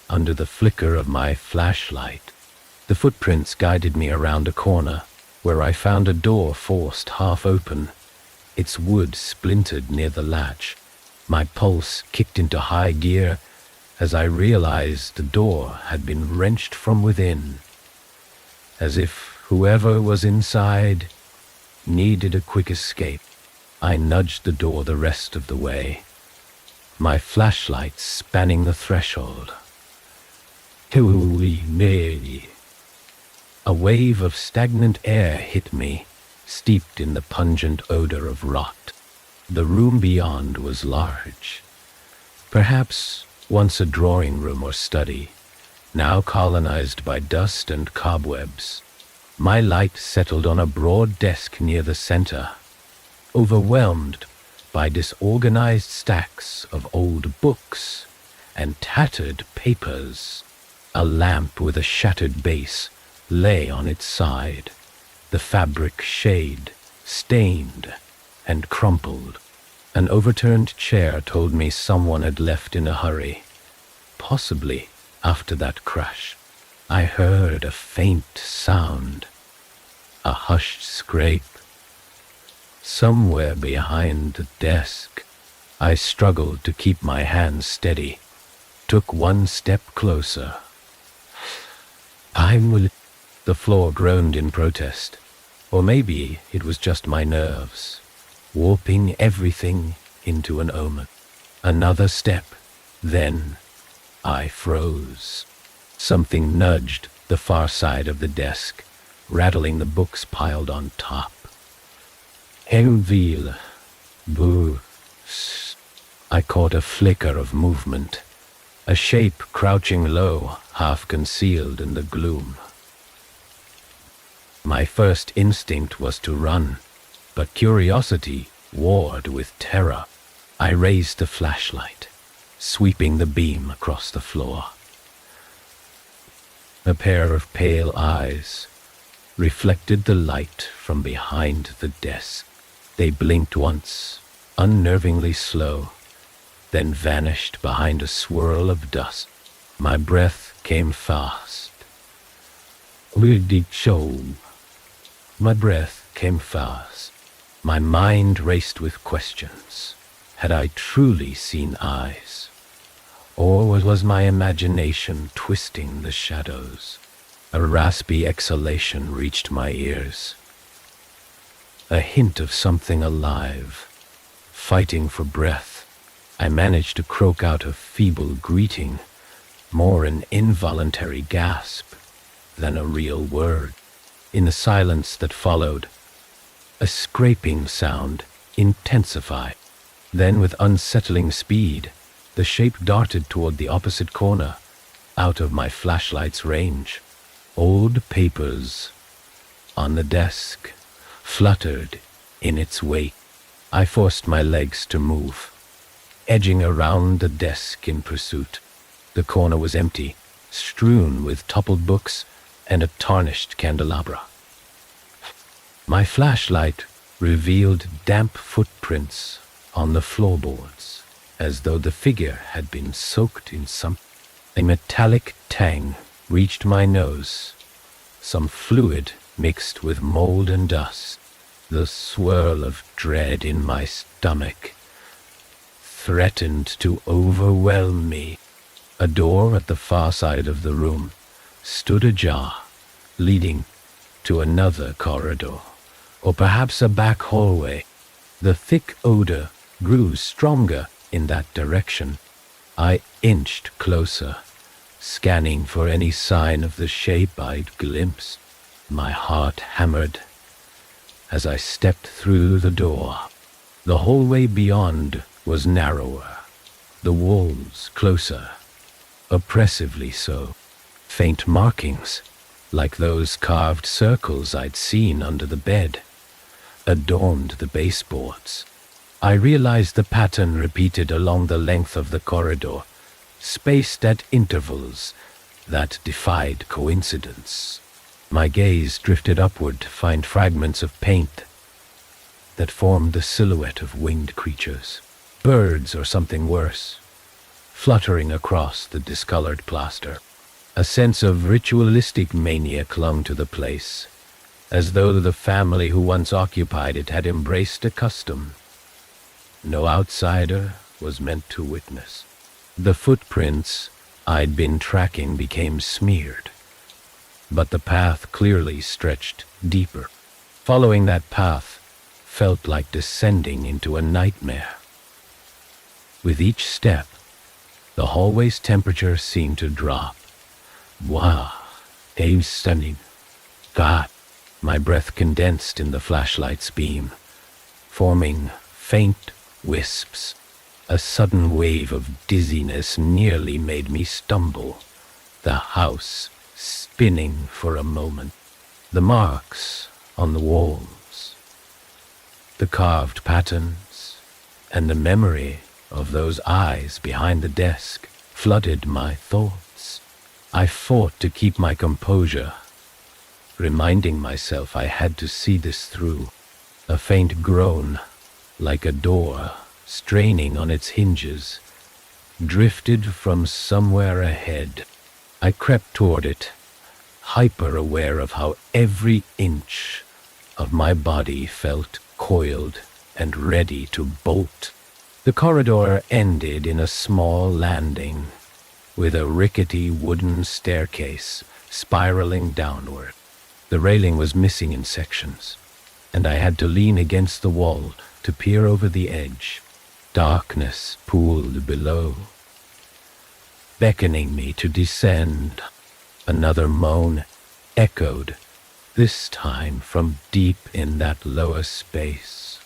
under the flicker of my flashlight. The footprints guided me around a corner, where I found a door forced half open, its wood splintered near the latch. My pulse kicked into high gear as I realized the door had been wrenched from within, as if whoever was inside needed a quick escape. I nudged the door the rest of the way, my flashlight spanning the threshold. A wave of stagnant air hit me, steeped in the pungent odor of rot. The room beyond was large, perhaps once a drawing room or study, now colonized by dust and cobwebs. My light settled on a broad desk near the center, overwhelmed by disorganized stacks of old books and tattered papers. A lamp with a shattered base lay on its side, the fabric shade, stained and crumpled. An overturned chair told me someone had left in a hurry, possibly after that crash. I heard a faint sound, a hushed scrape. Somewhere behind the desk, I struggled to keep my hands steady, took one step closer. The floor groaned in protest, or maybe it was just my nerves, warping everything into an omen. Another step, then I froze. Something nudged the far side of the desk, rattling the books piled on top. Envelop. I caught a flicker of movement, a shape crouching low, half concealed in the gloom. My first instinct was to run, but curiosity warred with terror. I raised the flashlight, sweeping the beam across the floor. A pair of pale eyes reflected the light from behind the desk. They blinked once, unnervingly slow, then vanished behind a swirl of dust. My breath came fast. My breath came fast. My mind raced with questions. Had I truly seen eyes? Or was my imagination twisting the shadows? A raspy exhalation reached my ears. A hint of something alive, fighting for breath. I managed to croak out a feeble greeting, more an involuntary gasp than a real word. In the silence that followed, a scraping sound intensified. Then, with unsettling speed, the shape darted toward the opposite corner, out of my flashlight's range. Old papers on the desk fluttered in its wake. I forced my legs to move, edging around the desk in pursuit. The corner was empty, strewn with toppled books and a tarnished candelabra. My flashlight revealed damp footprints on the floorboards, as though the figure had been soaked in something. A metallic tang reached my nose, some fluid mixed with mold and dust. The swirl of dread in my stomach threatened to overwhelm me. A door at the far side of the room stood ajar, leading to another corridor, or perhaps a back hallway. The thick odor grew stronger in that direction. I inched closer, scanning for any sign of the shape I'd glimpsed. My heart hammered as I stepped through the door. The hallway beyond was narrower, the walls closer, oppressively so. Faint markings, like those carved circles I'd seen under the bed, adorned the baseboards. I realized the pattern repeated along the length of the corridor, spaced at intervals that defied coincidence. My gaze drifted upward to find fragments of paint that formed the silhouette of winged creatures, birds or something worse, fluttering across the discolored plaster. A sense of ritualistic mania clung to the place, as though the family who once occupied it had embraced a custom no outsider was meant to witness. The footprints I'd been tracking became smeared, but the path clearly stretched deeper. Following that path felt like descending into a nightmare. With each step, the hallway's temperature seemed to drop. Wow, Dave's stunning. God, my breath condensed in the flashlight's beam, forming faint wisps. A sudden wave of dizziness nearly made me stumble, the house spinning for a moment. The marks on the walls, the carved patterns, and the memory of those eyes behind the desk flooded my thoughts. I fought to keep my composure, reminding myself I had to see this through. A faint groan, like a door straining on its hinges, drifted from somewhere ahead. I crept toward it, hyper-aware of how every inch of my body felt coiled and ready to bolt. The corridor ended in a small landing, with a rickety wooden staircase spiraling downward. The railing was missing in sections, and I had to lean against the wall to peer over the edge. Darkness pooled below, beckoning me to descend. Another moan echoed, this time from deep in that lower space.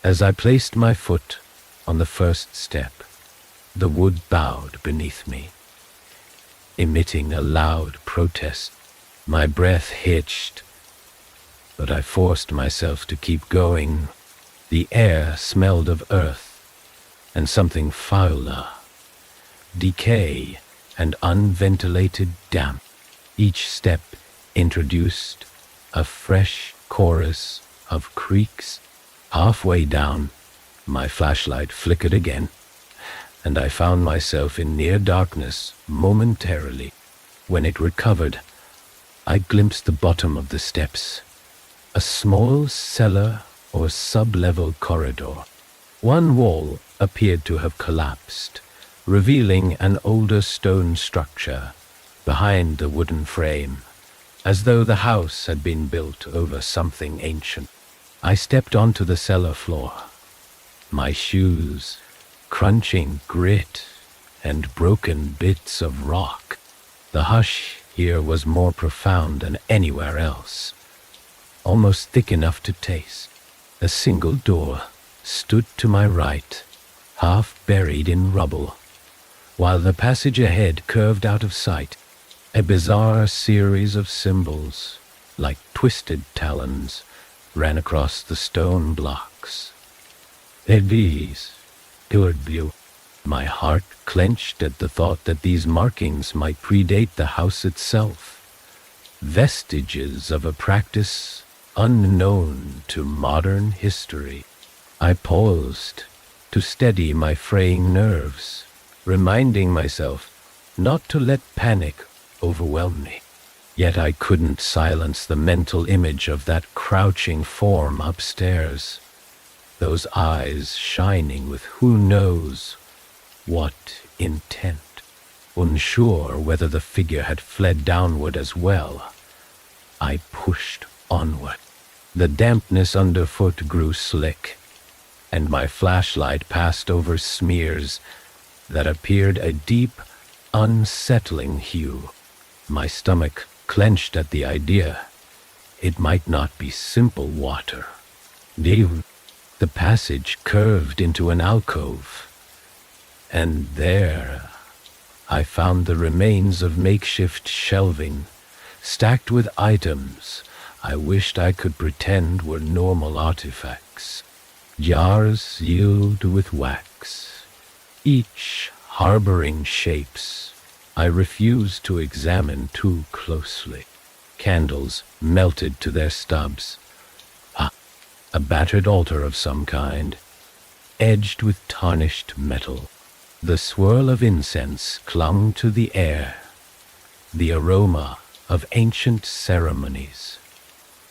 As I placed my foot on the first step, the wood bowed beneath me, emitting a loud protest. My breath hitched, but I forced myself to keep going. The air smelled of earth and something fouler, decay and unventilated damp. Each step introduced a fresh chorus of creaks. Halfway down, my flashlight flickered again, and I found myself in near darkness momentarily. When it recovered, I glimpsed the bottom of the steps, a small cellar or sub-level corridor. One wall appeared to have collapsed, revealing an older stone structure behind the wooden frame, as though the house had been built over something ancient. I stepped onto the cellar floor, my shoes crunching grit and broken bits of rock. The hush here was more profound than anywhere else, almost thick enough to taste. A single door stood to my right, half buried in rubble, while the passage ahead curved out of sight. A bizarre series of symbols, like twisted talons, ran across the stone blocks. These, view. My heart clenched at the thought that these markings might predate the house itself, vestiges of a practice unknown to modern history. I paused to steady my fraying nerves, reminding myself not to let panic overwhelm me. Yet I couldn't silence the mental image of that crouching form upstairs, those eyes shining with who knows what intent. Unsure whether the figure had fled downward as well, I pushed onward. The dampness underfoot grew slick, and my flashlight passed over smears that appeared a deep, unsettling hue. My stomach clenched at the idea. It might not be simple water. The passage curved into an alcove, and there I found the remains of makeshift shelving, stacked with items I wished I could pretend were normal artifacts. Jars sealed with wax, each harboring shapes I refused to examine too closely. Candles melted to their stubs. A battered altar of some kind, edged with tarnished metal. The swirl of incense clung to the air. The aroma of ancient ceremonies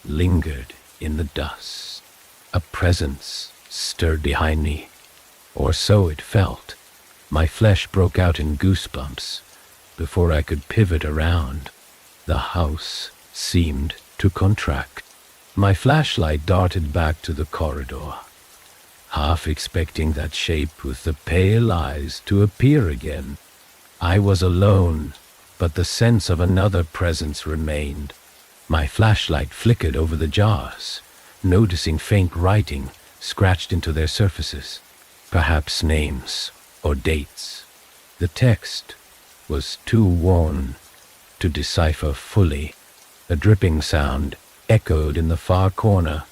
lingered in the dust. A presence stirred behind me, or so it felt. My flesh broke out in goosebumps before I could pivot around. The house seemed to contract. My flashlight darted back to the corridor, half expecting that shape with the pale eyes to appear again. I was alone, but the sense of another presence remained. My flashlight flickered over the jars, noticing faint writing scratched into their surfaces, perhaps names or dates. The text was too worn to decipher fully. A dripping sound echoed in the far corner,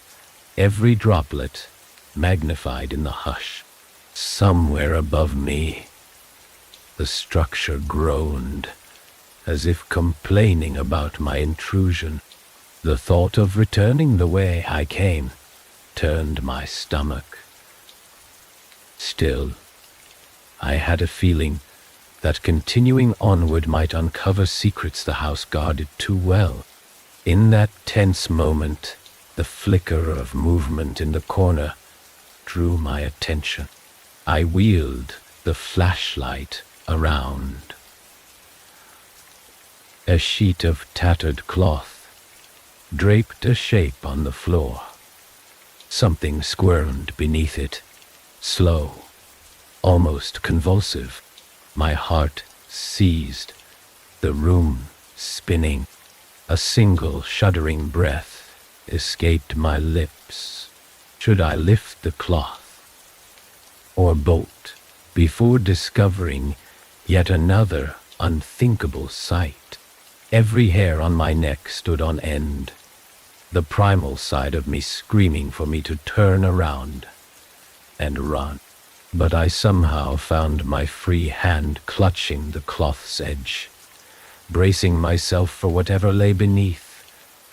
every droplet magnified in the hush. Somewhere above me, the structure groaned, as if complaining about my intrusion. The thought of returning the way I came turned my stomach. Still, I had a feeling that continuing onward might uncover secrets the house guarded too well. In that tense moment, the flicker of movement in the corner drew my attention. I wheeled the flashlight around. A sheet of tattered cloth draped a shape on the floor. Something squirmed beneath it, slow, almost convulsive. My heart seized, the room spinning. A single shuddering breath escaped my lips. Should I lift the cloth or bolt before discovering yet another unthinkable sight? Every hair on my neck stood on end, the primal side of me screaming for me to turn around and run. But I somehow found my free hand clutching the cloth's edge, bracing myself for whatever lay beneath,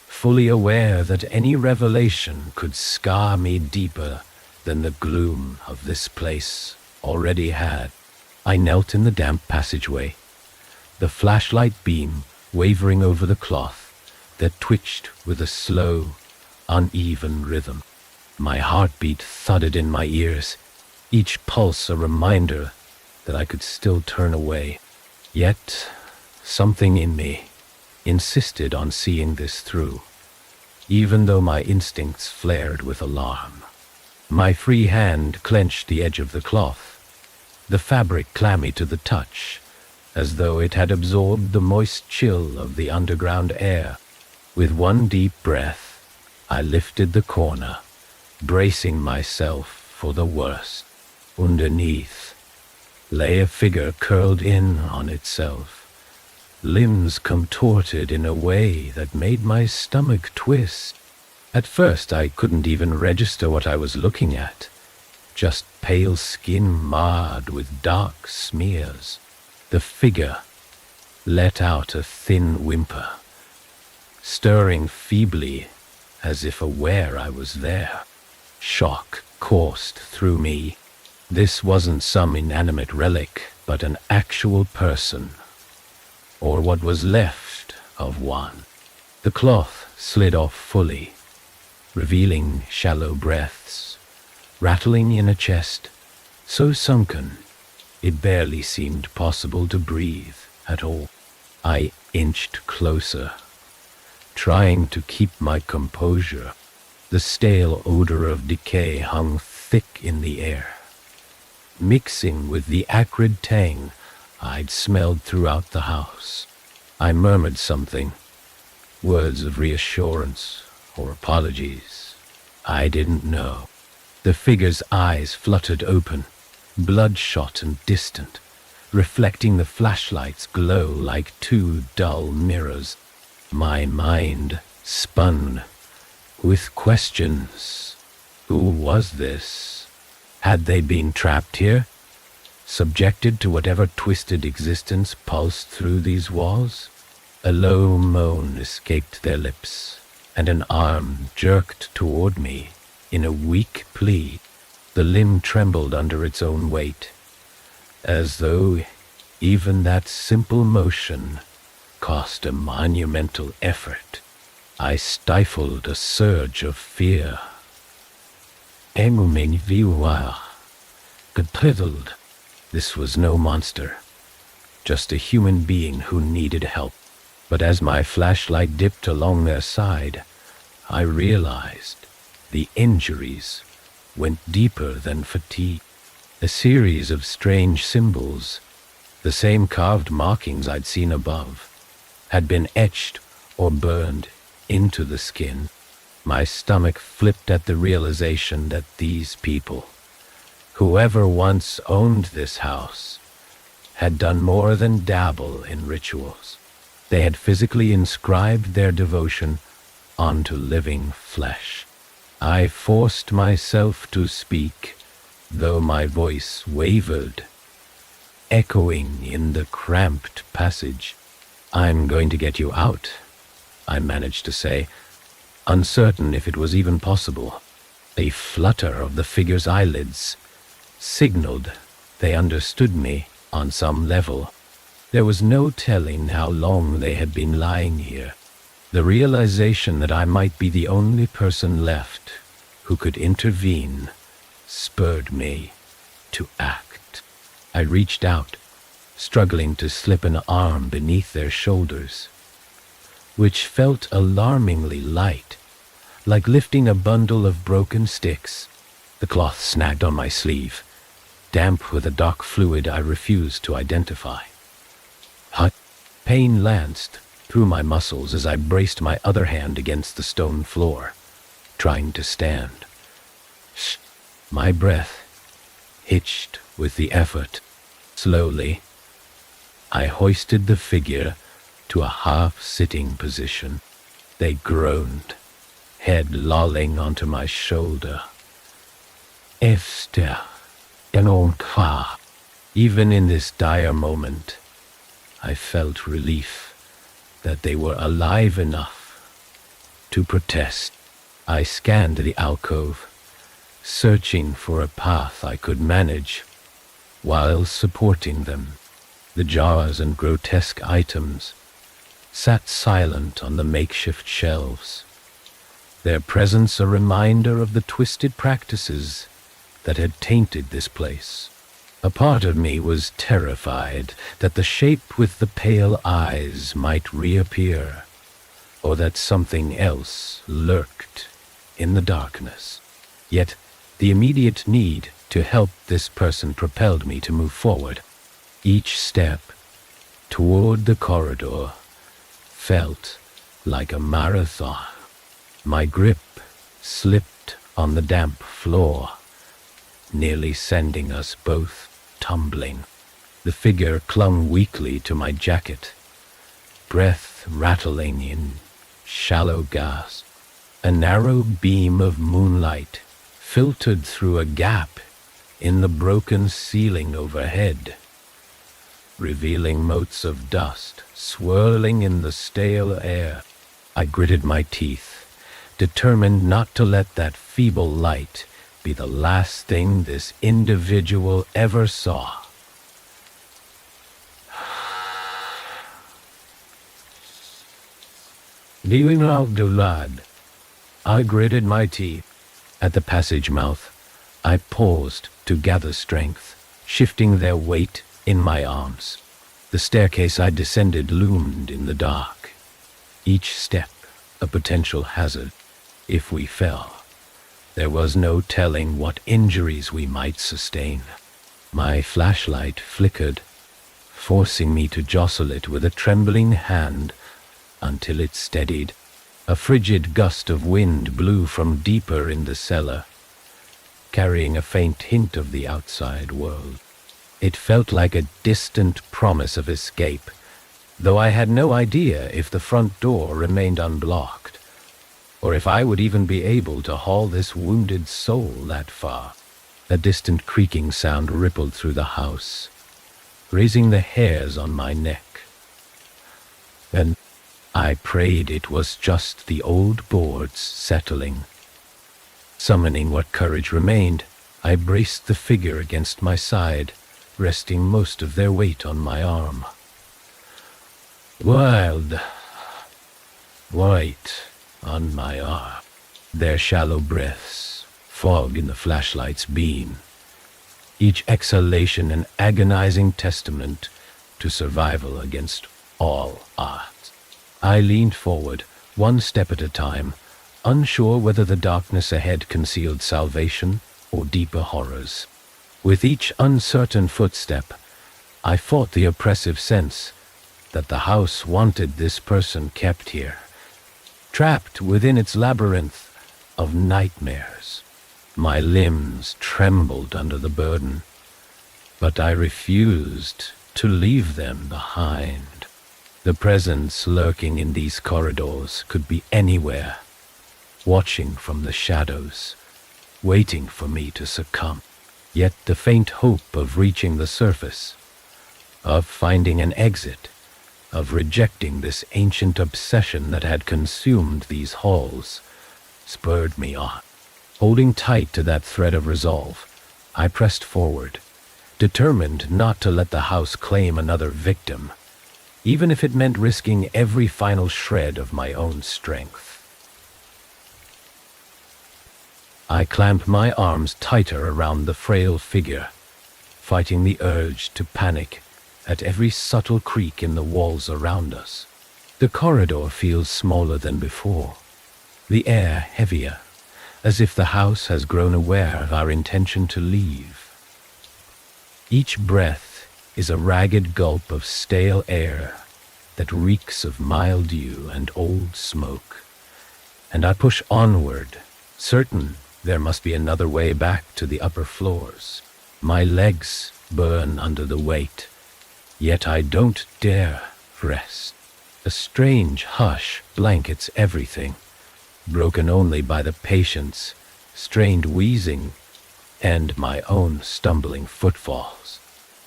fully aware that any revelation could scar me deeper than the gloom of this place already had. I knelt in the damp passageway, the flashlight beam wavering over the cloth that twitched with a slow, uneven rhythm. My heartbeat thudded in my ears, each pulse a reminder that I could still turn away. Yet something in me insisted on seeing this through, even though my instincts flared with alarm. My free hand clenched the edge of the cloth, the fabric clammy to the touch, as though it had absorbed the moist chill of the underground air. With one deep breath, I lifted the corner, bracing myself for the worst. Underneath lay a figure curled in on itself, limbs contorted in a way that made my stomach twist. At first I couldn't even register what I was looking at, just pale skin marred with dark smears. The figure let out a thin whimper, stirring feebly as if aware I was there. Shock coursed through me. This wasn't some inanimate relic, but an actual person, or what was left of one. The cloth slid off fully, revealing shallow breaths, rattling in a chest so sunken it barely seemed possible to breathe at all. I inched closer, trying to keep my composure. The stale odor of decay hung thick in the air, mixing with the acrid tang I'd smelled throughout the house. I murmured something, words of reassurance or apologies. I didn't know. The figure's eyes fluttered open, bloodshot and distant, reflecting the flashlight's glow like two dull mirrors. My mind spun with questions. Who was this? Had they been trapped here, subjected to whatever twisted existence pulsed through these walls? A low moan escaped their lips, and an arm jerked toward me in a weak plea. The limb trembled under its own weight, as though even that simple motion cost a monumental effort. I stifled a surge of fear. Enguming viwa, gepriddled. This was no monster, just a human being who needed help. But as my flashlight dipped along their side, I realized the injuries went deeper than fatigue. A series of strange symbols, the same carved markings I'd seen above, had been etched or burned into the skin. My stomach flipped at the realization that these people, whoever once owned this house, had done more than dabble in rituals. They had physically inscribed their devotion onto living flesh. I forced myself to speak, though my voice wavered, echoing in the cramped passage. "I'm going to get you out," I managed to say, uncertain if it was even possible. A flutter of the figure's eyelids signaled they understood me on some level. There was no telling how long they had been lying here. The realization that I might be the only person left who could intervene spurred me to act. I reached out, struggling to slip an arm beneath their shoulders, which felt alarmingly light, like lifting a bundle of broken sticks. The cloth snagged on my sleeve, damp with a dark fluid I refused to identify. Hot pain lanced through my muscles as I braced my other hand against the stone floor, trying to stand. My breath hitched with the effort. Slowly, I hoisted the figure to a half-sitting position. They groaned, head lolling onto my shoulder. Efter en kvar. Even in this dire moment, I felt relief that they were alive enough to protest. I scanned the alcove, searching for a path I could manage while supporting them. The jars and grotesque items sat silent on the makeshift shelves, their presence a reminder of the twisted practices that had tainted this place. A part of me was terrified that the shape with the pale eyes might reappear, or that something else lurked in the darkness. Yet the immediate need to help this person propelled me to move forward. Each step toward the corridor felt like a marathon. My grip slipped on the damp floor, nearly sending us both tumbling. The figure clung weakly to my jacket, breath rattling in shallow gasps. A narrow beam of moonlight filtered through a gap in the broken ceiling overhead, revealing motes of dust swirling in the stale air. I gritted my teeth, determined not to let that feeble light be the last thing this individual ever saw. Leaving out the lad, I gritted my teeth. At the passage mouth, I paused to gather strength, shifting their weight in my arms. The staircase I descended loomed in the dark, each step a potential hazard. If we fell, there was no telling what injuries we might sustain. My flashlight flickered, forcing me to jostle it with a trembling hand until it steadied. A frigid gust of wind blew from deeper in the cellar, carrying a faint hint of the outside world. It felt like a distant promise of escape, though I had no idea if the front door remained unblocked, or if I would even be able to haul this wounded soul that far. A distant creaking sound rippled through the house, raising the hairs on my neck. And I prayed it was just the old boards settling. Summoning what courage remained, I braced the figure against my side, resting most of their weight on my arm. Wild, white on my arm, their shallow breaths, fog in the flashlight's beam, each exhalation an agonizing testament to survival against all odds. I leaned forward, one step at a time, unsure whether the darkness ahead concealed salvation or deeper horrors. With each uncertain footstep, I fought the oppressive sense that the house wanted this person kept here, trapped within its labyrinth of nightmares. My limbs trembled under the burden, but I refused to leave them behind. The presence lurking in these corridors could be anywhere, watching from the shadows, waiting for me to succumb. Yet the faint hope of reaching the surface, of finding an exit, of rejecting this ancient obsession that had consumed these halls, spurred me on. Holding tight to that thread of resolve, I pressed forward, determined not to let the house claim another victim, even if it meant risking every final shred of my own strength. I clamped my arms tighter around the frail figure, fighting the urge to panic at every subtle creak in the walls around us. The corridor feels smaller than before, the air heavier, as if the house has grown aware of our intention to leave. Each breath is a ragged gulp of stale air that reeks of mildew and old smoke, and I push onward, certain there must be another way back to the upper floors. My legs burn under the weight, yet I don't dare rest. A strange hush blankets everything, broken only by the patience, strained wheezing, and my own stumbling footfalls.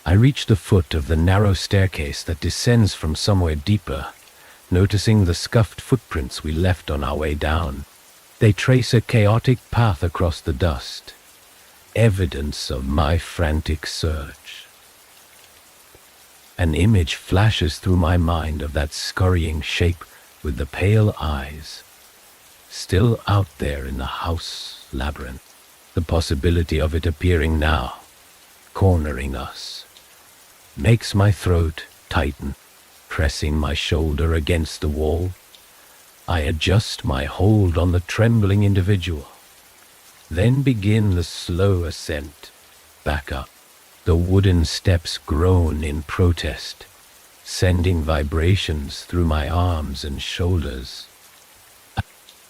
I reach the foot of the narrow staircase that descends from somewhere deeper, noticing the scuffed footprints we left on our way down. They trace a chaotic path across the dust, evidence of my frantic search. An image flashes through my mind of that scurrying shape with the pale eyes, still out there in the house labyrinth. The possibility of it appearing now, cornering us, makes my throat tighten. Pressing my shoulder against the wall, I adjust my hold on the trembling individual, then begin the slow ascent back up. The wooden steps groan in protest, sending vibrations through my arms and shoulders.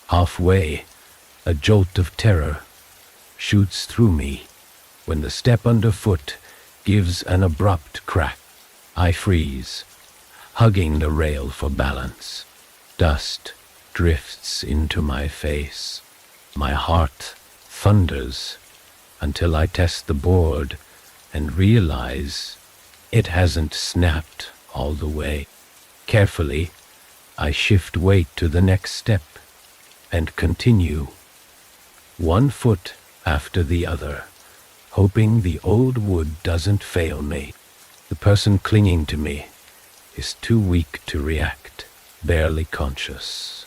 Halfway, a jolt of terror shoots through me when the step underfoot gives an abrupt crack. I freeze, hugging the rail for balance. Dust drifts into my face. My heart thunders until I test the board and realize it hasn't snapped all the way. Carefully, I shift weight to the next step and continue, one foot after the other, hoping the old wood doesn't fail me. The person clinging to me is too weak to react, barely conscious.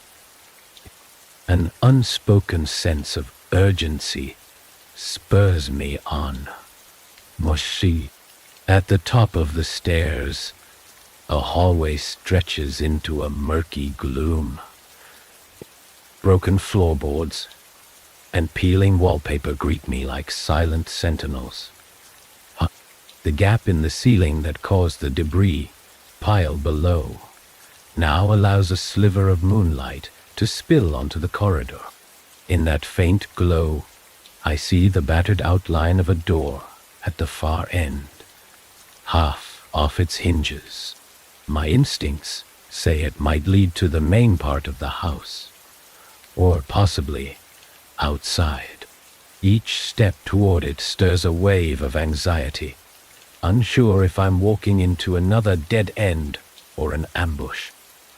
An unspoken sense of urgency spurs me on. Moshi. At the top of the stairs, a hallway stretches into a murky gloom. Broken floorboards and peeling wallpaper greet me like silent sentinels. The gap in the ceiling that caused the debris pile below now allows a sliver of moonlight to spill onto the corridor. In that faint glow, I see the battered outline of a door at the far end, half off its hinges. My instincts say it might lead to the main part of the house, or possibly outside. Each step toward it stirs a wave of anxiety, unsure if I'm walking into another dead end or an ambush.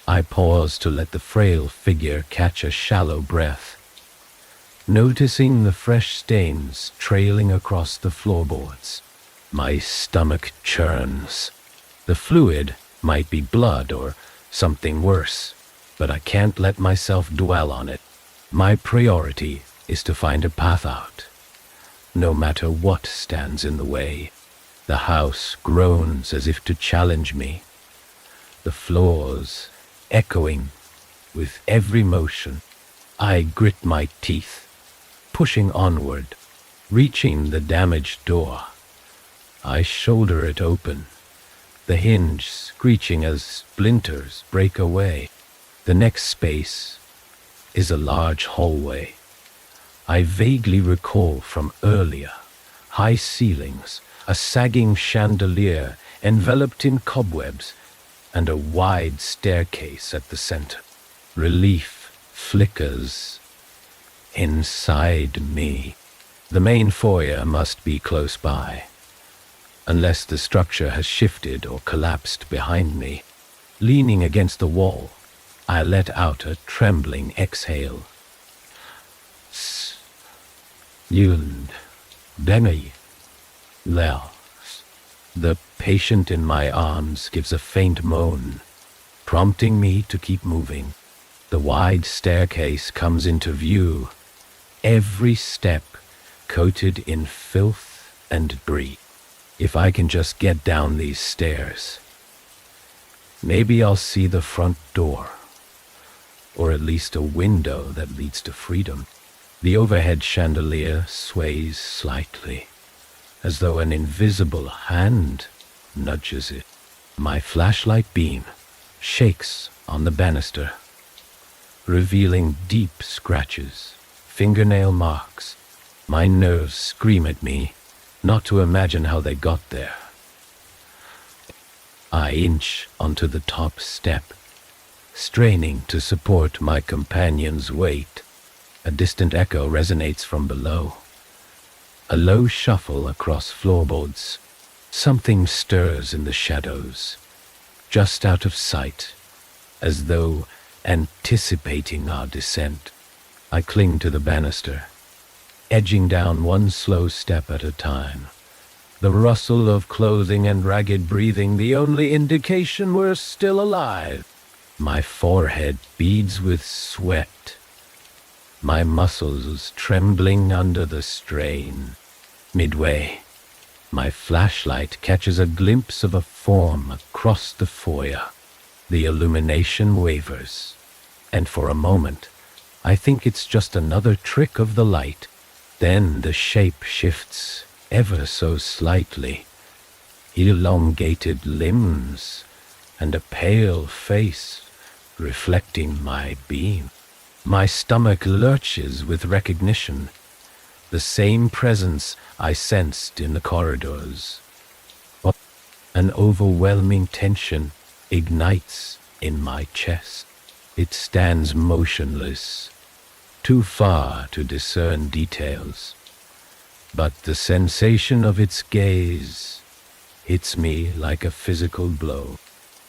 I pause to let the frail figure catch a shallow breath, noticing the fresh stains trailing across the floorboards. My stomach churns. The fluid might be blood or something worse, but I can't let myself dwell on it. My priority is to find a path out, no matter what stands in the way. The house groans as if to challenge me, the floors echoing with every motion. I grit my teeth, pushing onward, reaching the damaged door. I shoulder it open, the hinge screeching as splinters break away. The next space is a large hallway. I vaguely recall from earlier, high ceilings, a sagging chandelier enveloped in cobwebs, and a wide staircase at the center. Relief flickers inside me. The main foyer must be close by, unless the structure has shifted or collapsed behind me. Leaning against the wall, I let out a trembling exhale. Yund, Denny, Lel. The patient in my arms gives a faint moan, prompting me to keep moving. The wide staircase comes into view, every step coated in filth and debris. If I can just get down these stairs, maybe I'll see the front door, or at least a window that leads to freedom. The overhead chandelier sways slightly, as though an invisible hand nudges it. My flashlight beam shakes on the banister, revealing deep scratches, fingernail marks. My nerves scream at me not to imagine how they got there. I inch onto the top step, straining to support my companion's weight. A distant echo resonates from below. A low shuffle across floorboards. Something stirs in the shadows, just out of sight, as though anticipating our descent. I cling to the banister, edging down one slow step at a time. The rustle of clothing and ragged breathing, the only indication we're still alive. My forehead beads with sweat, my muscles trembling under the strain. Midway, my flashlight catches a glimpse of a form across the foyer. The illumination wavers, and for a moment, I think it's just another trick of the light. Then the shape shifts ever so slightly. Elongated limbs and a pale face reflecting my beam. My stomach lurches with recognition, the same presence I sensed in the corridors. An overwhelming tension ignites in my chest. It stands motionless, too far to discern details, but the sensation of its gaze hits me like a physical blow.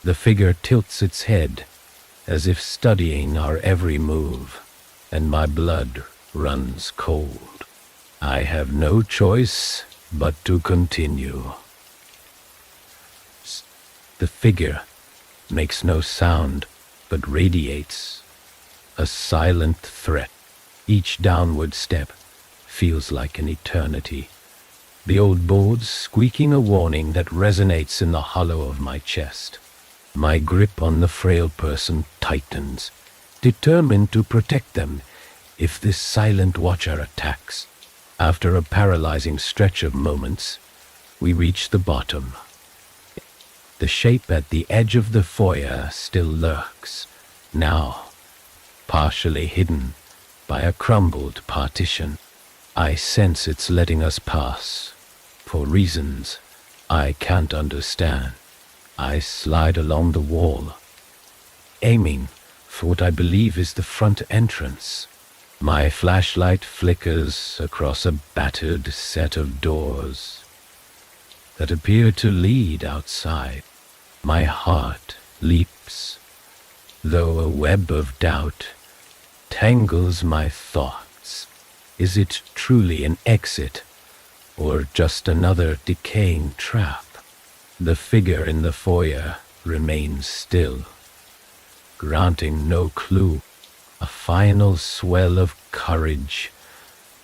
The figure tilts its head, as if studying our every move, and my blood runs cold. I have no choice but to continue. The figure makes no sound, but radiates a silent threat. Each downward step feels like an eternity. The old boards squeaking a warning that resonates in the hollow of my chest. My grip on the frail person tightens, determined to protect them if this silent watcher attacks. After a paralyzing stretch of moments, We reach the bottom. The shape at the edge of the foyer still lurks, now partially hidden by a crumbled partition. I sense it's letting us pass, for reasons I can't understand. I slide along the wall, aiming for what I believe is the front entrance. My flashlight flickers across a battered set of doors that appear to lead outside. My heart leaps, though a web of doubt tangles my thoughts. Is it truly an exit, or just another decaying trap? The figure in the foyer remains still, granting no clue. A final swell of courage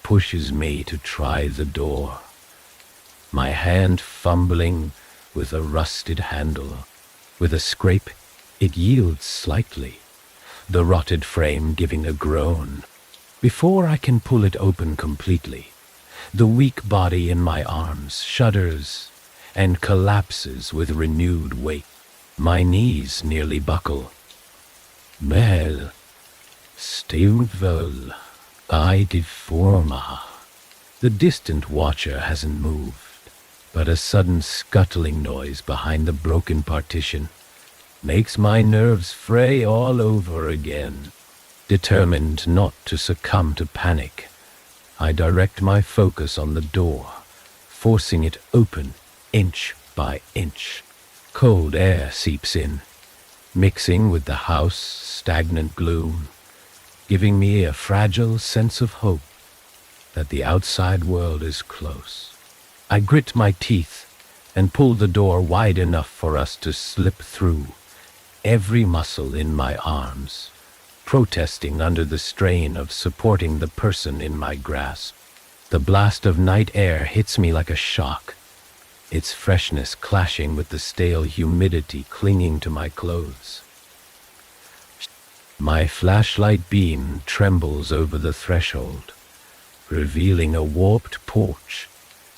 pushes me to try the door, my hand fumbling with a rusted handle. With a scrape, it yields slightly, the rotted frame giving a groan. Before I can pull it open completely, the weak body in my arms shudders and collapses with renewed weight. My knees nearly buckle. Bel, stivvel, I deforma. The distant watcher hasn't moved, but a sudden scuttling noise behind the broken partition makes my nerves fray all over again. Determined not to succumb to panic, I direct my focus on the door, forcing it open inch by inch. Cold air seeps in, mixing with the house's stagnant gloom, giving me a fragile sense of hope that the outside world is close. I grit my teeth and pull the door wide enough for us to slip through, every muscle in my arms protesting under the strain of supporting the person in my grasp. The blast of night air hits me like a shock, its freshness clashing with the stale humidity clinging to my clothes. My flashlight beam trembles over the threshold, revealing a warped porch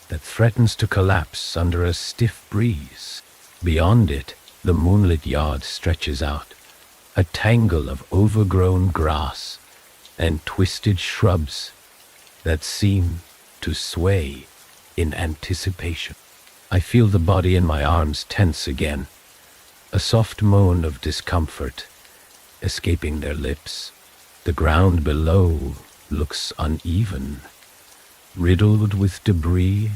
that threatens to collapse under a stiff breeze. Beyond it, the moonlit yard stretches out, a tangle of overgrown grass and twisted shrubs that seem to sway in anticipation. I feel the body in my arms tense again, a soft moan of discomfort escaping their lips. The ground below looks uneven, riddled with debris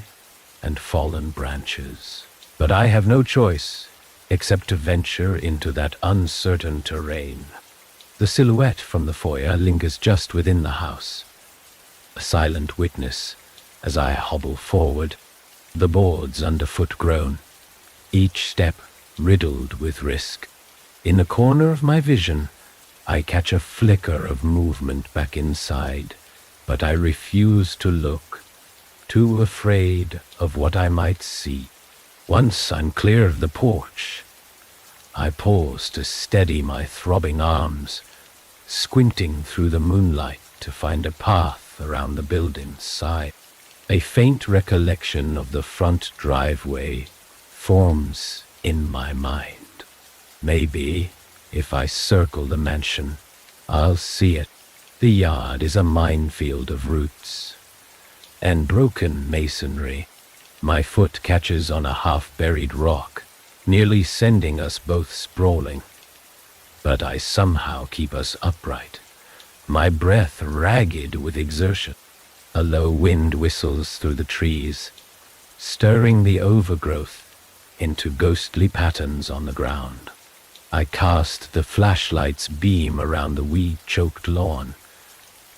and fallen branches. But I have no choice except to venture into that uncertain terrain. The silhouette from the foyer lingers just within the house, a silent witness as I hobble forward, the boards underfoot groan, each step riddled with risk. In the corner of my vision, I catch a flicker of movement back inside, but I refuse to look, too afraid of what I might see. Once I'm clear of the porch, I pause to steady my throbbing arms, squinting through the moonlight to find a path around the building's side. A faint recollection of the front driveway forms in my mind. Maybe, if I circle the mansion, I'll see it. The yard is a minefield of roots and broken masonry. My foot catches on a half-buried rock, nearly sending us both sprawling. But I somehow keep us upright, my breath ragged with exertion. A low wind whistles through the trees, stirring the overgrowth into ghostly patterns on the ground. I cast the flashlight's beam around the weed-choked lawn,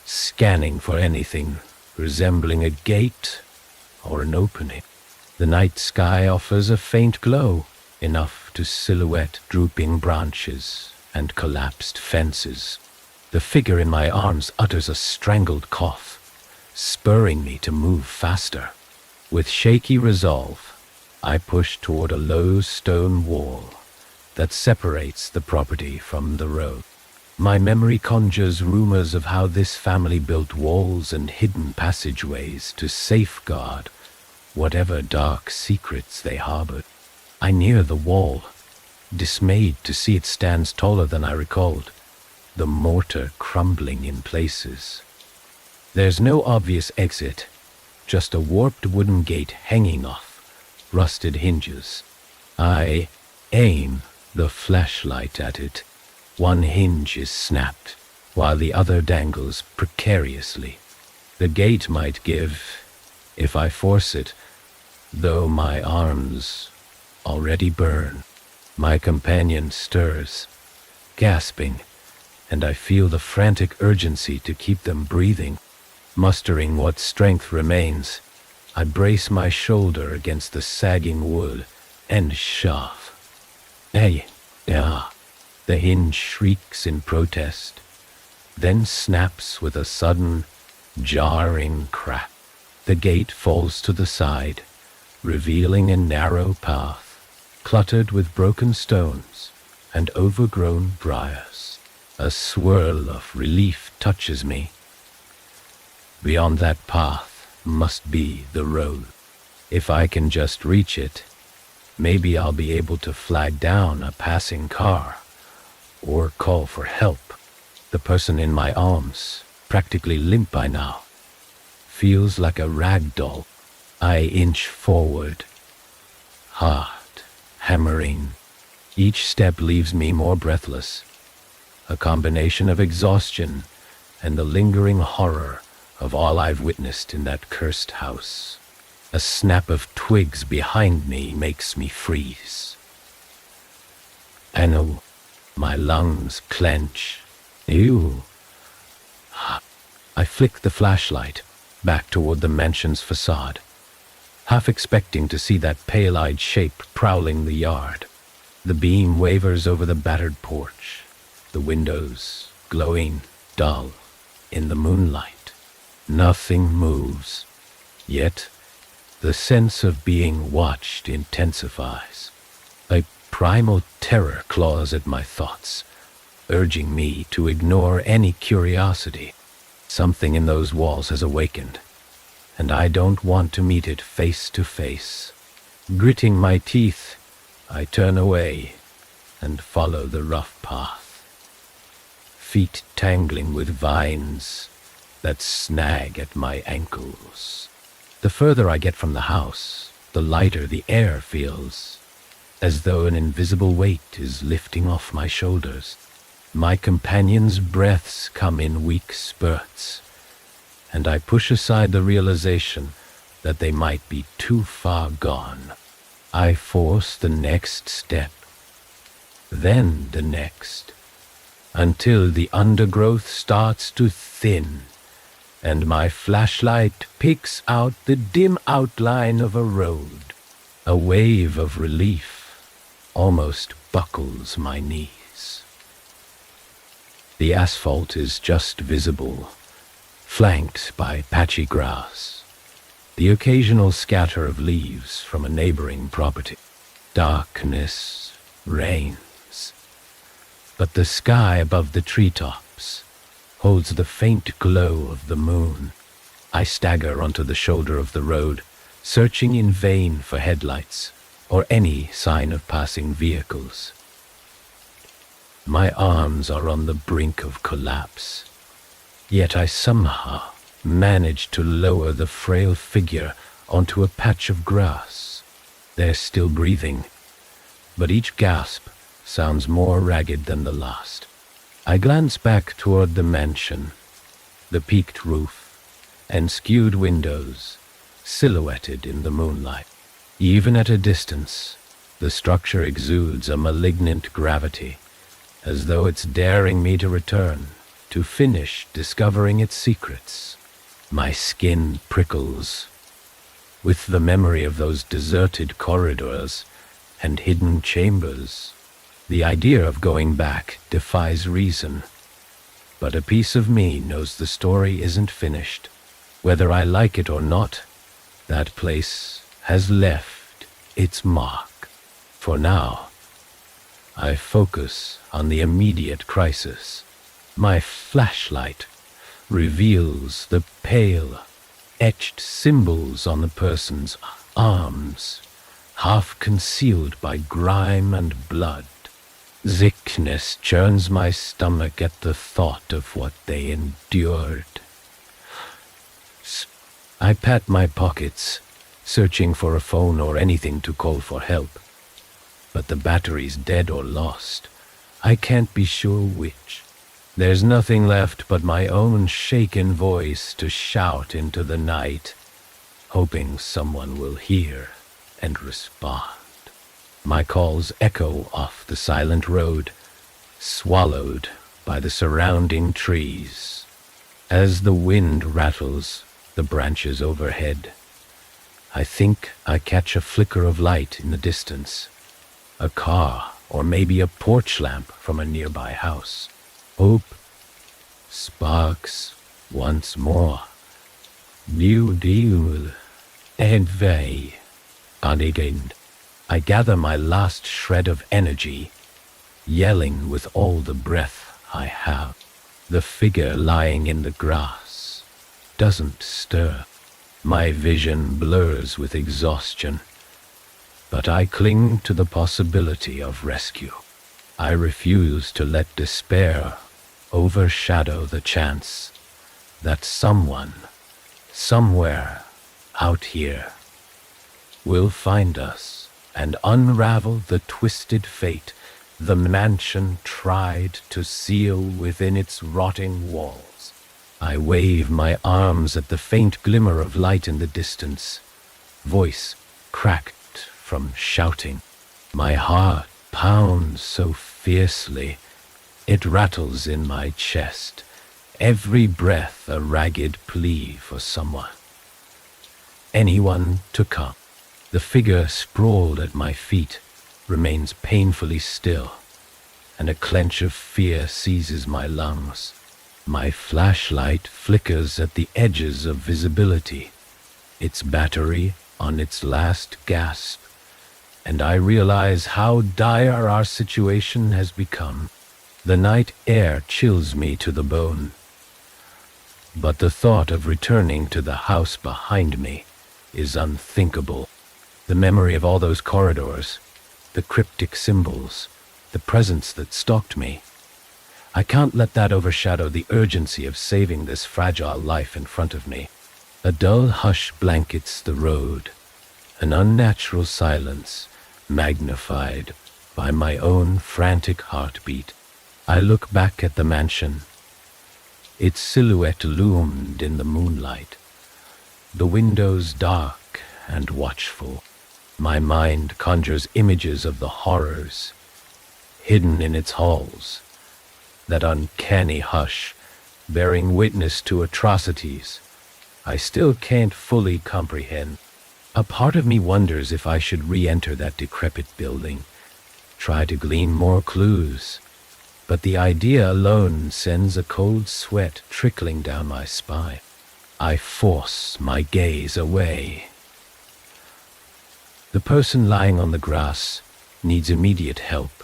scanning for anything resembling a gate or an opening. The night sky offers a faint glow, enough to silhouette drooping branches and collapsed fences. The figure in my arms utters a strangled cough, spurring me to move faster. With shaky resolve, I push toward a low stone wall that separates the property from the road. My memory conjures rumors of how this family built walls and hidden passageways to safeguard whatever dark secrets they harbored. I near the wall, dismayed to see it stands taller than I recalled, the mortar crumbling in places. There's no obvious exit, just a warped wooden gate hanging off rusted hinges. I aim the flashlight at it. One hinge is snapped, while the other dangles precariously. The gate might give, if I force it, though my arms already burn. My companion stirs, gasping, and I feel the frantic urgency to keep them breathing. Mustering what strength remains, I brace my shoulder against the sagging wood and shove. Hey, yeah. The hinge shrieks in protest, then snaps with a sudden, jarring crack. The gate falls to the side, revealing a narrow path, cluttered with broken stones and overgrown briars. A swirl of relief touches me. Beyond that path must be the road. If I can just reach it, maybe I'll be able to flag down a passing car or call for help. The person in my arms, practically limp by now, feels like a rag doll. I inch forward, heart hammering. Each step leaves me more breathless, a combination of exhaustion and the lingering horror of all I've witnessed in that cursed house. A snap of twigs behind me makes me freeze. I know. My lungs clench. Ew. I flick the flashlight back toward the mansion's facade, half expecting to see that pale-eyed shape prowling the yard. The beam wavers over the battered porch, the windows glowing dull in the moonlight. Nothing moves, yet the sense of being watched intensifies. A primal terror claws at my thoughts, urging me to ignore any curiosity. Something in those walls has awakened, and I don't want to meet it face to face. Gritting my teeth, I turn away and follow the rough path, feet tangling with vines that snag at my ankles. The further I get from the house, the lighter the air feels, as though an invisible weight is lifting off my shoulders. My companions' breaths come in weak spurts, and I push aside the realization that they might be too far gone. I force the next step, then the next, until the undergrowth starts to thin, and my flashlight picks out the dim outline of a road. A wave of relief almost buckles my knees. The asphalt is just visible, flanked by patchy grass, the occasional scatter of leaves from a neighboring property. Darkness reigns, but the sky above the treetops holds the faint glow of the moon. I stagger onto the shoulder of the road, searching in vain for headlights or any sign of passing vehicles. My arms are on the brink of collapse, yet I somehow manage to lower the frail figure onto a patch of grass. They're still breathing, but each gasp sounds more ragged than the last. I glance back toward the mansion, the peaked roof and skewed windows silhouetted in the moonlight. Even at a distance, the structure exudes a malignant gravity, as though it's daring me to return, to finish discovering its secrets. My skin prickles with the memory of those deserted corridors and hidden chambers. The idea of going back defies reason, but a piece of me knows the story isn't finished. Whether I like it or not, that place has left its mark. For now, I focus on the immediate crisis. My flashlight reveals the pale, etched symbols on the person's arms, half concealed by grime and blood. Sickness churns my stomach at the thought of what they endured. I pat my pockets, searching for a phone or anything to call for help. But the battery's dead or lost. I can't be sure which. There's nothing left but my own shaken voice to shout into the night, hoping someone will hear and respond. My calls echo off the silent road, swallowed by the surrounding trees. As the wind rattles the branches overhead, I think I catch a flicker of light in the distance. A car, or maybe a porch lamp from a nearby house. Hope sparks once more. New deal and they on again. I gather my last shred of energy, yelling with all the breath I have. The figure lying in the grass doesn't stir. My vision blurs with exhaustion, but I cling to the possibility of rescue. I refuse to let despair overshadow the chance that someone, somewhere out here, will find us and unravel the twisted fate the mansion tried to seal within its rotting walls. I wave my arms at the faint glimmer of light in the distance, voice cracked from shouting. My heart pounds so fiercely, it rattles in my chest, every breath a ragged plea for someone. Anyone to come. The figure sprawled at my feet remains painfully still, and a clench of fear seizes my lungs. My flashlight flickers at the edges of visibility, its battery on its last gasp, and I realize how dire our situation has become. The night air chills me to the bone, but the thought of returning to the house behind me is unthinkable. The memory of all those corridors, the cryptic symbols, the presence that stalked me. I can't let that overshadow the urgency of saving this fragile life in front of me. A dull hush blankets the road, an unnatural silence magnified by my own frantic heartbeat. I look back at the mansion. Its silhouette loomed in the moonlight, the windows dark and watchful. My mind conjures images of the horrors hidden in its halls, that uncanny hush bearing witness to atrocities I still can't fully comprehend. A part of me wonders if I should re-enter that decrepit building, try to glean more clues, but the idea alone sends a cold sweat trickling down my spine. I force my gaze away. The person lying on the grass needs immediate help,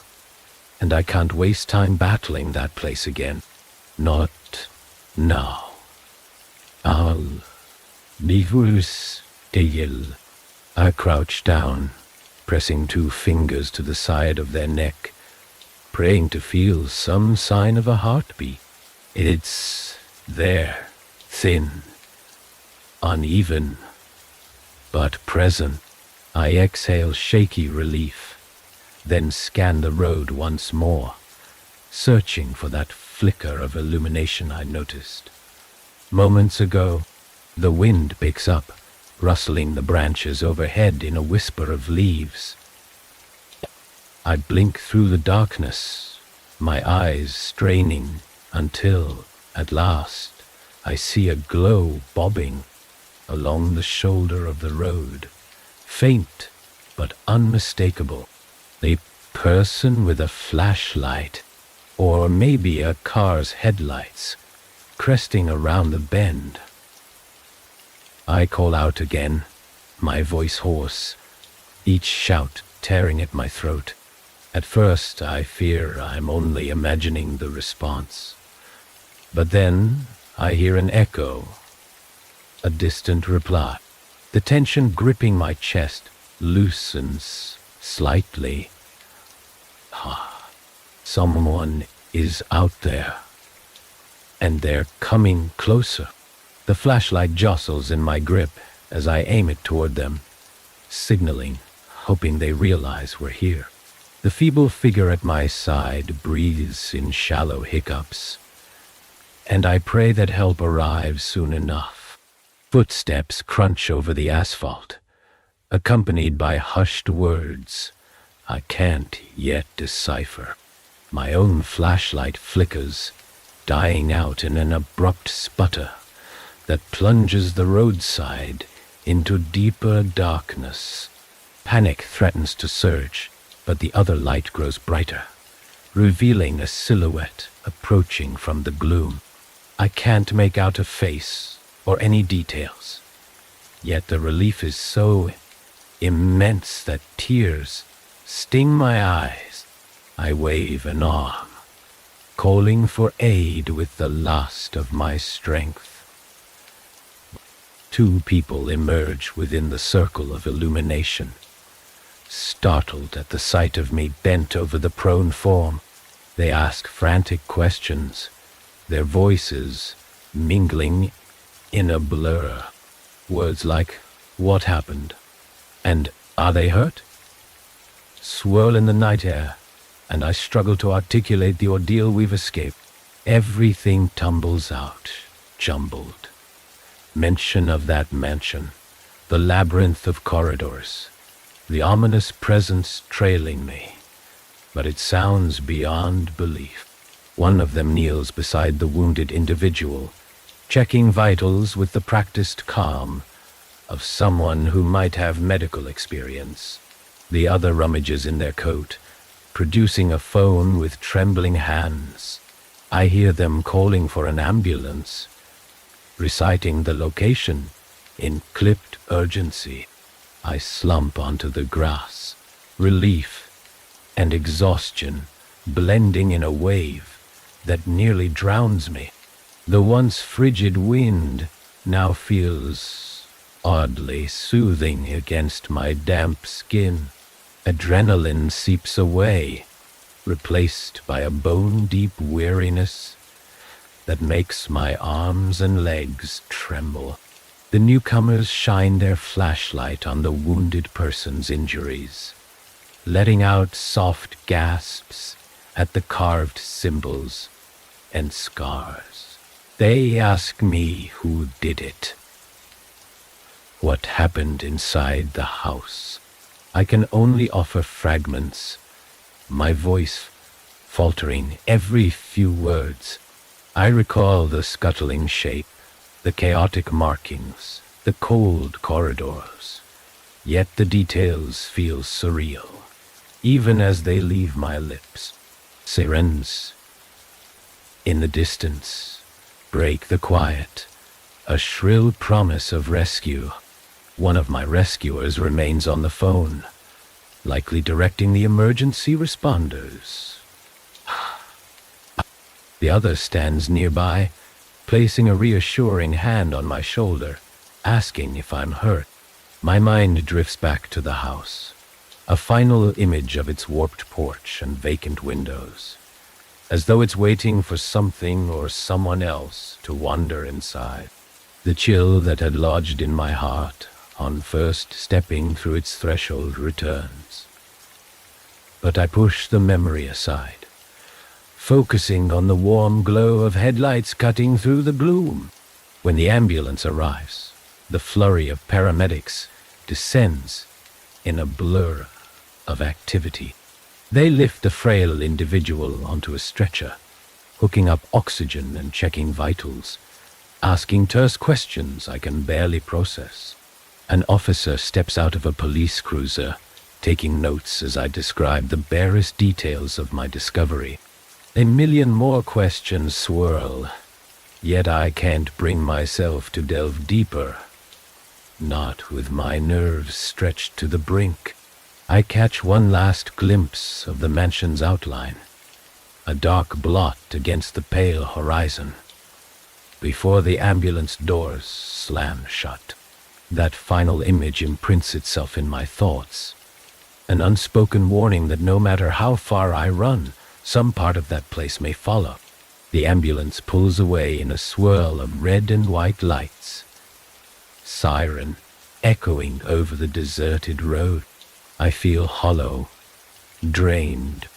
and I can't waste time battling that place again. Not now. I'll be still. I crouch down, pressing 2 fingers to the side of their neck, praying to feel some sign of a heartbeat. It's there, thin, uneven, but present. I exhale shaky relief, then scan the road once more, searching for that flicker of illumination I noticed. Moments ago, the wind picks up, rustling the branches overhead in a whisper of leaves. I blink through the darkness, my eyes straining, until, at last, I see a glow bobbing along the shoulder of the road, faint but unmistakable. A person with a flashlight, or maybe a car's headlights, cresting around the bend. I call out again, my voice hoarse, each shout tearing at my throat. At first I fear I'm only imagining the response, but then I hear an echo, a distant reply. The tension gripping my chest loosens slightly. Someone is out there, and they're coming closer. The flashlight jostles in my grip as I aim it toward them, signaling, hoping they realize we're here. The feeble figure at my side breathes in shallow hiccups, and I pray that help arrives soon enough. Footsteps crunch over the asphalt, accompanied by hushed words I can't yet decipher. My own flashlight flickers, dying out in an abrupt sputter that plunges the roadside into deeper darkness. Panic threatens to surge, but the other light grows brighter, revealing a silhouette approaching from the gloom. I can't make out a face or any details, yet the relief is so immense that tears sting my eyes. I wave an arm, calling for aid with the last of my strength. Two people emerge within the circle of illumination. Startled at the sight of me bent over the prone form, they ask frantic questions, their voices mingling in a blur. Words like, "What happened?" and "Are they hurt?" swirl in the night air, and I struggle to articulate the ordeal we've escaped. Everything tumbles out, jumbled. Mention of that mansion, the labyrinth of corridors, the ominous presence trailing me, but it sounds beyond belief. One of them kneels beside the wounded individual, checking vitals with the practiced calm of someone who might have medical experience. The other rummages in their coat, producing a phone with trembling hands. I hear them calling for an ambulance, reciting the location in clipped urgency. I slump onto the grass, relief and exhaustion blending in a wave that nearly drowns me. The once frigid wind now feels oddly soothing against my damp skin. Adrenaline seeps away, replaced by a bone-deep weariness that makes my arms and legs tremble. The newcomers shine their flashlight on the wounded person's injuries, letting out soft gasps at the carved symbols and scars. They ask me who did it, what happened inside the house. I can only offer fragments, my voice faltering every few words. I recall the scuttling shape, the chaotic markings, the cold corridors, yet the details feel surreal, even as they leave my lips. Sirens in the distance break the quiet, a shrill promise of rescue. One of my rescuers remains on the phone, likely directing the emergency responders. The other stands nearby, placing a reassuring hand on my shoulder, asking if I'm hurt. My mind drifts back to the house, a final image of its warped porch and vacant windows, as though it's waiting for something or someone else to wander inside. The chill that had lodged in my heart on first stepping through its threshold returns. But I push the memory aside, focusing on the warm glow of headlights cutting through the gloom. When the ambulance arrives, the flurry of paramedics descends in a blur of activity. They lift the frail individual onto a stretcher, hooking up oxygen and checking vitals, asking terse questions I can barely process. An officer steps out of a police cruiser, taking notes as I describe the barest details of my discovery. A million more questions swirl, yet I can't bring myself to delve deeper, not with my nerves stretched to the brink. I catch one last glimpse of the mansion's outline, a dark blot against the pale horizon, before the ambulance doors slam shut. That final image imprints itself in my thoughts. An unspoken warning that no matter how far I run, some part of that place may follow. The ambulance pulls away in a swirl of red and white lights. Siren echoing over the deserted road. I feel hollow, drained.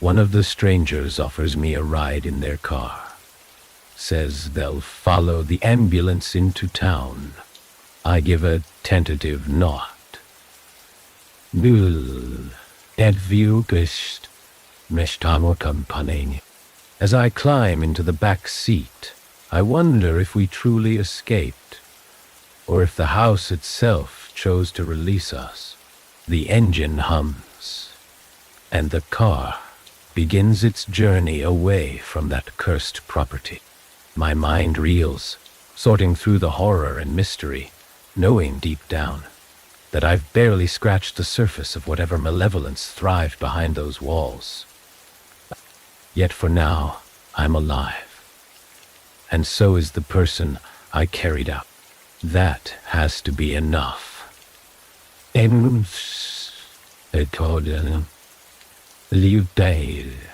One of the strangers offers me a ride in their car. Says they'll follow the ambulance into town. I give a tentative nod. As I climb into the back seat, I wonder if we truly escaped, or if the house itself chose to release us. The engine hums, and the car begins its journey away from that cursed property. My mind reels, sorting through the horror and mystery, knowing deep down that I've barely scratched the surface of whatever malevolence thrived behind those walls. Yet for now, I'm alive. And so is the person I carried out. That has to be enough. Liv Dale.